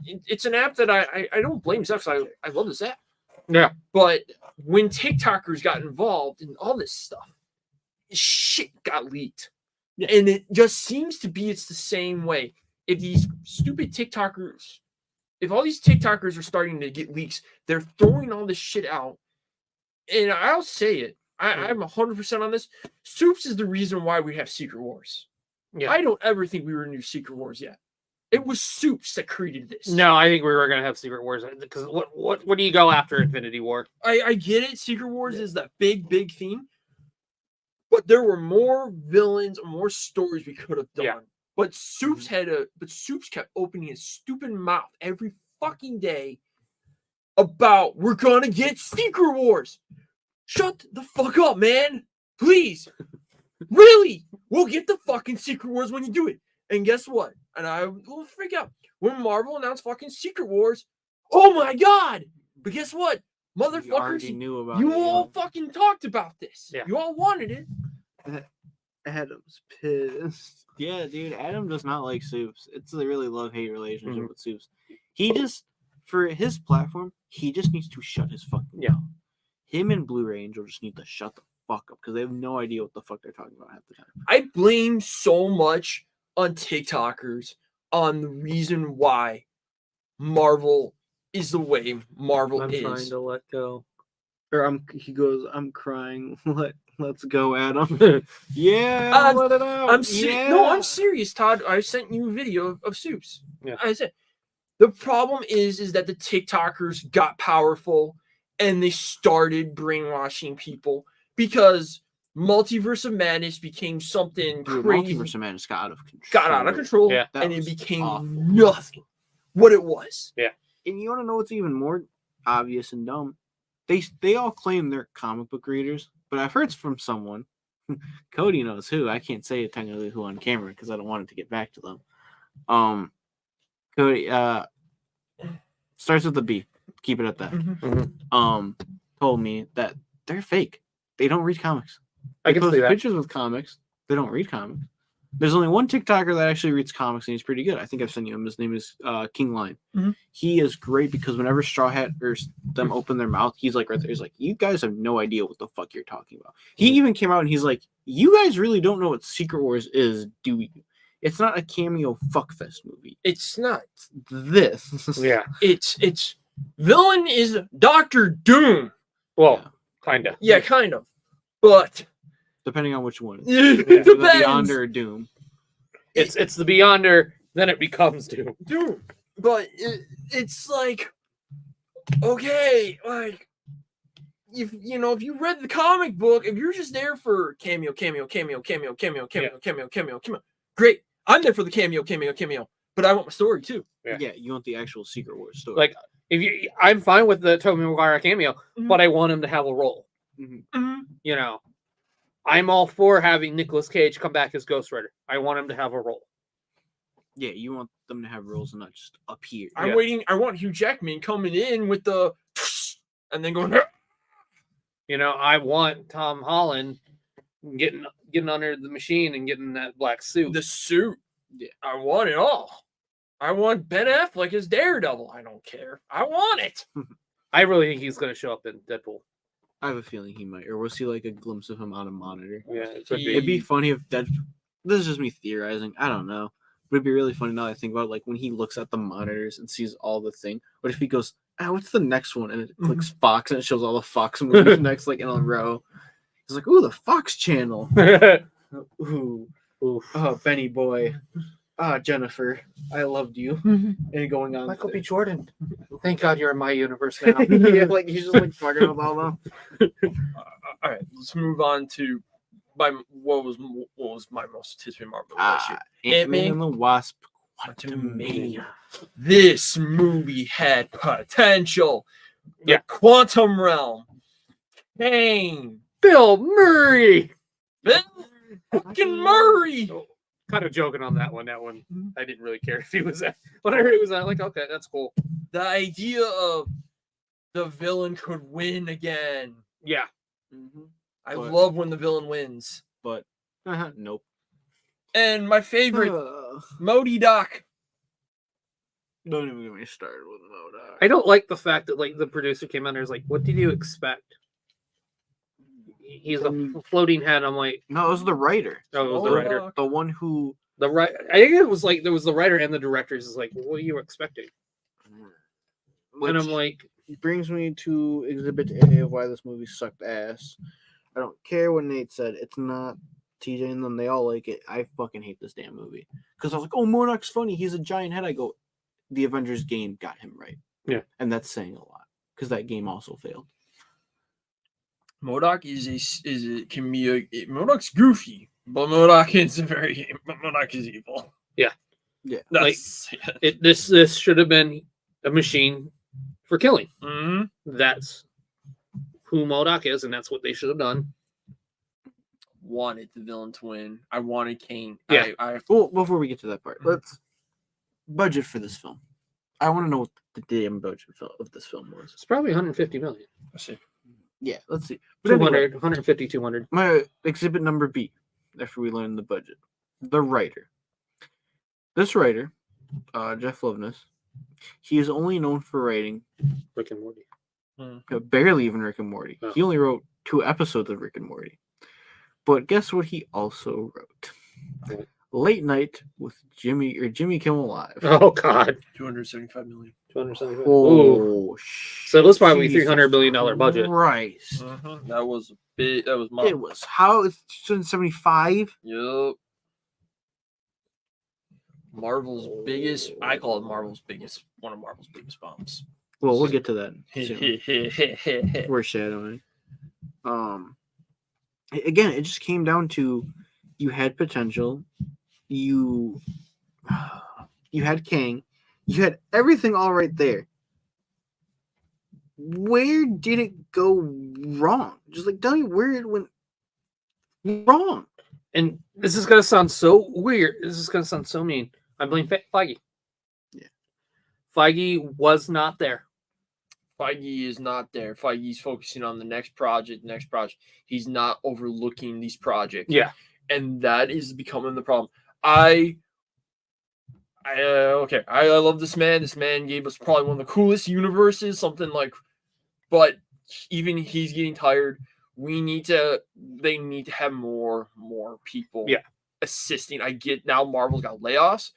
it's an app that I don't blame Zach. I love this app. Yeah, but when TikTokers got involved in all this stuff, shit got leaked. Yeah. And it just seems to be it's the same way. If these stupid TikTokers, if all these TikTokers are starting to get leaks, they're throwing all this shit out. And I'll say it. I'm 100% on this. Soups is the reason why we have Secret Wars. Yeah. I don't ever think we were in Secret Wars yet. It was Soups that created this. No, I think we were gonna have Secret Wars because what do you go after Infinity War? I get it. Secret Wars is that big theme, but there were more villains and more stories we could have done. Yeah. But Soups kept opening his stupid mouth every fucking day about we're gonna get Secret Wars. Shut the fuck up, man. Please. Really? We'll get the fucking Secret Wars when you do it. And guess what? And I will freak out. When Marvel announced fucking Secret Wars, oh my god! But guess what? Motherfuckers, You already knew about you it. all fucking talked about this. Yeah. You all wanted it. Adam's pissed. Yeah, dude. Adam does not like Soups. It's a really love-hate relationship with Soups. He just, for his platform, he just needs to shut his fucking mouth. Him and Blue Angel just need to shut the fuck up because they have no idea what the fuck they're talking about half the time. I blame so much on TikTokers on the reason why Marvel is the way Marvel I'm is. trying to let go. Or he goes, I'm crying. Let's go, Adam. Yeah, let it out. No, I'm serious, Todd. I sent you a video of Soups. Yeah. I said the problem is that the TikTokers got powerful and they started brainwashing people because Multiverse of Madness became something crazy. Multiverse of Madness got out of control. Yeah. And it became nothing. What it was. Yeah. And you want to know what's even more obvious and dumb? They all claim they're comic book readers, but I've heard from someone. Cody knows who. I can't say technically who on camera because I don't want it to get back to them. Cody starts with a B. Keep it at that. Told me that they're fake. They don't read comics. I can see that. Pictures with comics. They don't read comics. There's only one TikToker that actually reads comics and he's pretty good. I think I've sent you him. His name is King Lion. He is great because whenever Straw Hat or them open their mouth, he's like right there. He's like, you guys have no idea what the fuck you're talking about. He even came out and he's like, you guys really don't know what Secret Wars is, do you? It's not a cameo fuckfest movie. It's not. This. Yeah. It's villain is Doctor Doom. Well, kind of. Yeah, kind of. But depending on which one. It The depends. Beyonder or Doom. It's the Beyonder, then it becomes Doom. Doom. But it's like, okay, like if you read the comic book, if you're just there for cameo, great. I'm there for the cameo. But I want my story too. Yeah, you want the actual Secret Wars story. Like, I'm fine with the Tobey Maguire cameo, but I want him to have a role. You know, I'm all for having Nicolas Cage come back as Ghost Rider. I want him to have a role. Yeah, you want them to have roles and not just appear. I'm waiting. I want Hugh Jackman coming in with the and then going. You know, I want Tom Holland getting under the machine and getting that black suit. The suit. Yeah, I want it all. I want Ben Affleck as Daredevil. I don't care. I want it. I really think he's going to show up in Deadpool. I have a feeling he might, or we'll see like a glimpse of him on a monitor. Yeah, it could be. It'd be funny if Deadpool. This is just me theorizing. I don't know, but it'd be really funny now that I think about it, like when he looks at the monitors and sees all the thing. What if he goes, what's the next one? And it clicks Fox and it shows all the Fox movies next, like in a row. He's like, ooh, the Fox channel. Ooh. Oh, Benny boy. Jennifer, I loved you. And going on. Michael B. Jordan. Thank God you're in my universe now. Yeah, like he's just like fucking with all them. All right, let's move on to what was my most anticipated Marvel last year. Ant-Man and the Wasp. Quantumania. This movie had potential. Yeah. Quantum Realm. Kane. Bill Murray. Bill fucking Murray. Kind of joking on that one. That one, I didn't really care if he was at. When I heard he was at, like, okay, that's cool. The idea of the villain could win again. Yeah. I love when the villain wins. But, nope. And my favorite, Modi Doc. Don't even get me started with Modoc. I don't like the fact that, like, the producer came out and was like, what did you expect? He's a floating head. I'm like, no, it was the writer. Oh, it was the writer. The one who I think it was like there was the writer and the directors is like, what are you expecting? And I'm like, brings me to Exhibit A of why this movie sucked ass. I don't care what Nate said. It's not TJ and them, they all like it. I fucking hate this damn movie because I was like, oh, MODOK's funny. He's a giant head. I go, the Avengers game got him right. Yeah, and that's saying a lot because that game also failed. MODOK can be MODOK's goofy, but MODOK is MODOK is evil. Yeah. That's, this should have been a machine for killing. Mm-hmm. That's who MODOK is, and that's what they should have done. Wanted the villain to win. I wanted Kane. Yeah. Well, before we get to that part, let's budget for this film. I want to know what the damn budget of this film was. It's probably 150 million. Let's see. Yeah, let's see. 200, 150, 200. My exhibit number B, after we learn the budget. The writer. This writer, Jeff Loveness, he is only known for writing Rick and Morty. Barely even Rick and Morty. Oh. He only wrote 2 episodes of Rick and Morty. But guess what he also wrote? What? Late Night with Jimmy Kimmel Live. Oh, God. 275 million. 275. Oh, so it was probably $300 billion budget. Right. That was big. That was It was how it's 275. Yep. Marvel's biggest. I call it Marvel's biggest. One of Marvel's biggest bombs. Well, we'll get to that soon. We're shadowing. Again, it just came down to you had potential, you had Kang, you had everything all right there. Where did it go wrong? Just like tell me where it went wrong. And this is gonna sound so weird. This is gonna sound so mean. I blame Feige. Yeah, Feige was not there. Feige is not there. Feige's focusing on the next project. He's not overlooking these projects. Yeah. And that is becoming the problem. I love this man. This man gave us probably one of the coolest universes, but even he's getting tired. They need to have more people assisting. I get now Marvel's got layoffs,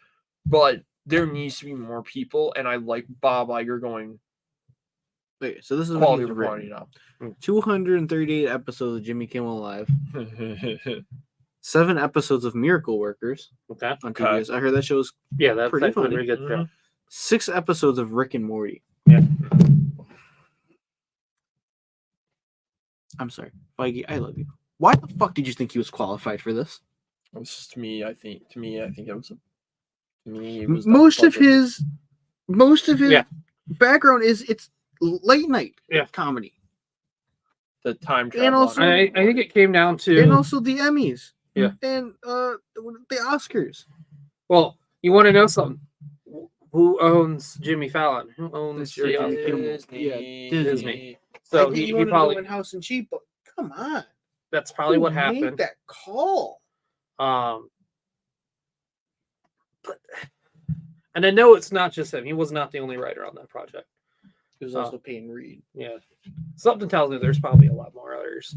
but there needs to be more people. And I like Bob Iger going, wait, so this is quality over quantity now. 238 episodes of Jimmy Kimmel Live. 7 episodes of Miracle Workers. Okay. On TBS. I heard that show's that's pretty funny. Pretty good show. 6 episodes of Rick and Morty. Yeah. I'm sorry, Feige. I love you. Why the fuck did you think he was qualified for this? To me, I think it was. Most of his background is it's late night comedy. The time travel. And also, I think it came down to, and also the Emmys. Yeah. And the Oscars. Well, you want to know something? Who owns Jimmy Fallon? Who owns Disney? So he probably went house and cheap, but come on. That's probably what happened. Made that call. But and I know it's not just him. He was not the only writer on that project. He was also Peyton Reed. Yeah. Something tells me there's probably a lot more others.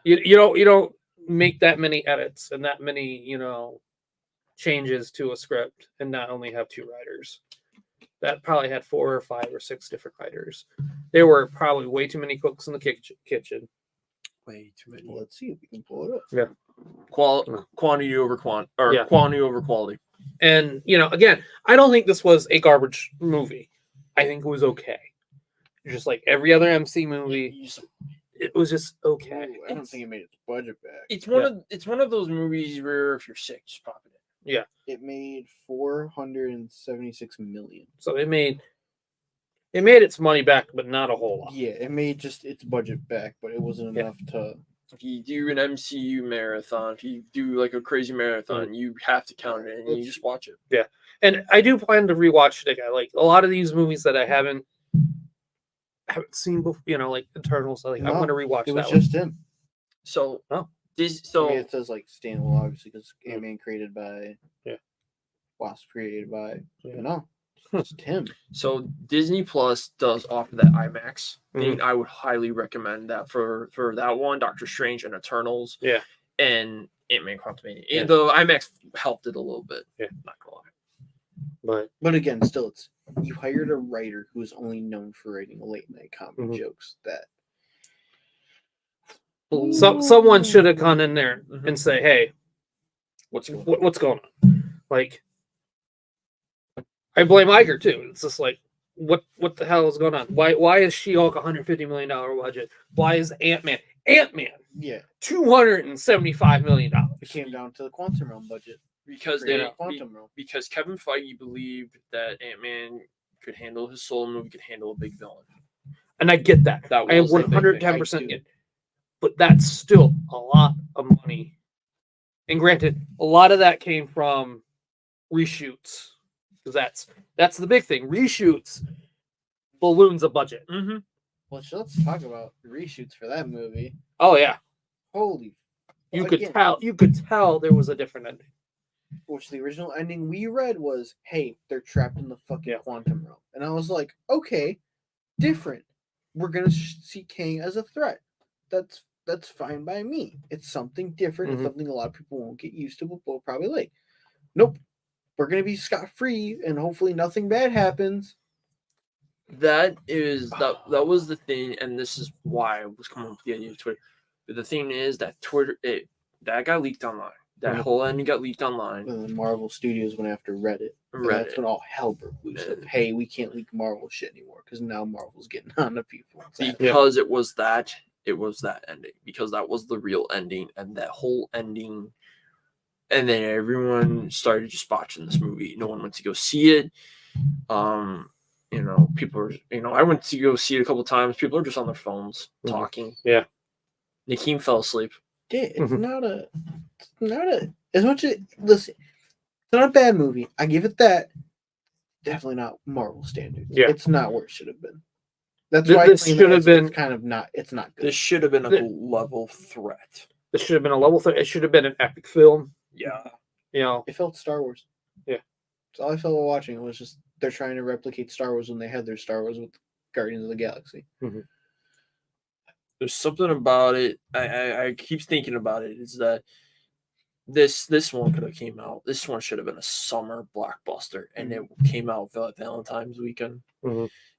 You don't make that many edits and that many, changes to a script and not only have 2 writers. That probably had 4 or 5 or 6 different writers. There were probably way too many cooks in the kitchen. Way too many. Well, let's see if we can pull it up. Yeah. Quantity over quantity over quality. And, again, I don't think this was a garbage movie. I think it was okay. Just like every other MC movie, it was just okay. Ooh, I don't think it made its budget back. It's one of those movies where if you're sick, just pop it in. Yeah. It made $476 million. So it made its money back, but not a whole lot. Yeah, it made just its budget back, but it wasn't enough to. If you do an MCU marathon, if you do like a crazy marathon, you have to count it and you just watch it. Yeah. And I do plan to rewatch it. I like a lot of these movies that I haven't seen before, like Eternals. I'm going to rewatch that. It was just him. So, it says like standalone, obviously, because Ant-Man created by, Wasp created by, it's him. So Disney Plus does offer that IMAX. And I would highly recommend that for that one, Doctor Strange and Eternals. Yeah. And Ant-Man Quantumania. Yeah. The IMAX helped it a little bit. Yeah. Not gonna lie. But again, still, you hired a writer who is only known for writing late night comedy jokes that Someone should have gone in there and say, "Hey, What's going what's going on?" Like, I blame Iger too. It's just like, what the hell is going on? Why is She-Hulk $150 million budget? Why is Ant-Man Yeah, $275 million? it came down to the Quantum Realm budget. Because because Kevin Feige believed that Ant-Man could handle his solo movie, could handle a big villain. And I get that. That I was the big thing. 110% get. But that's still a lot of money. And granted, a lot of that came from reshoots. Because that's the big thing. Reshoots balloons a budget. Mm-hmm. Well, let's talk about reshoots for that movie. Oh yeah. Holy. You could tell there was a different ending. Which the original ending we read was, hey, they're trapped in the fucking quantum realm. And I was like, okay, different. We're gonna see Kang as a threat. That's fine by me. It's something different. It's something a lot of people won't get used to, but will probably like. Nope. We're gonna be scot-free and hopefully nothing bad happens. That was the thing, and this is why I was coming up with the idea of Twitter. But the thing is that Twitter that got leaked online. That whole ending got leaked online. And then Marvel Studios went after Reddit. That's when all hell broke loose. Hey, we can't leak Marvel shit anymore because now Marvel's getting on the people. Because it was that ending. Because that was the real ending, and that whole ending. And then everyone started just watching this movie. No one went to go see it. People are. I went to go see it a couple times. People are just on their phones talking. Yeah. Nakeem fell asleep. Yeah, it's not as much as listen. It's not a bad movie. I give it that. Definitely not Marvel standards. Yeah, it's not where it should have been. That's why this should have been kind of not. It's not good. This should have been a level threat. This should have been a level threat. It should have been an epic film. Yeah, it felt Star Wars. Yeah, that's all I felt watching. It was just they're trying to replicate Star Wars when they had their Star Wars with Guardians of the Galaxy. There's something about it. I keep thinking about it. Is that this one could have came out. This one should have been a summer blockbuster, and it came out Valentine's weekend.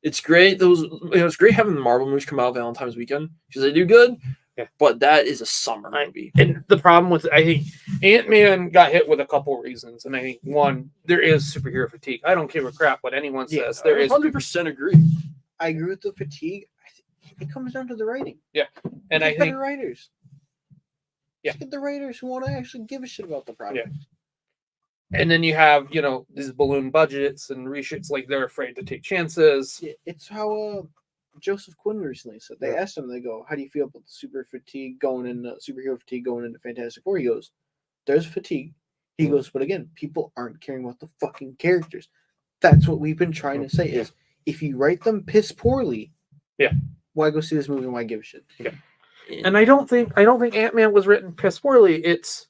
It's great. It's great having the Marvel movies come out Valentine's weekend because they do good. Yeah, but that is a summer movie. And the problem with I think Ant-Man got hit with a couple of reasons, and I think one, there is superhero fatigue. I don't give a crap what anyone says. There is 100% agree. I agree with the fatigue. It comes down to the writing. Yeah, and I think better writers. Yeah, get the writers who want to actually give a shit about the project. Yeah. And then you have these balloon budgets and reshoots, like they're afraid to take chances. Yeah, it's how Joseph Quinn recently said. They asked him, they go, "How do you feel about the superhero fatigue going into Fantastic Four?" He goes, "There's fatigue." He goes, "But again, people aren't caring about the fucking characters." That's what we've been trying to say is if you write them piss poorly, why go see this movie and why give a shit? Yeah. And I don't think Ant-Man was written piss poorly. It's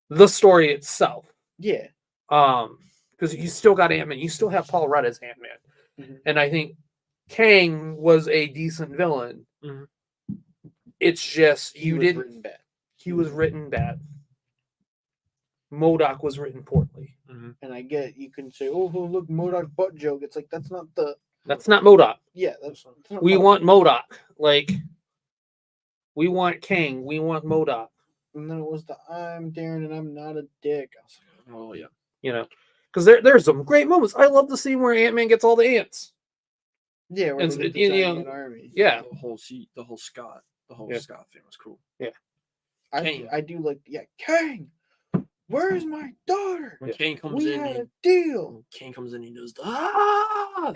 the story itself. Yeah. Because you still got Ant-Man. You still have Paul Rudd as Ant-Man. And I think Kang was a decent villain. It's just he was written bad. MODOK was written poorly. And I get you can say, "Oh, look, MODOK butt joke." It's like that's not MODOK. Yeah, we want MODOK. Like we want Kang. We want MODOK. And then it was I'm Darren and I'm not a dick. I was like, oh yeah. Because there's some great moments. I love the scene where Ant-Man gets all the ants. Yeah, where an army. Yeah, the whole Scott thing was cool. Yeah, I do like Kang. Where's my daughter? When Kane comes we in, had a deal. When Kane comes in, he does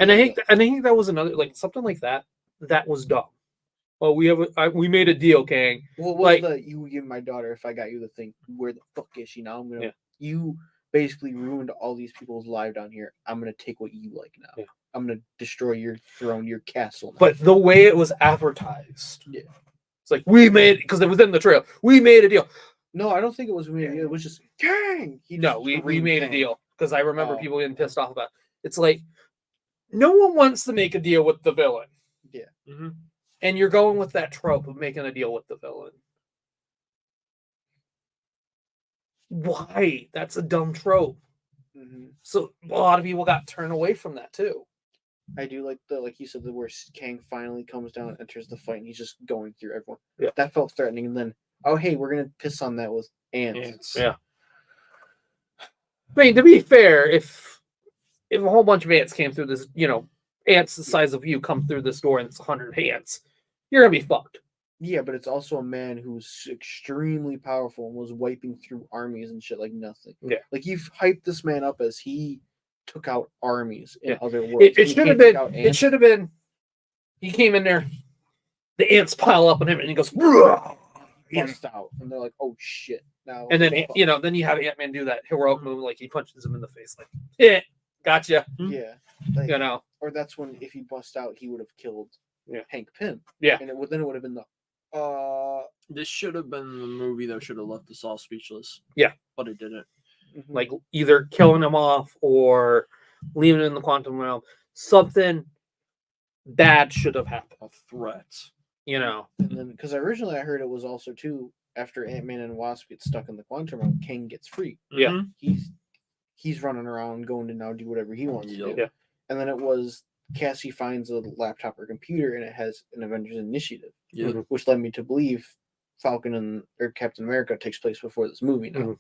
and I think that was another something like that. That was dumb. Well, we made a deal, Kang. Well, what's you give my daughter if I got you the thing? Where the fuck is she now? You basically ruined all these people's lives down here. I'm gonna take what you like now. Yeah. I'm gonna destroy your throne, your castle. Now. But the way it was advertised, it's like we made because it was in the trail. We made a deal. No, I don't think it was we made a deal. It was just Kang. We made a deal because I remember people getting pissed off about it. It's like no one wants to make a deal with the villain. Yeah. And you're going with that trope of making a deal with the villain. Why? That's a dumb trope. So a lot of people got turned away from that too. I do like like you said, where Kang finally comes down, enters the fight, and he's just going through everyone. Yeah. That felt threatening, and then hey, we're gonna piss on that with ants. Yeah. I mean, to be fair, if a whole bunch of ants came through this, ants the size of you come through this door and it's 100 ants, you're gonna be fucked. Yeah, but it's also a man who's extremely powerful and was wiping through armies and shit like nothing. Yeah. Like you've hyped this man up as he took out armies in other worlds. It should have been. It should have been. He came in there, the ants pile up on him, and he goes, bust out, and they're like, "Oh shit!" Now, and then then you have Ant-Man do that heroic move, like he punches him in the face, like, "Yeah, gotcha." Yeah, or that's when if he bust out, he would have killed Hank Pym. Yeah, and then it would have been This should have been the movie that should have left us all speechless. Yeah, but it didn't. Like either killing him off or leaving him in the quantum realm. Something bad should have happened. A threat. And then because originally I heard it was also too after Ant-Man and Wasp get stuck in the quantum realm, Kang gets free. Yeah, he's running around going to now do whatever he wants to do. Yeah, and then it was Cassie finds a laptop or computer and it has an Avengers Initiative. Yeah, which led me to believe Falcon or Captain America takes place before this movie now. Mm-hmm.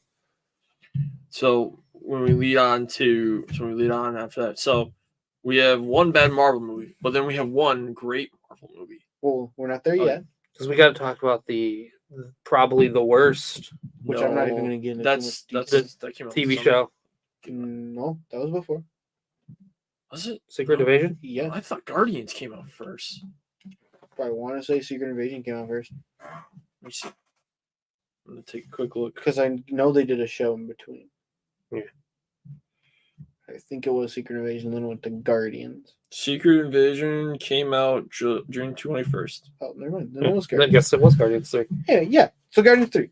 So when we lead on after that, so we have one bad Marvel movie, but then we have one great Marvel movie. Well, we're not there yet because we got to talk about probably the worst, which I'm not even going to get into. That came out TV show. No, that was before. Was it Secret Invasion? Yeah, I thought Guardians came out first. I want to say Secret Invasion came out first. Let me see. I'm gonna take a quick look because I know they did a show in between. Yeah, I think it was Secret Invasion, then went to Guardians. Secret Invasion came out June 21st. Oh, never mind. Then it was Guardians. I guess it was Guardians 3. Yeah. So Guardians 3.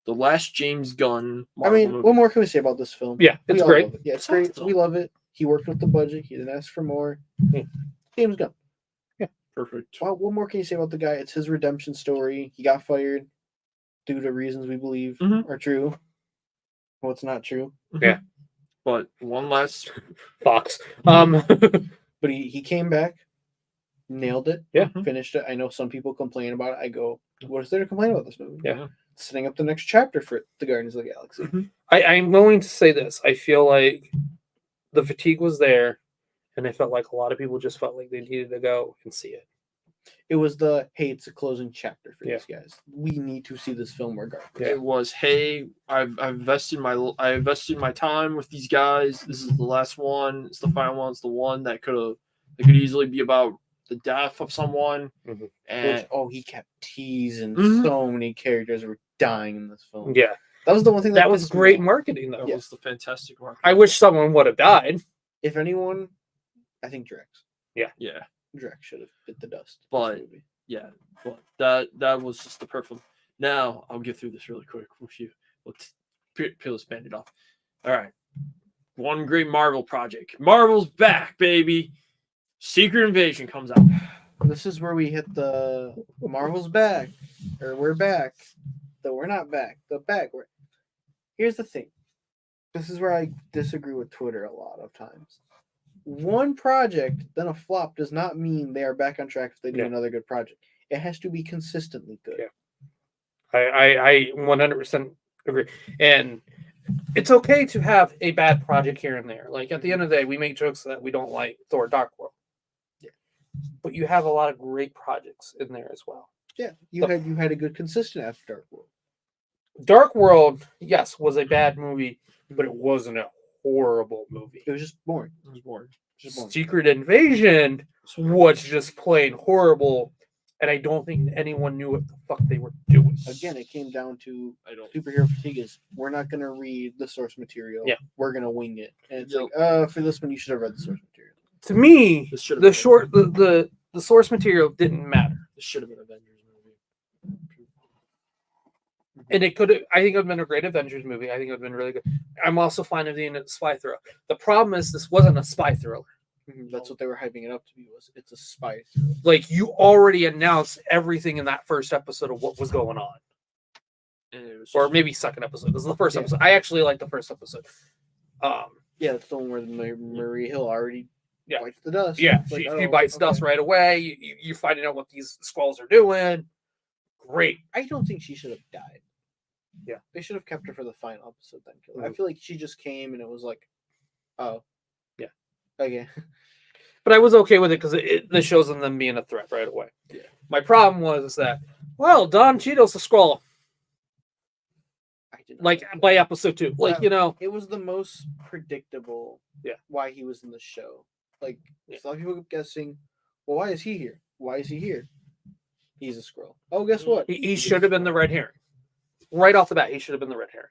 The last James Gunn Marvel movie. What more can we say about this film? Yeah, it's great. It. Yeah, it's great. We love it. He worked with the budget. He didn't ask for more. James Gunn. Yeah, perfect. Well, what more can you say about the guy? It's his redemption story. He got fired due to reasons we believe are true. What's not true. Yeah. But one last Fox. But he came back, nailed it. Yeah. Finished it. I know some people complain about it. I go, what is there to complain about this movie? Yeah. Setting up the next chapter for the Guardians of the Galaxy. I'm going to say this. I feel like the fatigue was there, and I felt like a lot of people just felt like they needed to go and see it. It was it's a closing chapter for these guys. We need to see this film regardless. Yeah. It was, hey, I've invested my time with these guys. This is the last one. It's the final one. It's the one that could easily be about the death of someone. And he kept teasing so many characters were dying in this film. Yeah. That was the one thing that was great marketing, though. That was the fantastic marketing. I wish someone would have died. If anyone, I think Drax. Yeah. Drax should have bit the dust. But that was just the perfect. Now I'll get through this really quick with you. Let's peel this bandit off. All right, one great Marvel project. Marvel's back, baby. Secret Invasion comes out. This is where we hit the Marvel's back, or we're back. Though we're not back. Here's the thing. This is where I disagree with Twitter a lot of times. One project, then a flop, does not mean they are back on track if they do another good project. It has to be consistently good. Yeah. I 100% agree. And it's okay to have a bad project here and there. Like, at the end of the day, we make jokes that we don't like Thor Dark World. Yeah. But you have a lot of great projects in there as well. Yeah. You had a good consistent after Dark World. Dark World, yes, was a bad movie, but it wasn't a horrible movie. It was just boring. Secret Invasion was just plain horrible, and I don't think anyone knew what the fuck they were doing. Again, it came down to superhero fatigue. Is we're not going to read the source material. Yeah, we're going to wing it. And it's like, for this one, you should have read the source material. To me, the source material didn't matter. This should have been Avengers movie. And it could have, I think it would have been a great Avengers movie. I think it would have been really good. I'm also fine with being a spy thriller. The problem is this wasn't a spy thriller. That's what they were hyping it up to be. It's a spy thriller. Like, you already announced everything in that first episode of what was going on. Or maybe second episode. This is the first episode. I actually like the first episode. Yeah, it's the one where Marie Hill already bites the dust. Yeah, It's like, she oh, bites okay. dust right away. You're finding out what these squalls are doing. Great. I don't think she should have died. Yeah. They should have kept her for the final episode then. Kill her. I feel like she just came and it was like, oh. Yeah. Okay. But I was okay with it because this shows them being a threat right away. Yeah. My problem was that, well, Don Cheadle's a Skrull. I did not Like that. by episode 2. Like, It was the most predictable why he was in the show. Like, a lot of people kept guessing, well, why is he here? Why is he here? He's a Skrull. Oh, guess what? He should have been the red herring. Right off the bat, he should have been the red herring.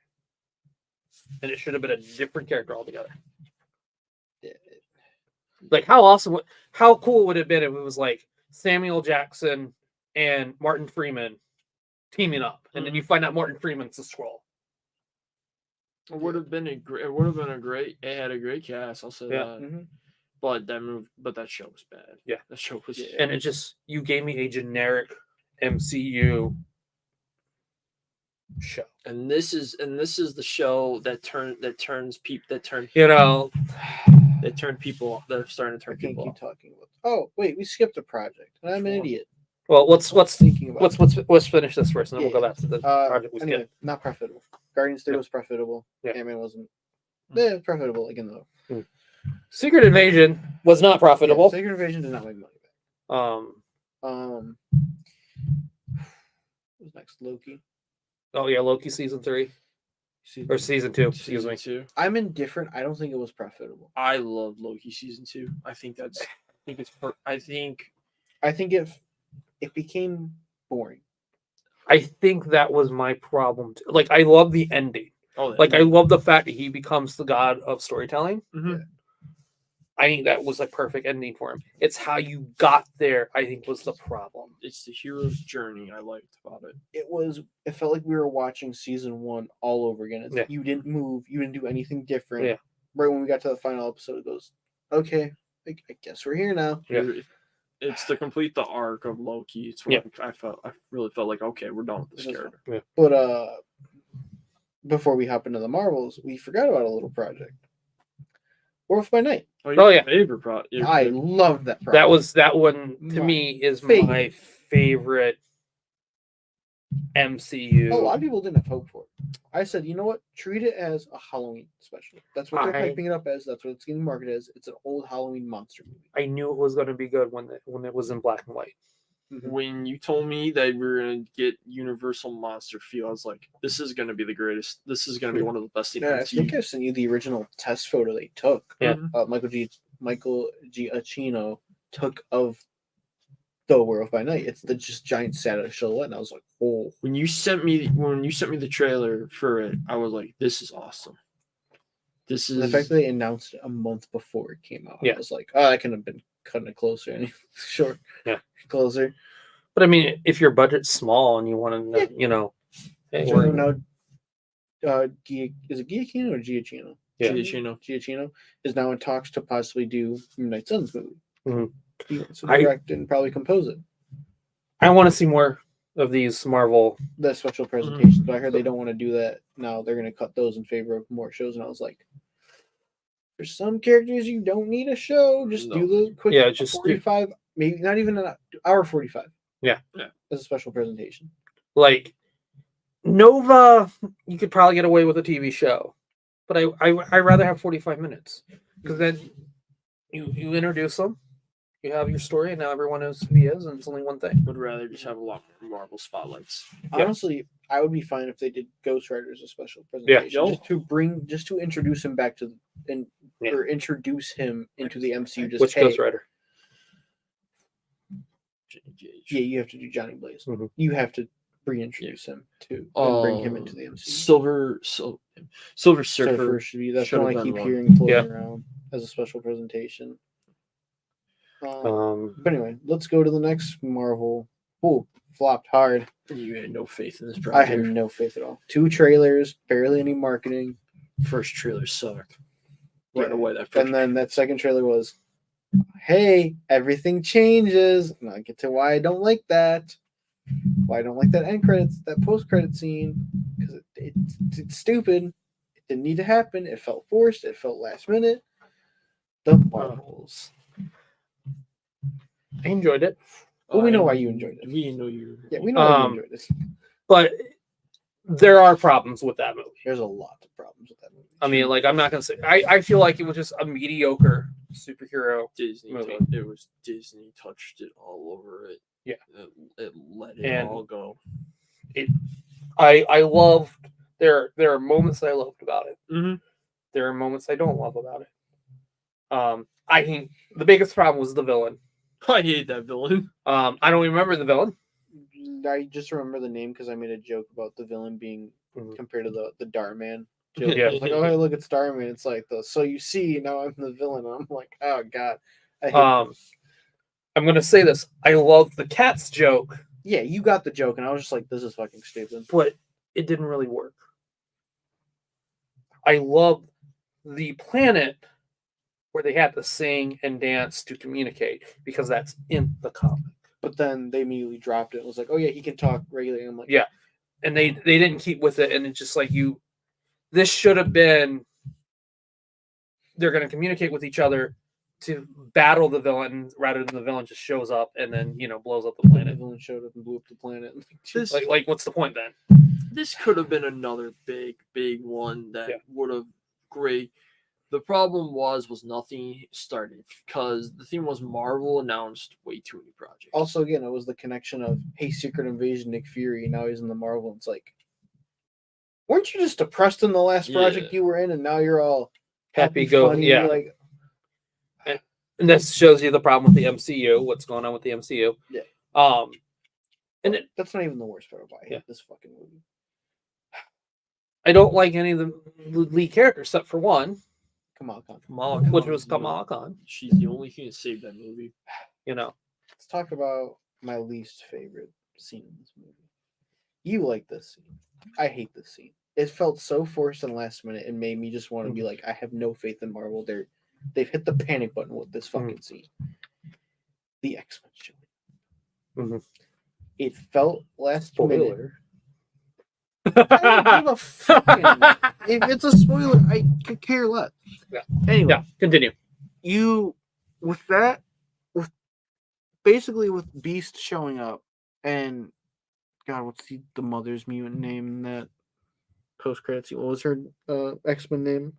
And it should have been a different character altogether. Yeah. Like, how cool would it have been if it was like Samuel Jackson and Martin Freeman teaming up, and then you find out Martin Freeman's a Skrull. It would have been a great. It had a great cast. I'll say that. Mm-hmm. But that show was bad. Yeah, that show was. Yeah. And it just, you gave me a generic MCU show. And this is the show that turns people that turn people that are starting to turn I can't people keep off. talking about. Oh wait, we skipped a project, and I'm an idiot. Well, let's Thinking about. let's finish this first, and then we'll go back to the project we Anyway, skipped. not profitable. Guardians 3 was profitable. Yeah. Ant-Man wasn't. Yeah, profitable again though. Secret Invasion was not profitable. Yeah, Secret Invasion did not make money back. Who's next? Loki. Oh yeah, Loki season 3 or season 2. Excuse me. Season 2. I'm indifferent. I don't think it was profitable. I love Loki season 2. I think it became boring. I think that was my problem. Like, I love the ending. I love the fact that he becomes the god of storytelling. Mm-hmm. I think that was a perfect ending for him. It's how you got there, I think, was the problem. It's the hero's journey I liked about it. It felt like we were watching season 1 all over again. You didn't move, you didn't do anything different. Yeah. Right when we got to the final episode, it goes, okay, I guess we're here now. Yeah. It's to complete the arc of Loki. It's what I really felt like, okay, we're done with this character. Yeah. But before we hop into the Marvels, we forgot about a little project. Werewolf by Night. Oh yeah, favorite project. I love that project. That one to me is my favorite MCU. A lot of people didn't have hope for it. I said, you know what? Treat it as a Halloween special. That's what they're hyping it up as. That's what it's getting marketed as. It's an old Halloween monster movie. I knew it was going to be good when it was in black and white. Mm-hmm. When you told me that we were going to get Universal Monster feel, I was like, this is going to be the greatest. This is going to be one of the best things. Yeah, I think I sent you the original test photo they took. Yeah. Michael G. Aquino took of the Werewolf by Night. It's the just giant sad silhouette, and I was like, oh. When you sent me the trailer for it, I was like, this is awesome. This is the fact that they announced it a month before it came out. Yeah. I was like, oh, I could have been cutting it closer and short. Yeah. Closer. But I mean, if your budget's small and you want to, hey, so now, is it Giacchino or Giacchino? Yeah. Giacchino is now in talks to possibly do Midnight Suns movie. Mm-hmm. He wants to direct and probably compose it. I want to see more of these Marvel. The special presentations, but I heard they don't want to do that now. They're going to cut those in favor of more shows, and I was like, for some characters, you don't need a show. Just do the quick, just 45, maybe not even an hour 45. Yeah, as a special presentation. Like Nova, you could probably get away with a TV show, but I rather have 45 minutes because then you introduce them, you have your story, and now everyone knows who he is, and it's only one thing. Would rather just have a lot more Marvel spotlights. Honestly, I would be fine if they did Ghost Rider as a special presentation, just to introduce him back to or introduce him into the MCU. Just which Ghost Rider? Yeah, you have to do Johnny Blaze. Mm-hmm. You have to reintroduce him to and bring him into the MCU. Silver Surfer should be. That's what I keep hearing floating around as a special presentation. But anyway, let's go to the next Marvel. Oh, flopped hard. You had no faith in this project. I had no faith at all. 2 trailers, barely any marketing. First trailer sucked. Right away, and then that second trailer was, hey, everything changes. And I get to why I don't like that. Why I don't like that end credits, that post credit scene, because it's stupid. It didn't need to happen. It felt forced. It felt last minute. The Marvels. I enjoyed it. Well, we know why you enjoyed it. We know you. Yeah, we know why you enjoyed it. But there are problems with that movie. There's a lot of problems with that movie. I mean, like, I'm not gonna say. I feel like it was just a mediocre superhero Disney. movie. It was Disney touched it all over it. Yeah. It let it all go. I loved. There are moments that I loved about it. Mm-hmm. There are moments I don't love about it. I think the biggest problem was the villain. I hate that villain. I don't remember the villain. I just remember the name because I made a joke about the villain being compared to the Dart Man. Yeah. Like, oh, hey, look, it's Dart Man. It's like so you see, now I'm the villain. I'm like, oh god. I hate this. I'm gonna say this. I love the cat's joke. Yeah, you got the joke, and I was just like, this is fucking stupid. But it didn't really work. I love the planet where they had to sing and dance to communicate because that's in the comic. But then they immediately dropped it. It was like, oh yeah, he can talk regularly. I'm like, yeah, and they didn't keep with it, and it's just like this should have been. They're going to communicate with each other to battle the villain rather than the villain just shows up and then blows up the planet. The villain showed up and blew up the planet. This, like what's the point then? This could have been another big one that would have great. The problem was nothing started because the thing was Marvel announced way too many projects. Also, again, it was the connection of, hey, Secret Invasion, Nick Fury, now he's in the Marvel. It's like, weren't you just depressed in the last project you were in, and now you're all happy go? Funny, yeah. Like, and this shows you the problem with the MCU. What's going on with the MCU? Yeah. And that's not even the worst part about this fucking movie. I don't like any of the lead characters except for one. Kamala Khan, which was Kamala Khan. She's the only thing that saved that movie. Let's talk about my least favorite scene in this movie. You like this scene. I hate this scene. It felt so forced and last minute and made me just want to be like, I have no faith in Marvel. They've hit the panic button with this fucking scene. The X-Men showing. It felt last minute. I don't give a fucking. If it's a spoiler, I could care less. Yeah. Anyway, continue. With Beast showing up and God, what's the mother's mutant name in that post credits? What was her X-Men name?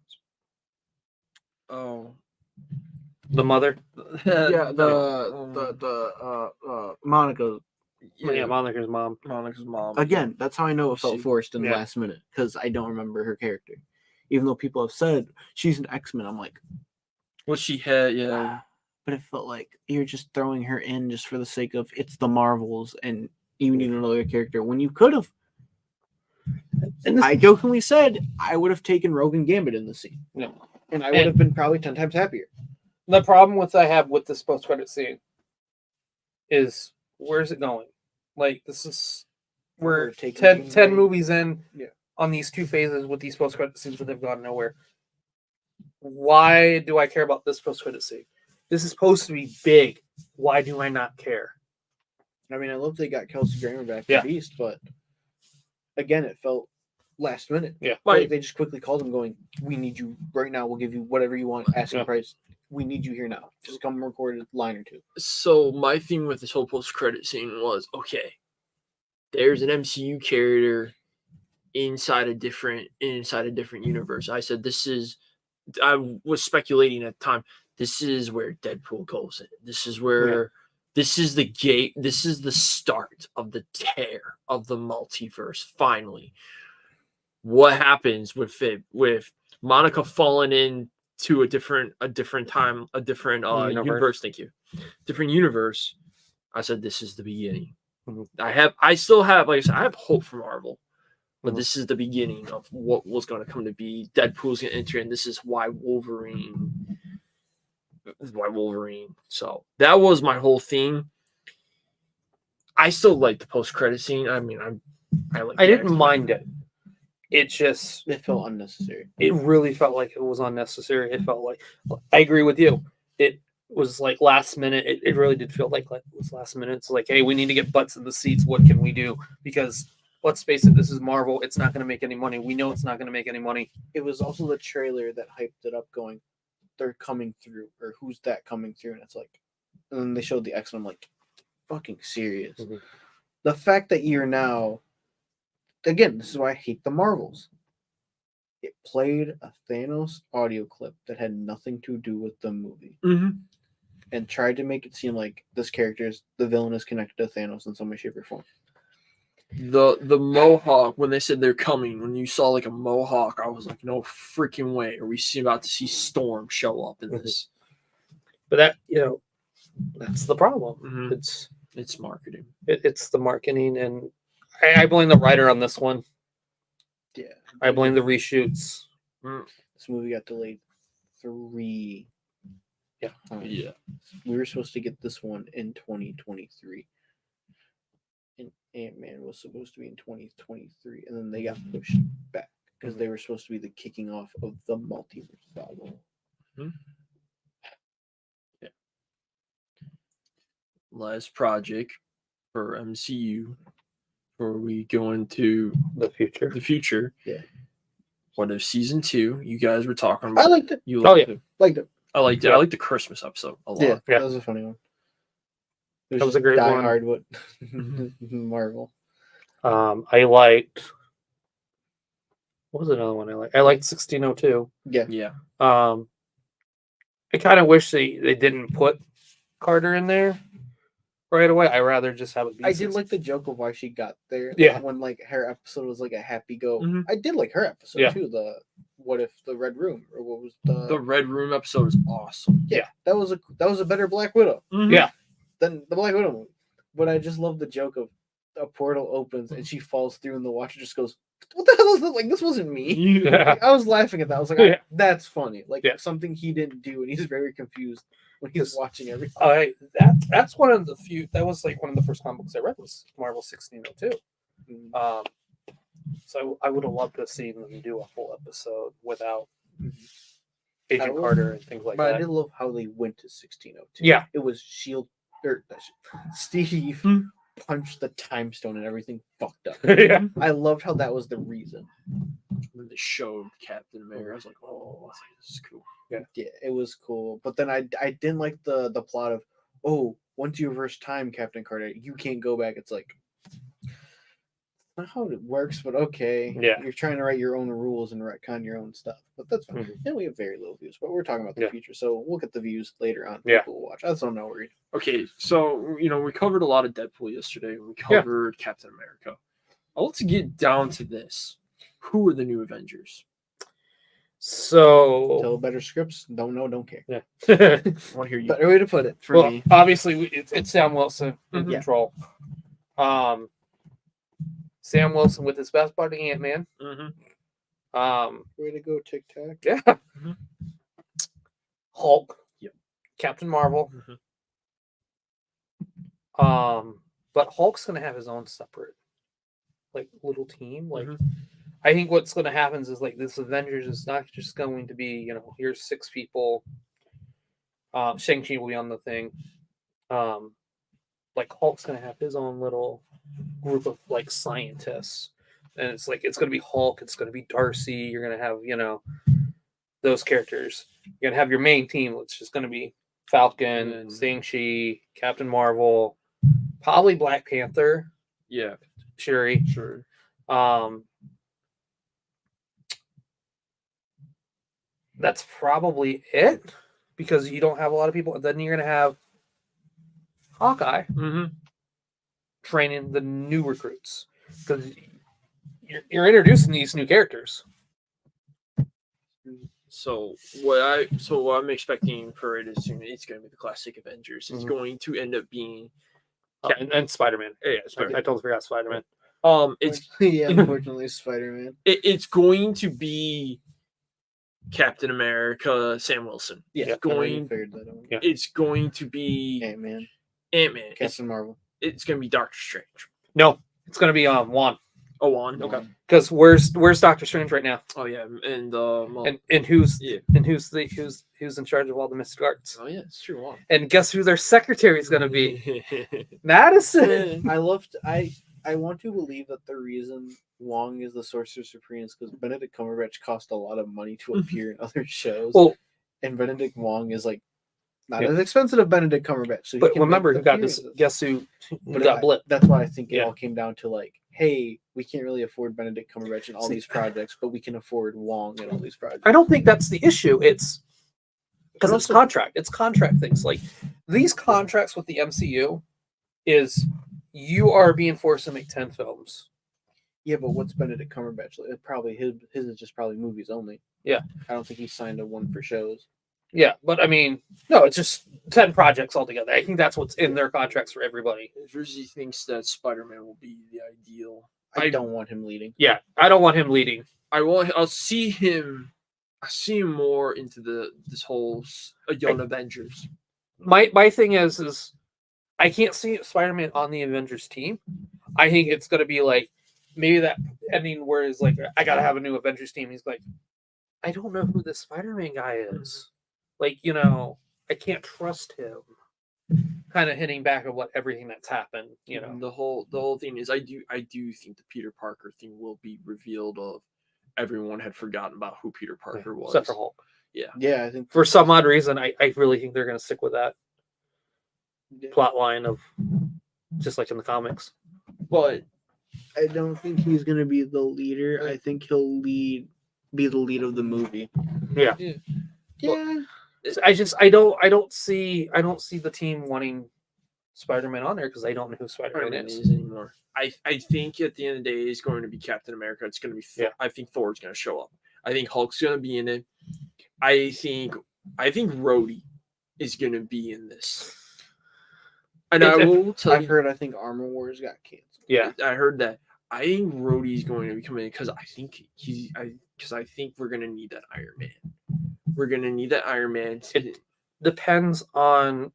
Oh, the mother. Yeah, Monica. Yeah, Monica's mom. Monica's mom. Again, that's how I know it felt forced in the last minute because I don't remember her character. Even though people have said she's an X-Men, I'm like, what she had, but it felt like you're just throwing her in just for the sake of it's the Marvels and you need another character when you could have. And I jokingly said I would have taken Rogue and Gambit in the scene. No, and I would have been probably 10 times happier. The problem I have with this post-credit scene is where's it going? Like, we're 10 movies in on these two phases with these post-credit scenes, but they've gone nowhere. Why do I care about this post-credit scene? This is supposed to be big. Why do I not care? I mean, I love they got Kelsey Grammer back to Beast, but again, it felt last minute. Yeah. Like they just quickly called him going, we need you right now. We'll give you whatever you want. Asking price. We need you here now. Just come record a line or two. So my thing with this whole post-credit scene was, okay, there's an MCU character inside a different universe. I said I was speculating at the time. This is where Deadpool goes in. This is where this is the gate. This is the start of the tear of the multiverse. Finally, what happens with Monica falling into a different time, a different universe. Thank you. Different universe. I said this is the beginning. I still have, like I said, I have hope for Marvel, but this is the beginning of what was going to come to be. Deadpool's going to enter, and this is why Wolverine. So that was my whole thing. I still like the post-credit scene. I mean, I didn't mind it. It felt unnecessary. It really felt like it was unnecessary. It felt like, I agree with you. It was like last minute. It really did feel like it was last minute. It's like, hey, we need to get butts in the seats. What can we do? Because let's face it, this is Marvel. It's not going to make any money. We know it's not going to make any money. It was also the trailer that hyped it up going, they're coming through, or who's that coming through? And it's like, and then they showed the X, and I'm like, fucking serious. Mm-hmm. The fact that you're now, again, this is why I hate the Marvels. It played a Thanos audio clip that had nothing to do with the movie, and tried to make it seem like the villain is connected to Thanos in some way, shape, or form. The Mohawk, when they said they're coming, when you saw like a Mohawk, I was like, no freaking way are we about to see Storm show up in this. But that, that's the problem. Mm-hmm. It's marketing. It's the marketing, and I blame the writer on this one. Yeah, I blame the reshoots. This movie got delayed 3 times. Yeah. We were supposed to get this one in 2023. And Ant-Man was supposed to be in 2023, and then they got pushed back because they were supposed to be the kicking off of the multiverse saga. Yeah. Last project for MCU before we go into the future. Yeah. What if season 2? You guys were talking about. I liked it. You liked it. Liked it. I liked it. I liked the Christmas episode a lot. Yeah, that was a funny one. That was a great one. Hard with Marvel. I liked. What was another one I liked? I liked 1602. Yeah. I kind of wish they didn't put Carter in there right away. I rather just have it be. I did like the joke of why she got there. Yeah. When like her episode was like a happy go. Mhm. I did like her episode Yeah. too. The what if the Red Room, or what was The Red Room episode was awesome. Yeah, that was a better Black Widow. Mhm. Yeah. Than the Black Widow movie. But I just love the joke of a portal opens and she falls through and the Watcher just goes, "What the hell is this? Like, this wasn't me." Yeah. Like, I was laughing at that. I was like, Yeah. that's funny. Like something he didn't do, and he's very confused when he's watching everything. That's one of the few. That was like one of the first comic books I read was Marvel 1602. So I would have loved to have seen them do a full episode without Agent Carter and things like but that. I did love how they went to 1602. Yeah. It was Steve punched the time stone and everything fucked up. Yeah. I loved how that was the reason. When they showed Captain America, I was like, oh, this is cool. Yeah, it was cool. But then I didn't like the plot of, once you reverse time, Captain Carter, you can't go back. It's like, not how it works, but okay. Yeah. You're trying to write your own rules and retcon your own stuff. But that's fine. Mhm. And we have very little views, but we're talking about the future, so we'll get the views later on. Yeah. People will watch. That's what I'm not worried. Okay, so we covered a lot of Deadpool yesterday. We covered Captain America. Let's get down to this. Who are the new Avengers? So Tell better scripts. Don't know, don't care. yeah. I want to hear you. Better way to put it for Well, me. obviously it's Sam Wilson in Mhm. control. Sam Wilson with his best buddy Ant-Man. Mm-hmm. Way to go, Tic Tac. Yeah. Mhm. Hulk. Yep. Captain Marvel. Mhm. But Hulk's gonna have his own separate, like, little team. Like, Mhm. I think what's gonna happen is like this Avengers is not just going to be, here's 6 people. Shang-Chi will be on the thing. Like Hulk's gonna have his own little group of like scientists, and it's gonna be Hulk, it's gonna be Darcy. You're gonna have those characters. You're gonna have your main team, which is gonna be Falcon, And- Shang-Chi, Captain Marvel, probably Black Panther, Yeah, Shuri. sure. That's probably it, because you don't have a lot of people. And then you're gonna have Hawkeye Mm-hmm. training the new recruits, because you're introducing these new characters. So what I'm expecting for it is it's going to be the classic Avengers. It's Mhm. going to end up being And Spider-Man. yeah, I totally forgot Spider-Man. it's yeah, unfortunately, Spider-Man. it's going to be Captain America, Sam Wilson. Yeah, It's going figured that out. Yeah. it's going to be Ant-Man, Ant-Man. Captain Marvel. It's going to be Doctor Strange. No, it's gonna be Juan. Oh, on. Okay. Because where's Doctor Strange right now? Oh yeah, and And who's yeah. who's in charge of all the mystic arts? Oh yeah, it's true. Juan. And guess who their secretary is gonna be? Madison. I want to believe that the reason Wong is the Sorcerer Supreme is because Benedict Cumberbatch cost a lot of money to appear in other shows. Well, and Benedict Wong is like Not as expensive as Benedict Cumberbatch. So but remember, who got this? Guess who got blipped? That's why I think it all came down to like, hey, we can't really afford Benedict Cumberbatch in all these projects, but we can afford Wong in all these projects. I don't think that's the issue. It's because it's contract. It's contract things. Like these contracts with the MCU is you are being forced to make 10 films. Yeah, but what's Benedict Cumberbatch? It probably his is just probably movies only. Yeah, I don't think he signed a one for shows. Yeah, but I mean, no, it's just 10 projects altogether. I think that's what's in their contracts for everybody. Jersey thinks that Spider-Man will be the ideal. I don't want him leading. Yeah, I don't want him leading. I'll see him. I see him more into this whole Young Avengers. My thing is I can't see Spider-Man on the Avengers team. I think it's gonna be like maybe that ending where it's like I gotta have a new Avengers team. He's like, I don't know who this Spider-Man guy is. Like, I can't trust him. Kind of hitting back at everything that's happened. The whole thing is I do think the Peter Parker thing will be revealed. Of everyone had forgotten about who Peter Parker was, except for Hulk. Yeah, I think for some odd reason, I really think they're going to stick with that plot line of just like in the comics. But I don't think he's going to be the leader. I think he'll be the lead of the movie. Yeah. I don't see the team wanting Spider-Man on there because I don't know who Spider-Man is anymore. I think at the end of the day it's going to be Captain America. It's going to be Thor. I think Thor's going to show up. I think Hulk's going to be in it. I think Rhodey is going to be in this. And I will tell you, I think Armor Wars got canceled. Yeah, I heard that. I think Rhodey's going to be coming in because I think we're going to need that Iron Man. We're going to need that Iron Man. It depends on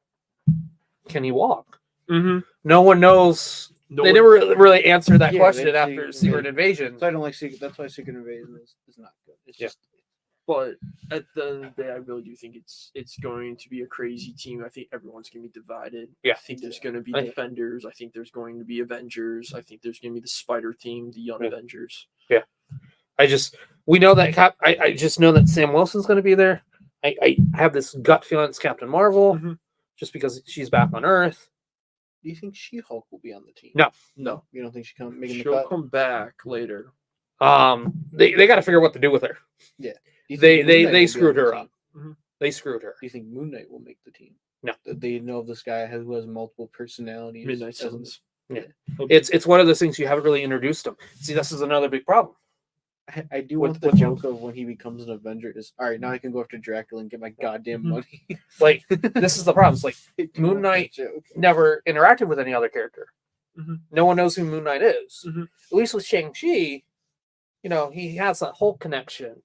can he walk? Mm-hmm. No one knows. They never really answered that question after Secret Invasion. So I don't like Secret. That's why Secret Invasion is not good. It's just. But at the end of the day, I really do think it's going to be a crazy team. I think everyone's going to be divided. Yeah. I think there's going to be Defenders. I think there's going to be Avengers. I think there's going to be the Spider team, the Young Avengers. Yeah. We know that I just know that Sam Wilson's going to be there. I have this gut feeling it's Captain Marvel, just because she's back on Earth. Do you think She-Hulk will be on the team? No. You don't think she'll come back later. They got to figure out what to do with her. Yeah. They screwed her up. Mm-hmm. They screwed her. Do you think Moon Knight will make the team? No. They know this guy who has multiple personalities. Midnight Suns. Yeah. It's one of those things you haven't really introduced him. See, this is another big problem. I do want the joke of when he becomes an Avenger is all right. Now I can go after Dracula and get my goddamn money. Like this is the problem. It's like Moon Knight never interacted with any other character. Mm-hmm. No one knows who Moon Knight is. Mm-hmm. At least with Shang-Chi, he has that whole connection.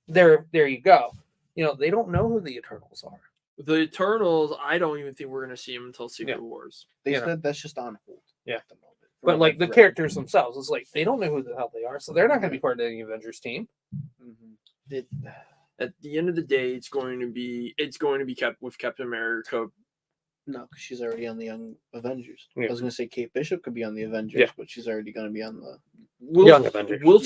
There you go. They don't know who the Eternals are. The Eternals, I don't even think we're going to see them until Secret Wars. They said that's just on hold. Yeah. At the moment. But like the characters themselves, it's like they don't know who the hell they are, so they're not going to be part of any Avengers team. Mm-hmm. At the end of the day, it's going to be kept with Captain America. No, because she's already on the Young Avengers. Yeah. I was going to say Kate Bishop could be on the Avengers, but she's already going to be on the Young Avengers. We'll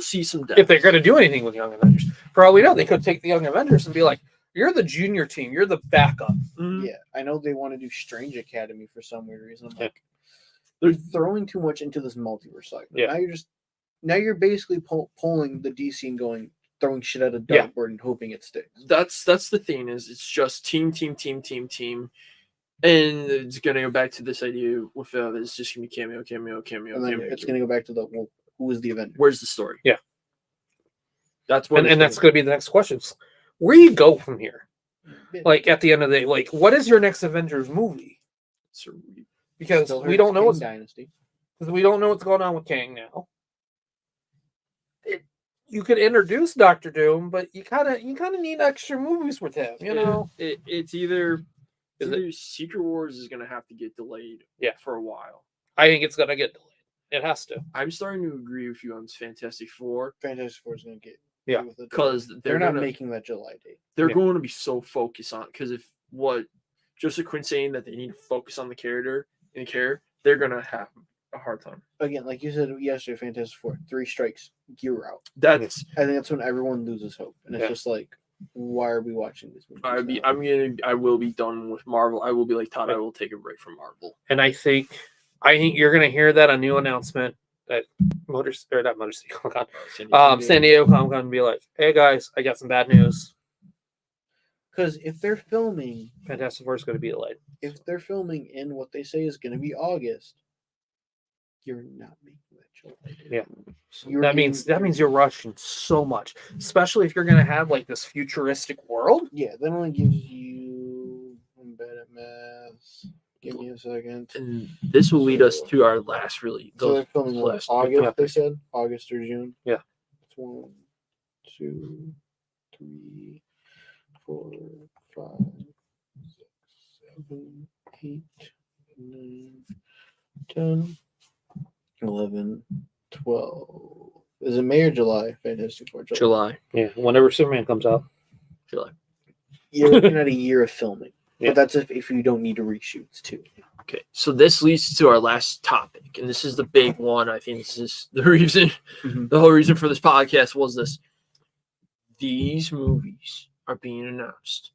see some depth. If they're going to do anything with Young Avengers. For all we know, they could take the Young Avengers and be like, "You're the junior team. You're the backup." Mm-hmm. Yeah, I know they want to do Strange Academy for some weird reason. I'm like, they're throwing too much into this multiverse cycle. Yeah. Now you're basically pulling the DC and throwing shit at a dartboard and hoping it sticks. That's the thing is it's just team, and it's gonna go back to this idea with it's just gonna be cameo. And then it's gonna go back to who is the Avenger? Where's the story? Yeah, that's what, and that's gonna be the next question. Where do you go from here? Like at the end of the day, like what is your next Avengers movie? Because we don't know what's Dynasty. Because we don't know what's going on with Kang now. You could introduce Doctor Doom, but you kind of need extra movies with him. It's either Secret Wars is going to have to get delayed. For a while. I think it's going to get delayed. It has to. I'm starting to agree with you on Fantastic Four. Fantastic Four is going to get because they're not making that July date. They're going to be so focused on because if what Joseph Quinn's saying that they need to focus on the character. They're gonna have a hard time. Again, like you said yesterday, Fantastic Four, 3 strikes, you're out. I think that's when everyone loses hope, and it's just like why are we watching this movie? I will be done with Marvel. I will be like Todd. I will take a break from Marvel. And I think you're gonna hear that a new announcement at San Diego Comic-Con and be like, hey guys, I got some bad news. Because if they're filming, Fantastic Four is going to be delayed. If they're filming in what they say is going to be August, you're not making that July. Yeah, that means you're rushing so much, especially if you're going to have like this futuristic world. Yeah, that only gives you. I'm bad at math. Give me a second. And this will lead us to our last really. So they're filming August. They said August or June. Yeah. It's 1, 2, 3, 4, 5, 6, 7, 8, 9, 10, 11, 12. Is it May or July? Fantastic Four. July. Yeah, whenever Superman comes out. July. You're looking at a year of filming. Yeah. But that's if you don't need to reshoots too. Okay, so this leads to our last topic, and this is the big one. I think this is the reason, the whole reason for this podcast was this. These movies are being announced.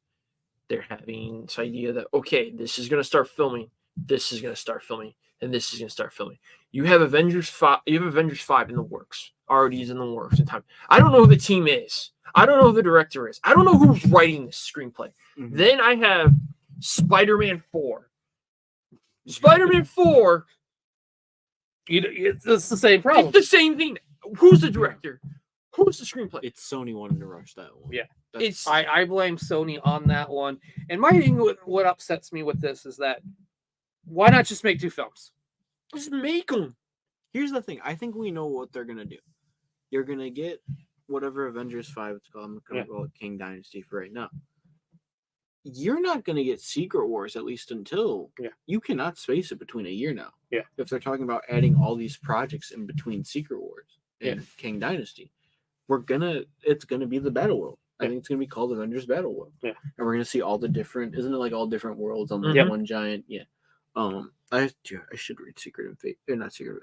They're having this idea that, okay, this is going to start filming, this is going to start filming, and this is going to start filming. You have Avengers 5 in the works. Already is in the works in time. I don't know who the team is. I don't know who the director is. I don't know who's writing this screenplay. Then I have Spider-Man 4. Spider-Man 4. It's the same problem. It's the same thing. Who's the director? Who's the screenplay? It's Sony wanting to rush that one. Yeah. I blame Sony on that one. And my thing, what upsets me with this is that why not just make 2 films? Just make them. Here's the thing. I think we know what they're gonna do. You're gonna get whatever Avengers 5 it's called. I'm gonna call it King Dynasty for right now. You're not gonna get Secret Wars at least until you cannot space it between a year now. Yeah. If they're talking about adding all these projects in between Secret Wars and King Dynasty, it's gonna be the Battle World. I think it's gonna be called Avengers Battle World. Yeah. And we're gonna see all the different, isn't it like all different worlds on the one giant? Yeah. I should read Secret and Fate. Not Secret.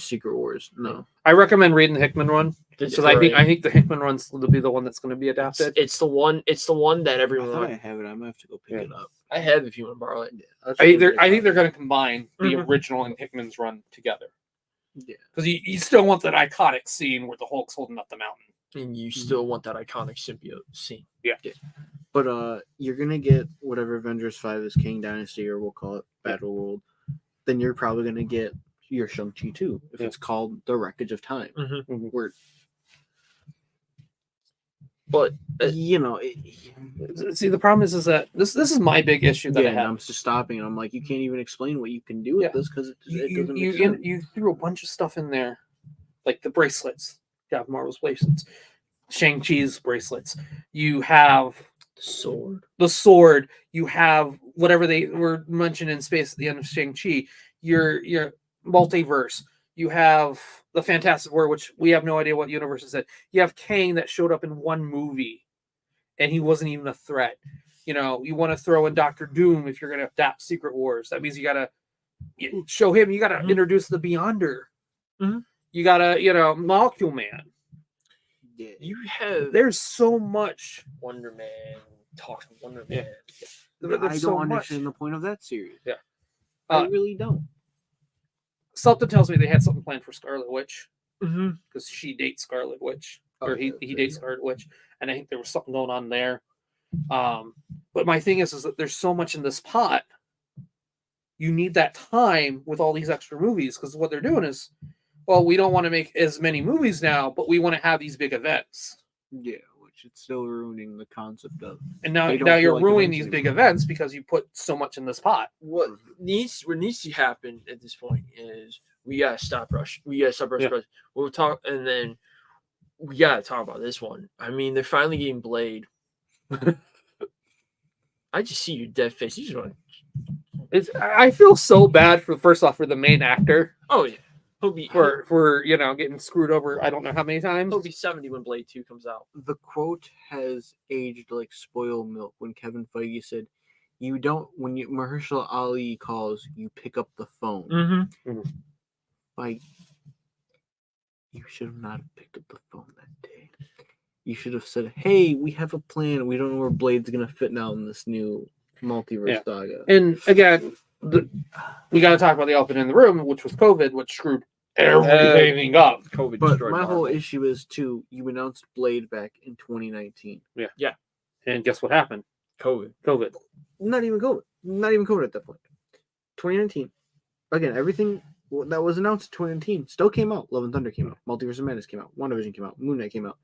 Secret Wars. No. I recommend reading the Hickman run because I think the Hickman run's will be the one that's going to be adapted. It's the one that everyone. I have it. I might have to go pick it up. I have if you want to borrow it. I think they're going to combine the original and Hickman's run together. Yeah. Because you still want that iconic scene where the Hulk's holding up the mountain. And you still want that iconic symbiote scene. Yeah. But you're gonna get whatever Avengers 5 is, King Dynasty, or we'll call it Battle World. Then you're probably gonna get your Shang-Chi too, if it's called The Wreckage of Time. But see, the problem is that this is my big issue that I have. I'm just stopping, and I'm like, you can't even explain what you can do with this because it doesn't make sense. You threw a bunch of stuff in there, like the bracelets. You have Marvel's bracelets, Shang-Chi's bracelets. You have the sword. You have whatever they were mentioned in space at the end of Shang-Chi. Your multiverse. You have the Fantastic Four, which we have no idea what universe is in. You have Kang that showed up in one movie, and he wasn't even a threat. You want to throw in Doctor Doom if you're going to adapt Secret Wars. That means you got to show him. You got to introduce the Beyonder. You got to, Molecule Man. Yeah. There's so much. Wonder Man. Talk Wonder Man. I don't understand the point of that series. Yeah. I really don't. Something tells me they had something planned for Scarlet Witch. Because she dates Scarlet Witch. Or he dates Scarlet Witch. And I think there was something going on there. But my thing is that there's so much in this pot. You need that time with all these extra movies. Because what they're doing is, well, we don't want to make as many movies now, but we want to have these big events. Yeah, which it's still ruining the concept of. And now you're ruining these big events because you put so much in this pot. What needs to happen at this point is we gotta stop rushing. We'll talk, and then we gotta talk about this one. I mean, they're finally getting Blade. I just see your dead face. You just want. I feel so bad for the main actor. Oh yeah. He'll be for getting screwed over. I don't know how many times. He'll be 70 when Blade 2 comes out. The quote has aged like spoiled milk when Kevin Feige said, "You don't when Mahershala Ali calls, you pick up the phone." Like you should have not picked up the phone that day. You should have said, "Hey, we have a plan. We don't know where Blade's gonna fit now in this new multiverse saga." And again, we got to talk about the elephant in the room, which was COVID, which screwed everything up. COVID But destroyed my whole Marvel. issue is too. You announced Blade back in 2019. Yeah. And guess what happened? COVID. Not even COVID. Not even COVID at that point. 2019. Again, everything that was announced in 2019 still came out. Love and Thunder came out. Multiverse of Madness came out. WandaVision came out. Moon Knight came out.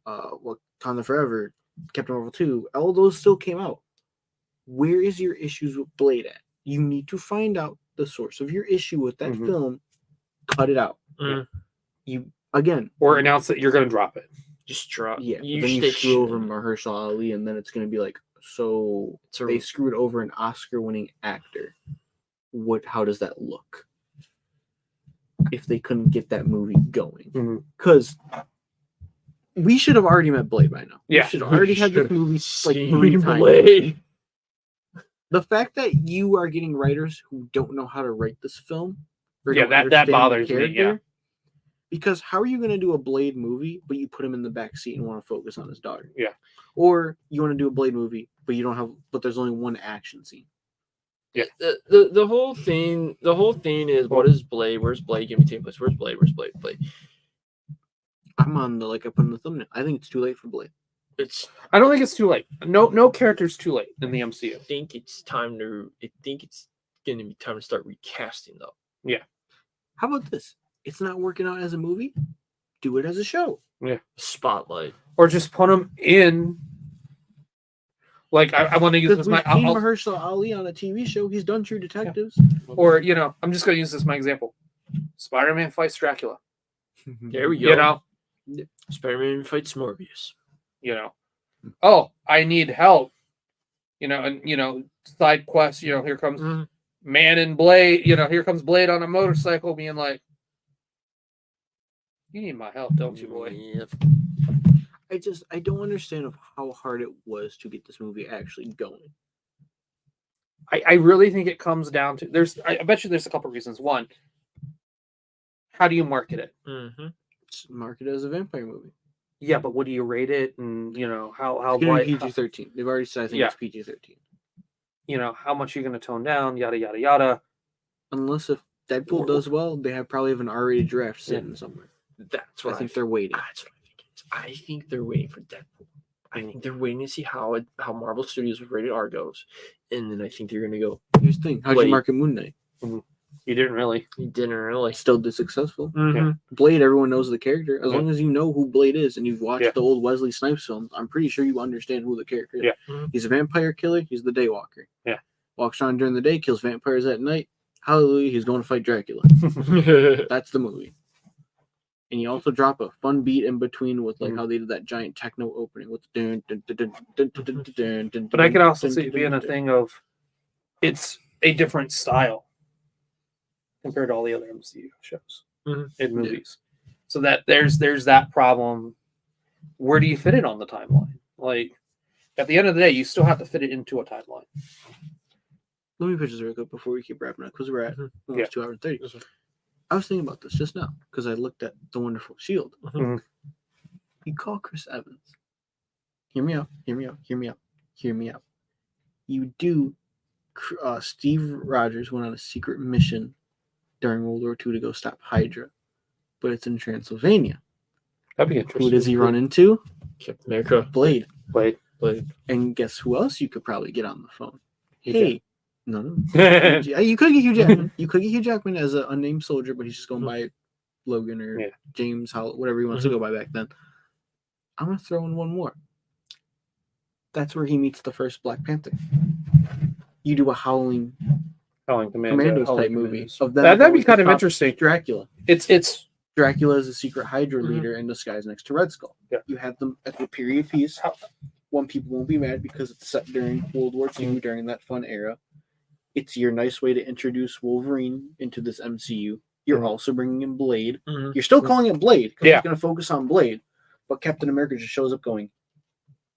Wakanda Forever, Captain Marvel 2. All those still came out. Where is your issues with Blade at? You need to find out the source of your issue with that film. Cut it out. You again, or announce that you're going to drop it. Just drop. Yeah, then you screw over Mahershala Ali, and then it's going to be like, so they screwed over an Oscar-winning actor. How does that look? If they couldn't get that movie going, because we should have already met Blade by now. Yeah, we should have already had this movie like 3 times. Blade. The fact that you are getting writers who don't know how to write this film, that bothers me. Yeah, because how are you going to do a Blade movie, but you put him in the back seat and want to focus on his daughter? Yeah, or you want to do a Blade movie, but there's only one action scene. Yeah, the whole thing is, what is Blade? Where's Blade? Give me 10 place. Where's Blade? Blade. I'm on I put in the thumbnail. I think it's too late for Blade. I don't think it's too late. No character's too late in the MCU. I think it's going to be time to start recasting though. Yeah. How about this? It's not working out as a movie. Do it as a show. Yeah. Spotlight. Or just put them in. Like I want to use this. Mahershala Ali on a TV show. He's done True Detectives. Yeah. Or I'm just going to use this as my example. Spider-Man fights Dracula. There we go. Yeah. Spider-Man fights Morbius. Oh, I need help. And side quest. Here comes Man in Blade. Here comes Blade on a motorcycle, being like, "You need my help, don't you, boy?" Yeah. I don't understand how hard it was to get this movie actually going. I really think it comes down to I bet you there's a couple reasons. One, how do you market it? It's marketed as a vampire movie. Yeah, but what do you rate it? And how PG-13. They've already said I think it's PG-13. How much you're going to tone down, yada yada yada. Unless if Deadpool does well, they probably have an R-rated draft sitting somewhere. That's what I think they're waiting. That's what I think. I think they're waiting for Deadpool. I think they're waiting to see how Marvel Studios with rated R goes, and then I think they're going to go. Here's the thing: how'd you market Moon Knight? You didn't really. Still did successful. Yeah. Blade, everyone knows the character. As long as you know who Blade is and you've watched the old Wesley Snipes films, I'm pretty sure you understand who the character is. Yeah. He's a vampire killer. He's the Daywalker. Yeah. Walks around during the day, kills vampires at night. Hallelujah, he's going to fight Dracula. That's the movie. And you also drop a fun beat in between with how they did that giant techno opening with the But I could also see it being a thing of it's a different style compared to all the other MCU shows and movies. So that there's that problem. Where do you fit it on the timeline? Like at the end of the day, you still have to fit it into a timeline. Let me pitch this real quick before we keep wrapping up because we're at almost 2 hours and 30. I was thinking about this just now because I looked at The Wonderful Shield. You call Chris Evans. Hear me out. You do. Steve Rogers went on a secret mission during World War II to go stop Hydra, but it's in Transylvania. That'd be interesting. Who does he run into? Captain America. Blade. And guess who else you could probably get on the phone? Hey. No. You could get Hugh Jackman. You could get Hugh Jackman as an unnamed soldier, but he's just going by Logan or James, whatever he wants to go by back then. I'm going to throw in one more. That's where he meets the first Black Panther. You do a Howling Commandos type movie. That'd be kind of interesting. Dracula. It's Dracula is a secret Hydra leader in disguise next to Red Skull. Yeah. You have them at the period piece. One, people won't be mad because it's set during World War II, during that fun era. It's your nice way to introduce Wolverine into this MCU. You're also bringing in Blade. You're still calling it Blade because it's going to focus on Blade. But Captain America just shows up going,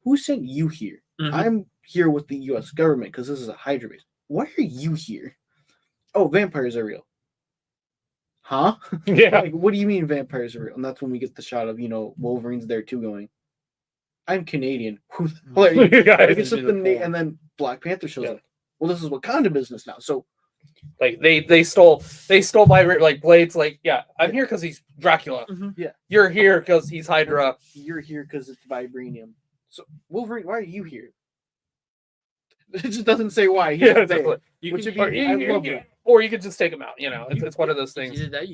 who sent you here? I'm here with the U.S. government because this is a Hydra base. Why are you here? Oh, vampires are real. Huh? Yeah. Like, what do you mean vampires are real? And that's when we get the shot of, Wolverine's there too going, I'm Canadian. Who the hell are you? You guys Like, it's do the something, form. and then Black Panther shows Yeah. up. Well, this is Wakanda business now. So Like they stole my like Blade's like, yeah, I'm here because he's Dracula. Mhm. Yeah. You're here because he's Hydra. you're here because it's vibranium. So Wolverine, why are you here? It just doesn't say why. He's Yeah, there. exactly. You Which can, would be, I love that. Or you could just take him out. You know, it's one of those things. either that,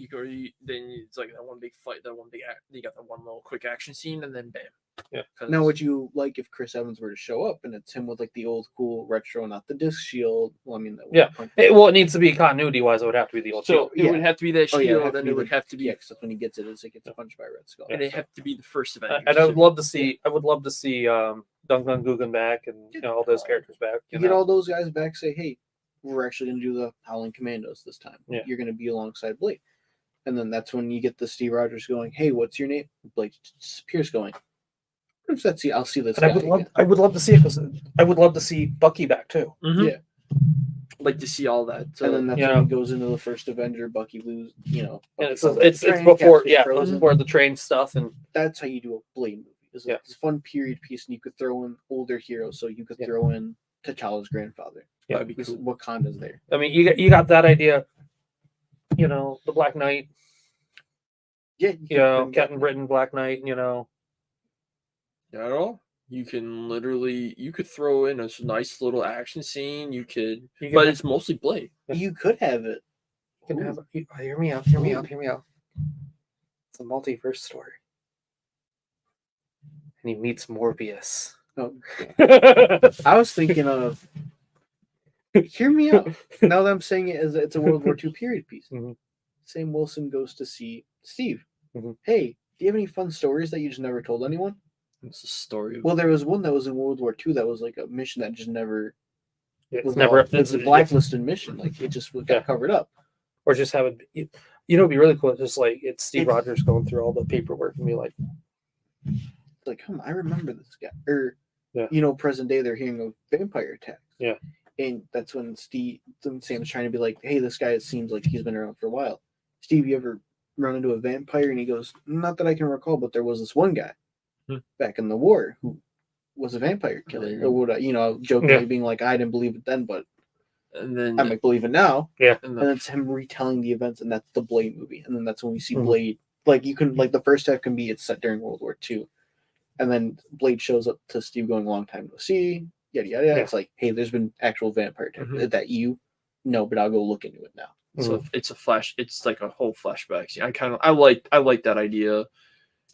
then it's like that one big fight, that one big act. You got that one little quick action scene, and then bam. Yeah. Now, would you like if Chris Evans were to show up and it's him with like the old cool retro, not the disc shield? Well, I mean, that would Yeah. punch- Well, it needs to be continuity wise. It would have to be the old So shield. it would have to be that Oh, shield, yeah, it'd have to and be it would have to be, yeah, because that's when he gets it, is it gets punched by Red Skull. and they have to be the first event. And I would love to see. I would love to see Dun Dun Guggen back and all those characters back. You You get know? all those guys back. Say, hey, we're actually going to do the Howling Commandos this time. Yeah. You're going to be alongside Blade, and then that's when you get the Steve Rogers going, hey, what's your name? Blade disappears going. What if that's I'll see this And guy again. I would love to see it because I would love to see Bucky back too. Mhm. Yeah. Like to see all that. And then that's Yeah. when he goes into the first Avenger. Bucky lose, And Bucky it's falls off it's the it's train, before Cap gets it's frozen. before the train stuff and That's how you do a Blade movie. It's Yeah. a fun period piece, and you could throw in older heroes. So you could Yeah. throw in T'Challa's grandfather. Yeah. That'd be Because cool. Wakanda's there. I mean you got that idea. You know, the Black Knight. Yeah, You know, Captain Britain, Black Knight. You know, Not at all. You could throw in a nice little action scene. You could, You can but have- it's mostly Blade. You could have it. you can have. Hear me out. Hear me out. Hear me out. It's a multiverse story. And he meets Morbius. Oh, I was thinking of. Hear me out. Now that I'm saying it as it's a World War II period piece. Mhm. Sam Wilson goes to see Steve. Mhm. Hey, do you have any fun stories that you just never told anyone? It's a story. Well, there was one that was in World War II that was like a mission that just never It's was never. It's a blacklisted mission. Like it just got Yeah. covered up. Or just have it. You know, it'd be really cool. It's just like it's Steve Rogers going through all the paperwork and be like, Like, I remember this guy. Or, Yeah. present day they're hearing of vampire attacks. Yeah. And that's when Sam's trying to be like, hey, this guy, it seems like he's been around for a while. Steve, you ever run into a vampire? And he goes, not that I can recall, but there was this one guy back in the war who was a vampire killer. Yeah. Or would, jokingly Yeah. being like, I didn't believe it then, but And then I might believe it now. yeah, and And it's him retelling the events, and that's the Blade movie. And then that's when we see Mhm. Blade. Like you can the first half can be it's set during World War II. And then Blade shows up to Steve going long time no see, yada yada yada. Yeah. It's like, hey, there's been actual vampire attack Mhm. that you know, but I'll go look into it now. so it's a flash. It's like a whole flashback scene. I like that idea.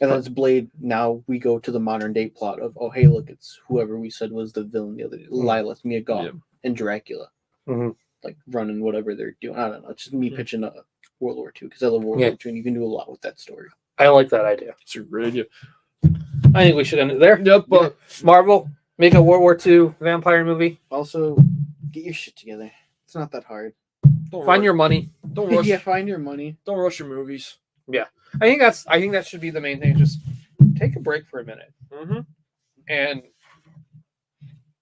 And then it's Blade. Now we go to the modern day plot of, oh hey, look, it's whoever we said was the villain the other day, Lilith, Mia Goth, Yeah. and Dracula, Mhm. like running whatever they're doing. I don't know. It's just me Mhm. pitching a World War II because I love World Yeah. War II, and you can do a lot with that story. I like that idea. It's a great idea. I think we should end it there. Yep, but Marvel, make a World War II vampire movie. Also, get your shit together. It's not that hard. don't Find rush, your money. don't rush. Yeah, find your money. Don't rush your movies. I think that should be the main thing. Just take a break for a minute Mm-hmm. and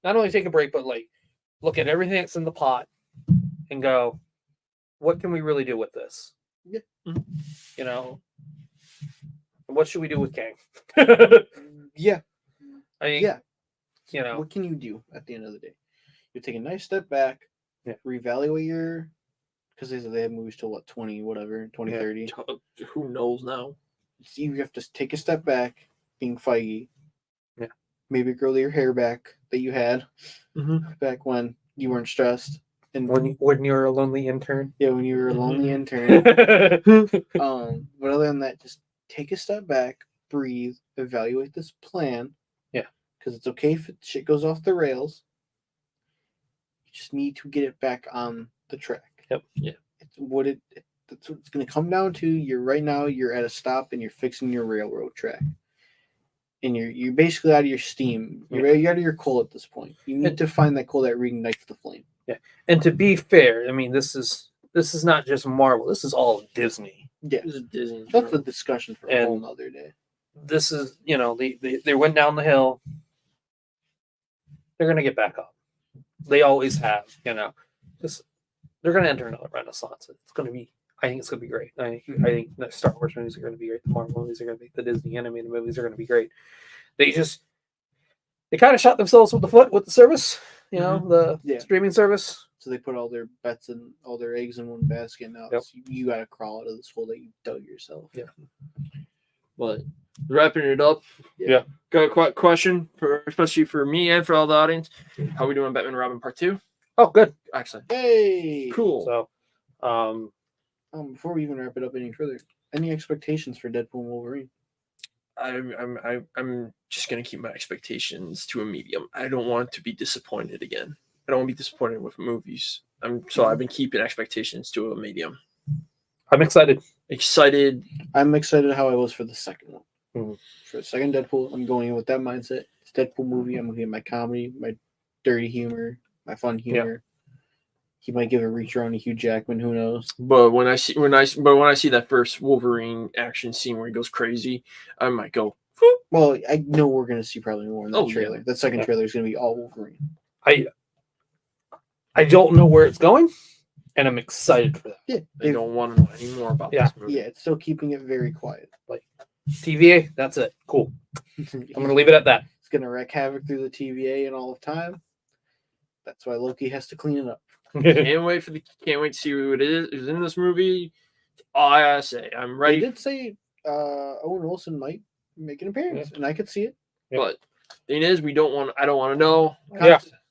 not only take a break, but like look at everything that's in the pot and go, what can we really do with this? Yeah. You know, what should we do with Kang? Yeah, I mean, yeah. you know, What can you do at the end of the day? You take a nice step back, Yeah. reevaluate your, because they have movies till 2030. Who knows now? So you have to take a step back, being Feige. Yeah. Maybe grow your hair back that you had Mm-hmm. back when you weren't stressed. And when you're a lonely intern. when you were a lonely Mhm. intern. But other than that, just take a step back, breathe, evaluate this plan. Yeah. Because it's okay if shit goes off the rails. You just need to get it back on the track. Yep. Yeah. That's what it's going to come down to. You're at a stop and you're fixing your railroad track. And you're basically out of your steam. You're out of your coal at this point. You need to find that coal that reignites the flame. And to be fair, I mean, this is not just Marvel. This is all Disney. Yeah. This is Disney. That's a discussion for a And- whole nother day. This is, they went down the hill. They're gonna get back up. They always have, Just they're gonna enter another renaissance. I think it's gonna be great. I think the Star Wars movies are gonna be great. The Marvel movies are gonna be. The Disney animated movies are gonna be great. They just they kind of shot themselves with the foot with the service, you know, the Yeah. streaming service. So they put all their bets and all their eggs in one basket. Now you got to crawl out of this hole that you dug yourself. Yeah. But wrapping it up. Yeah. Got a question especially for me and for all the audience. How are we doing Batman and Robin Part 2? Oh, good. Excellent. Hey. Cool. So, before we even wrap it up any further, any expectations for Deadpool and Wolverine? I'm just gonna keep my expectations to a medium. I don't want to be disappointed again. I don't want to be disappointed with movies. I've been keeping expectations to a medium. I'm excited. I'm excited how I was for the second one. Mm-hmm. For the second Deadpool, I'm going in with that mindset. It's a Deadpool movie. I'm gonna get my comedy, my dirty humor, my fun humor. Yeah. He might give a reach around to Hugh Jackman. Who knows? But when I see that first Wolverine action scene where he goes crazy, I might go. Whoop. Well, I know we're gonna see probably more in that trailer. Yeah. That second trailer is gonna be all Wolverine. I don't know where it's going, and I'm excited for that. Yeah, I don't want to know any more about this movie. Yeah, it's still keeping it very quiet. Like TVA, that's it. Cool. I'm gonna leave it at that. It's gonna wreak havoc through the TVA and all of time. That's why Loki has to clean it up. Can't wait to see who it is in this movie. All I gotta say, I'm ready. They did say Owen Wilson might make an appearance, and I could see it. Yeah. But the thing is, I don't want to know.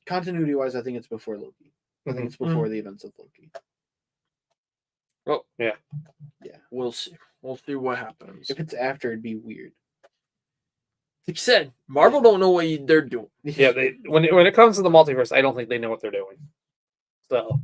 Continuity wise, I think it's before Loki. I think it's before the events of Loki. Oh yeah. We'll see. We'll see what happens. If it's after, it'd be weird. Like you said, Marvel don't know what they're doing. Yeah, when it comes to the multiverse, I don't think they know what they're doing. So,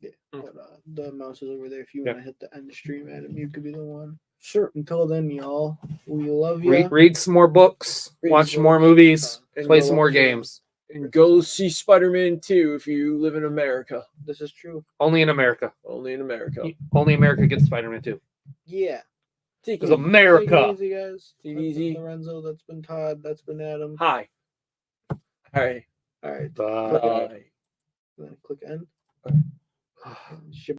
yeah. But, the mouse is over there. If you want to hit the end stream, Adam, you could be the one. Sure. Until then, y'all, we love you. Read some more books, watch some more movies, play some more games. And go see Spider-Man 2 if you live in America. This is true. Only in America. Only in America. Only America gets Spider-Man 2. Yeah. Because America. Take it easy, guys. Take it easy. Lorenzo, that's been Todd. That's been Adam. Hi. All right. All right. Bye. Click end.